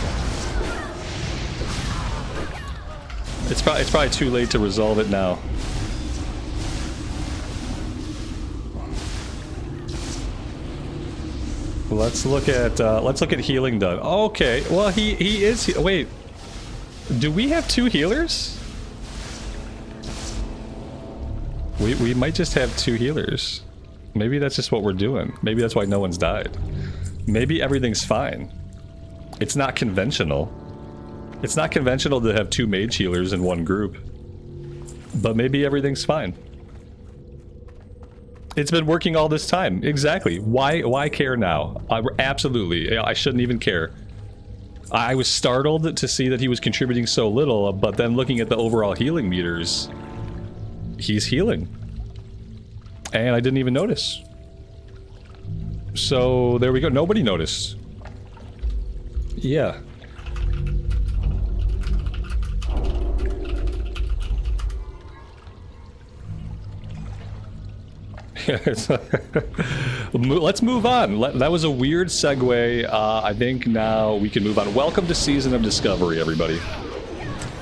It's probably too late to resolve it now. Let's look at healing done. Okay, well he is. Wait, do we have two healers? We might just have two healers. Maybe that's just what we're doing. Maybe that's why no one's died. Maybe everything's fine. It's not conventional. It's not conventional to have two mage healers in one group. But maybe everything's fine. It's been working all this time. Exactly. Why care now? Absolutely. I shouldn't even care. I was startled to see that he was contributing so little, but then looking at the overall healing meters, he's healing. And I didn't even notice. So there we go. Nobody noticed. Yeah. Let's move on. That was a weird segue. I think now we can move on. Welcome to Season of Discovery, everybody.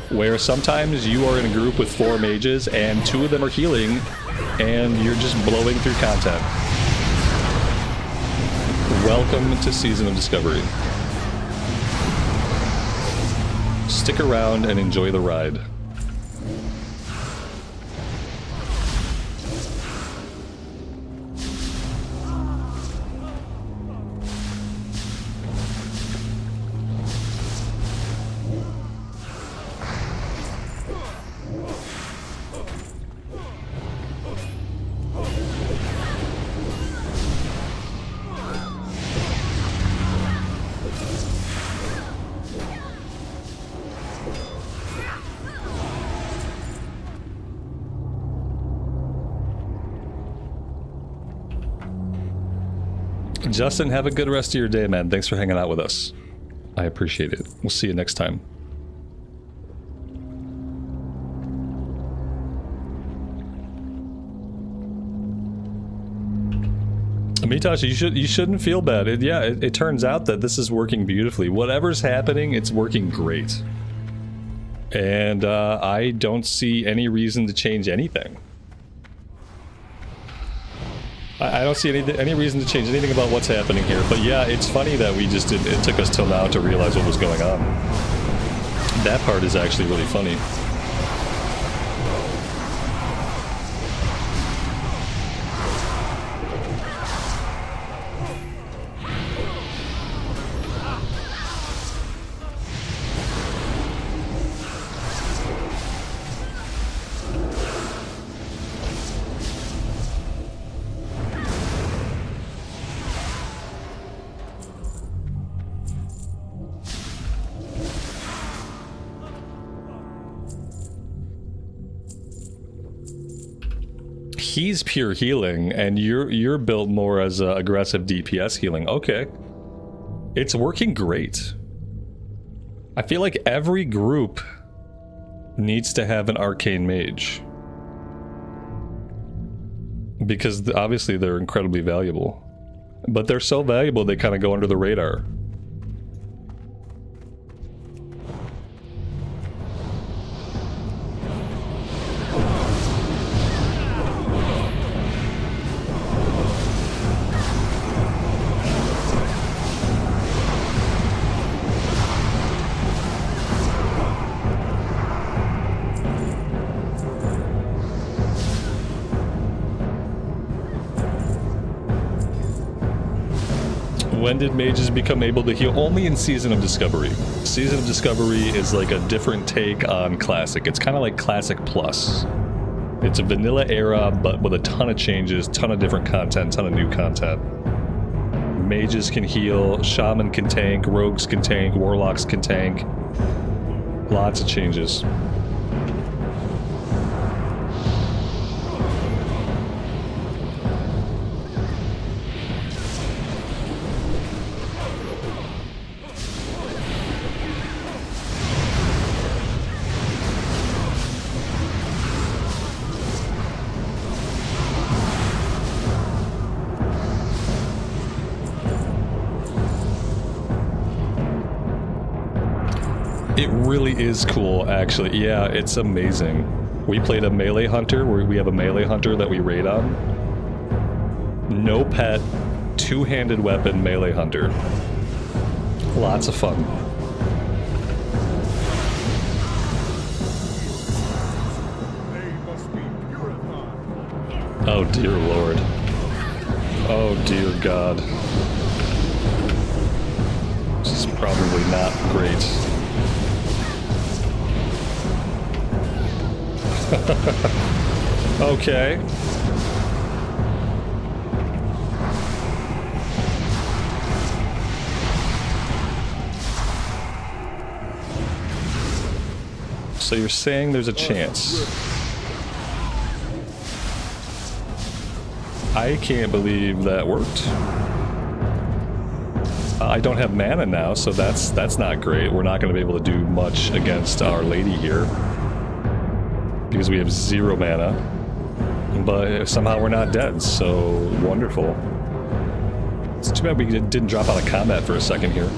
Where sometimes you are in a group with 4 mages and 2 of them are healing and you're just blowing through content. Welcome to Season of Discovery. Stick around and enjoy the ride. Justin, have a good rest of your day, man. Thanks for hanging out with us. I appreciate it. We'll see you next time. Mitashi, you shouldn't feel bad. It turns out that this is working beautifully. Whatever's happening, it's working great. And I don't see any reason to change anything. I don't see any reason to change anything about what's happening here. But yeah, it's funny that we just did. It took us till now to realize what was going on. That part is actually really funny. He's pure healing, and you're built more as aggressive DPS healing. Okay. It's working great. I feel like every group needs to have an arcane mage. Because obviously they're incredibly valuable. But they're so valuable they kind of go under the radar. When did mages become able to heal? Only in Season of Discovery. Season of Discovery is like a different take on Classic. It's kind of like Classic Plus. It's a vanilla era, but with a ton of changes, ton of different content, ton of new content. Mages can heal, Shaman can tank, Rogues can tank, Warlocks can tank. Lots of changes. It really is cool, actually. Yeah, it's amazing. We played a melee hunter, where we have a melee hunter that we raid on. No pet, two-handed weapon melee hunter. Lots of fun. They must be purified. Oh dear lord. Oh dear god. This is probably not great. Okay. So you're saying there's a chance. I can't believe that worked. I don't have mana now, so that's not great. We're not going to be able to do much against Our Lady here. Because we have 0 mana, but somehow we're not dead, so wonderful. It's too bad we didn't drop out of combat for a second here.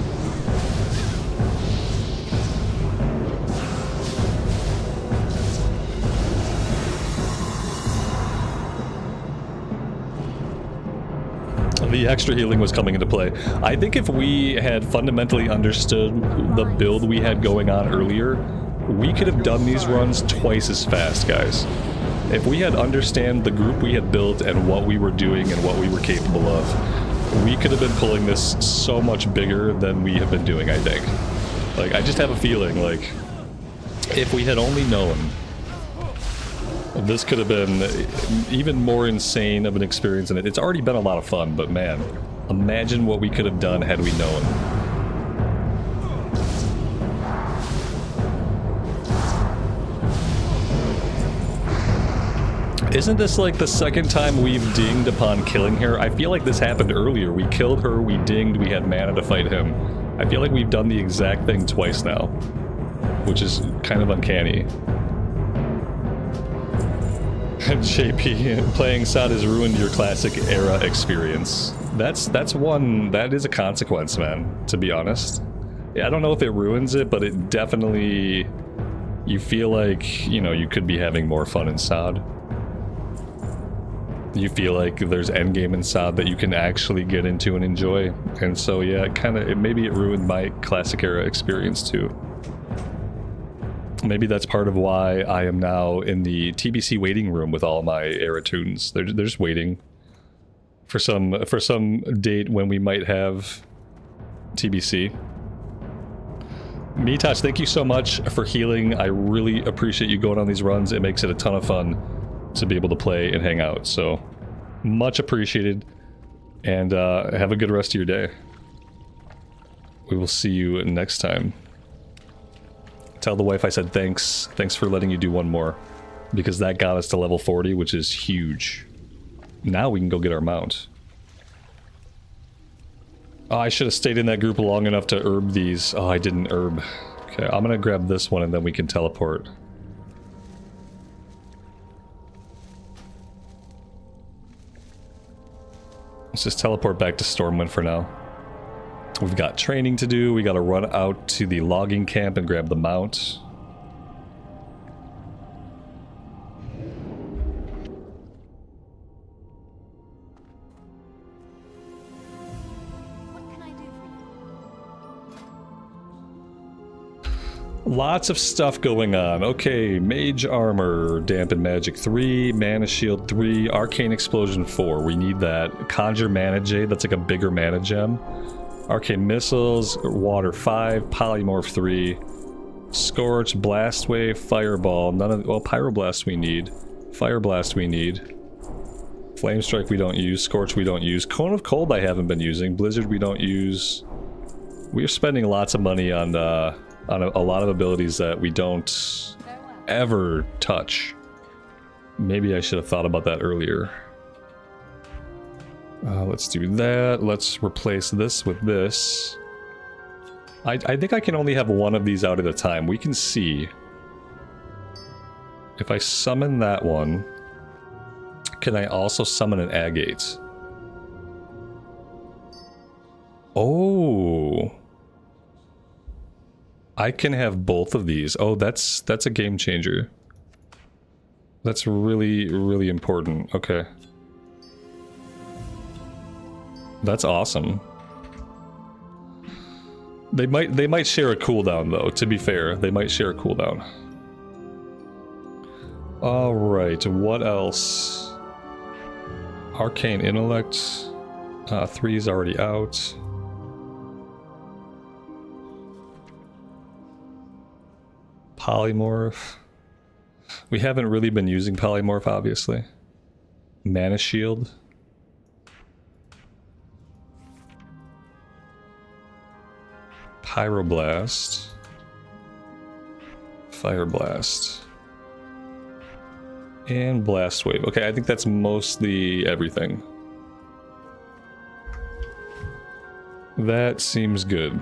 The extra healing was coming into play. I think if we had fundamentally understood the build we had going on earlier, we could have done these runs twice as fast, guys. If we had understand the group we had built and what we were doing and what we were capable of, we could have been pulling this so much bigger than we have been doing, I think. Like, I just have a feeling, like, if we had only known, this could have been even more insane of an experience, and it's already been a lot of fun, but man, imagine what we could have done had we known. Isn't this like the second time we've dinged upon killing her? I feel like this happened earlier. We killed her, we dinged, we had mana to fight him. I feel like we've done the exact thing twice now, which is kind of uncanny. JP, playing SOD has ruined your classic era experience. That is a consequence, man, to be honest. Yeah, I don't know if it ruins it, but it definitely... You feel like, you know, you could be having more fun in SOD. You feel like there's endgame in SOD that you can actually get into and enjoy. And so, yeah, maybe it ruined my classic era experience too. Maybe that's part of why I am now in the TBC waiting room with all my era tunes. They're just waiting for some date when we might have TBC. Mitach, thank you so much for healing. I really appreciate you going on these runs. It makes it a ton of fun to be able to play and hang out. So much appreciated. And have a good rest of your day. We will see you next time. Tell the wife I said thanks. Thanks for letting you do one more. Because that got us to level 40, which is huge. Now we can go get our mount. Oh, I should have stayed in that group long enough to herb these. Oh, I didn't herb. Okay, I'm gonna grab this one and then we can teleport. Let's just teleport back to Stormwind for now. We've got training to do. We gotta run out to the logging camp and grab the mount. What can I do for you? Lots of stuff going on. Okay, Mage Armor, Dampen Magic 3, Mana Shield 3, Arcane Explosion 4. We need that. Conjure Mana Jade, that's like a bigger mana gem. Arcane Missiles, Water 5, Polymorph 3, Scorch, Blast Wave, Fireball. None of... Well, Pyroblast we need. Fire Blast we need. Flame Strike we don't use. Scorch we don't use. Cone of Cold I haven't been using. Blizzard we don't use. We're spending lots of money on a lot of abilities that we don't ever touch. Maybe I should have thought about that earlier. Let's do that. Let's replace this with this. I think I can only have one of these out at a time. We can see. If I summon that one, can I also summon an agate? Oh. I can have both of these. Oh, that's a game changer. That's really, really important. Okay. That's awesome. They might share a cooldown though, to be fair. They might share a cooldown. Alright, what else? Arcane Intellect. 3 is already out. Polymorph. We haven't really been using Polymorph, obviously. Mana Shield. Pyroblast. Fire Blast. And Blast Wave. Okay, I think that's mostly everything. That seems good.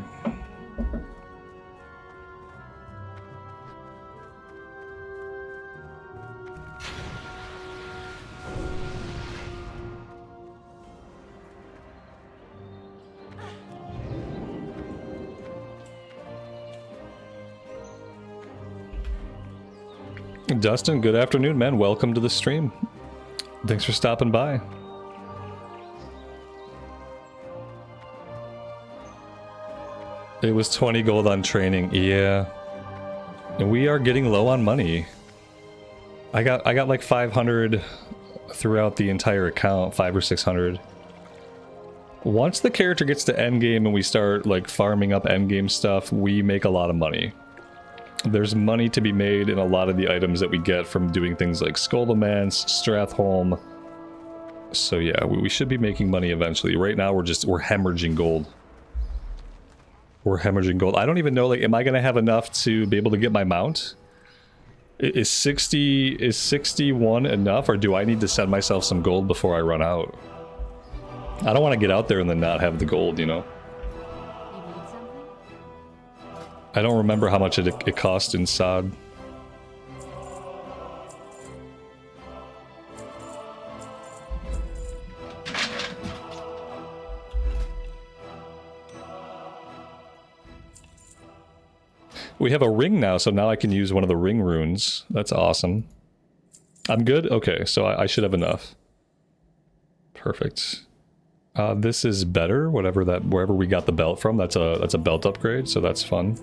Dustin, good afternoon, man. Welcome to the stream. Thanks for stopping by. It was 20 gold on training. Yeah. And we are getting low on money. I got like 500 throughout the entire account, 500 or 600. Once the character gets to endgame and we start like farming up endgame stuff, we make a lot of money. There's money to be made in a lot of the items that we get from doing things like Skuldamance, Stratholme. So yeah, we should be making money eventually. Right now we're hemorrhaging gold. We're hemorrhaging gold. I don't even know, like, am I gonna have enough to be able to get my mount? Is 61 enough, or do I need to send myself some gold before I run out? I don't want to get out there and then not have the gold, you know? You need something? I don't remember how much it cost in SOD. We have a ring now, so now I can use one of the ring runes. That's awesome. I'm good? Okay, so I should have enough. Perfect. This is better, wherever we got the belt from, that's a belt upgrade, so that's fun.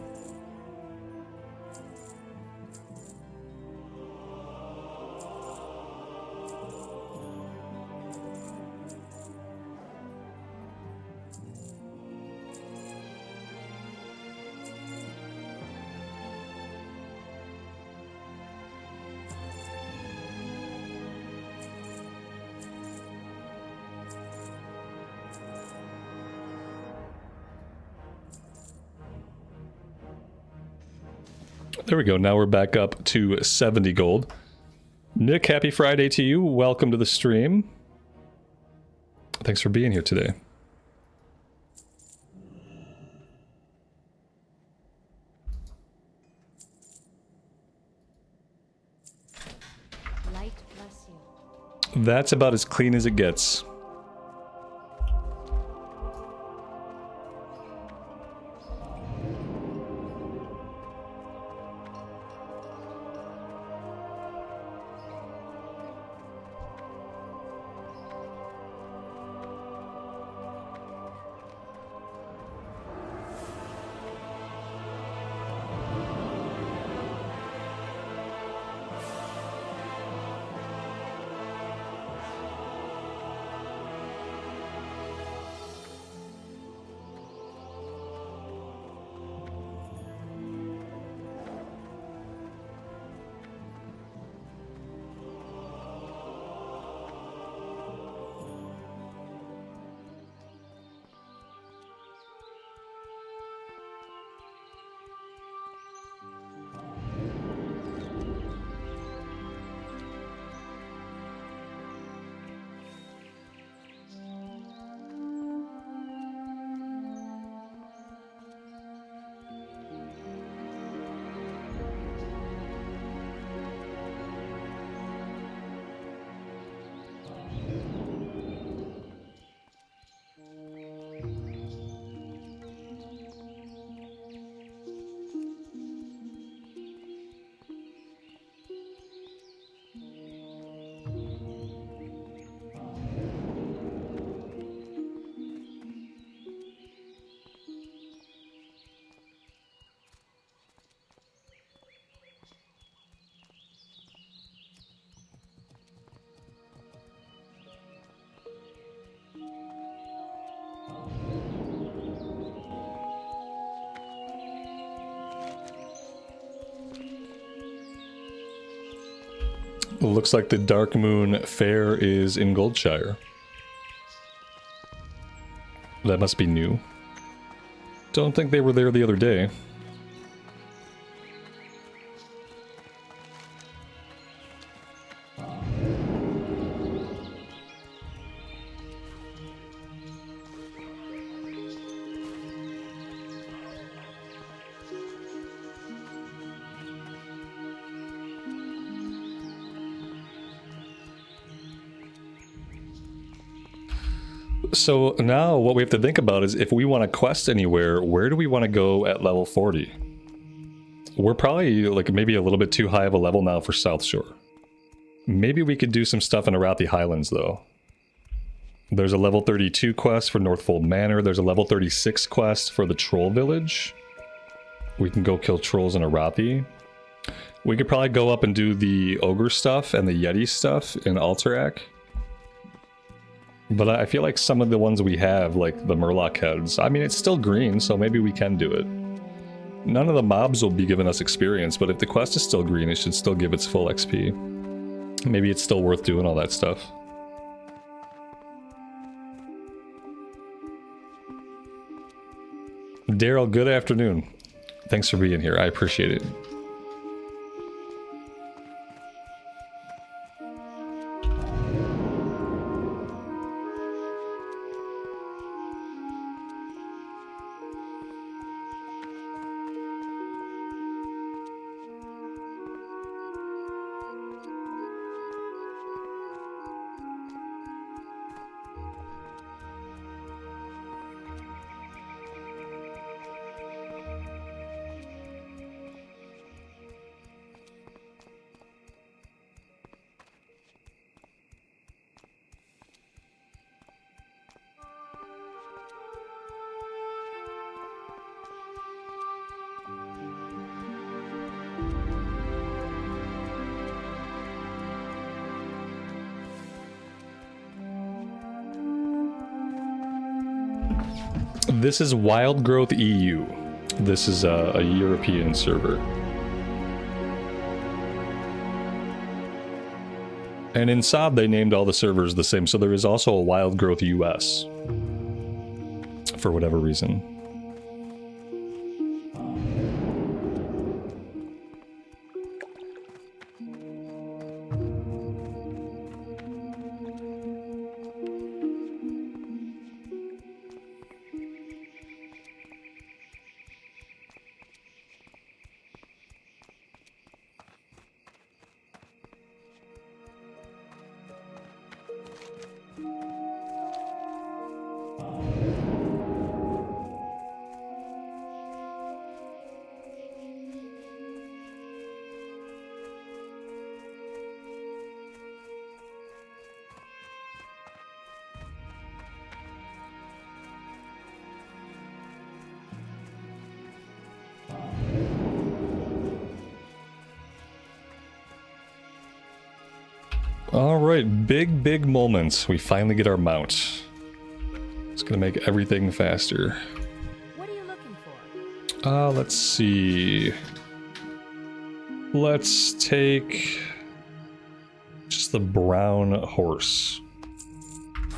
There we go, now we're back up to 70 gold. Nick, happy Friday to you. Welcome to the stream. Thanks for being here today. Light bless you. That's about as clean as it gets. Looks like the Dark Moon Fair is in Goldshire. That must be new. Don't think they were there the other day. So now what we have to think about is if we want to quest anywhere, where do we want to go at level 40? We're probably like maybe a little bit too high of a level now for South Shore. Maybe we could do some stuff in Arathi Highlands though. There's a level 32 quest for Northfold Manor. There's a level 36 quest for the Troll Village. We can go kill trolls in Arathi. We could probably go up and do the Ogre stuff and the Yeti stuff in Alterac. But I feel like some of the ones we have, like the Murloc heads, I mean, it's still green, so maybe we can do it. None of the mobs will be giving us experience, but if the quest is still green, it should still give its full XP. Maybe it's still worth doing all that stuff. Daryl, good afternoon. Thanks for being here. I appreciate it. This is Wildgrowth EU. This is a European server. And in SOD they named all the servers the same, so there is also a Wildgrowth US. For whatever reason. Alright, big moments. We finally get our mount. It's gonna make everything faster. What are you looking for? Let's see. Let's take just the brown horse.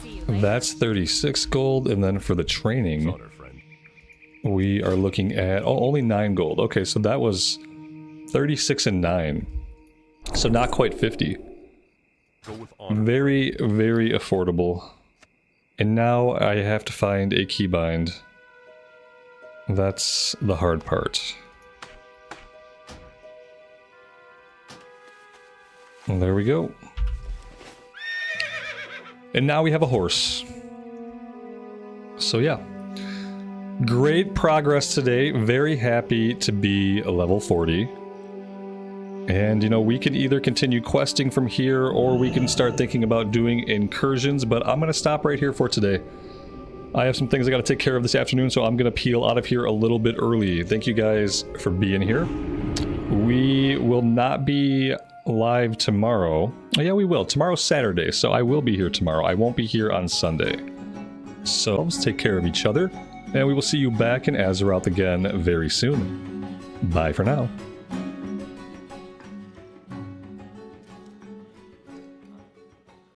See you later. That's 36 gold, and then for the training, we are looking at only 9 gold. Okay, so that was 36 and 9. So not quite 50. Very affordable. And now I have to find a keybind. That's the hard part. And there we go. And now we have a horse. So yeah. Great progress today. Very happy to be a level 40. And, you know, we can either continue questing from here, or we can start thinking about doing incursions, but I'm going to stop right here for today. I have some things I got to take care of this afternoon, so I'm going to peel out of here a little bit early. Thank you guys for being here. We will not be live tomorrow. Oh, yeah, we will. Tomorrow's Saturday, so I will be here tomorrow. I won't be here on Sunday. So let's take care of each other, and we will see you back in Azeroth again very soon. Bye for now.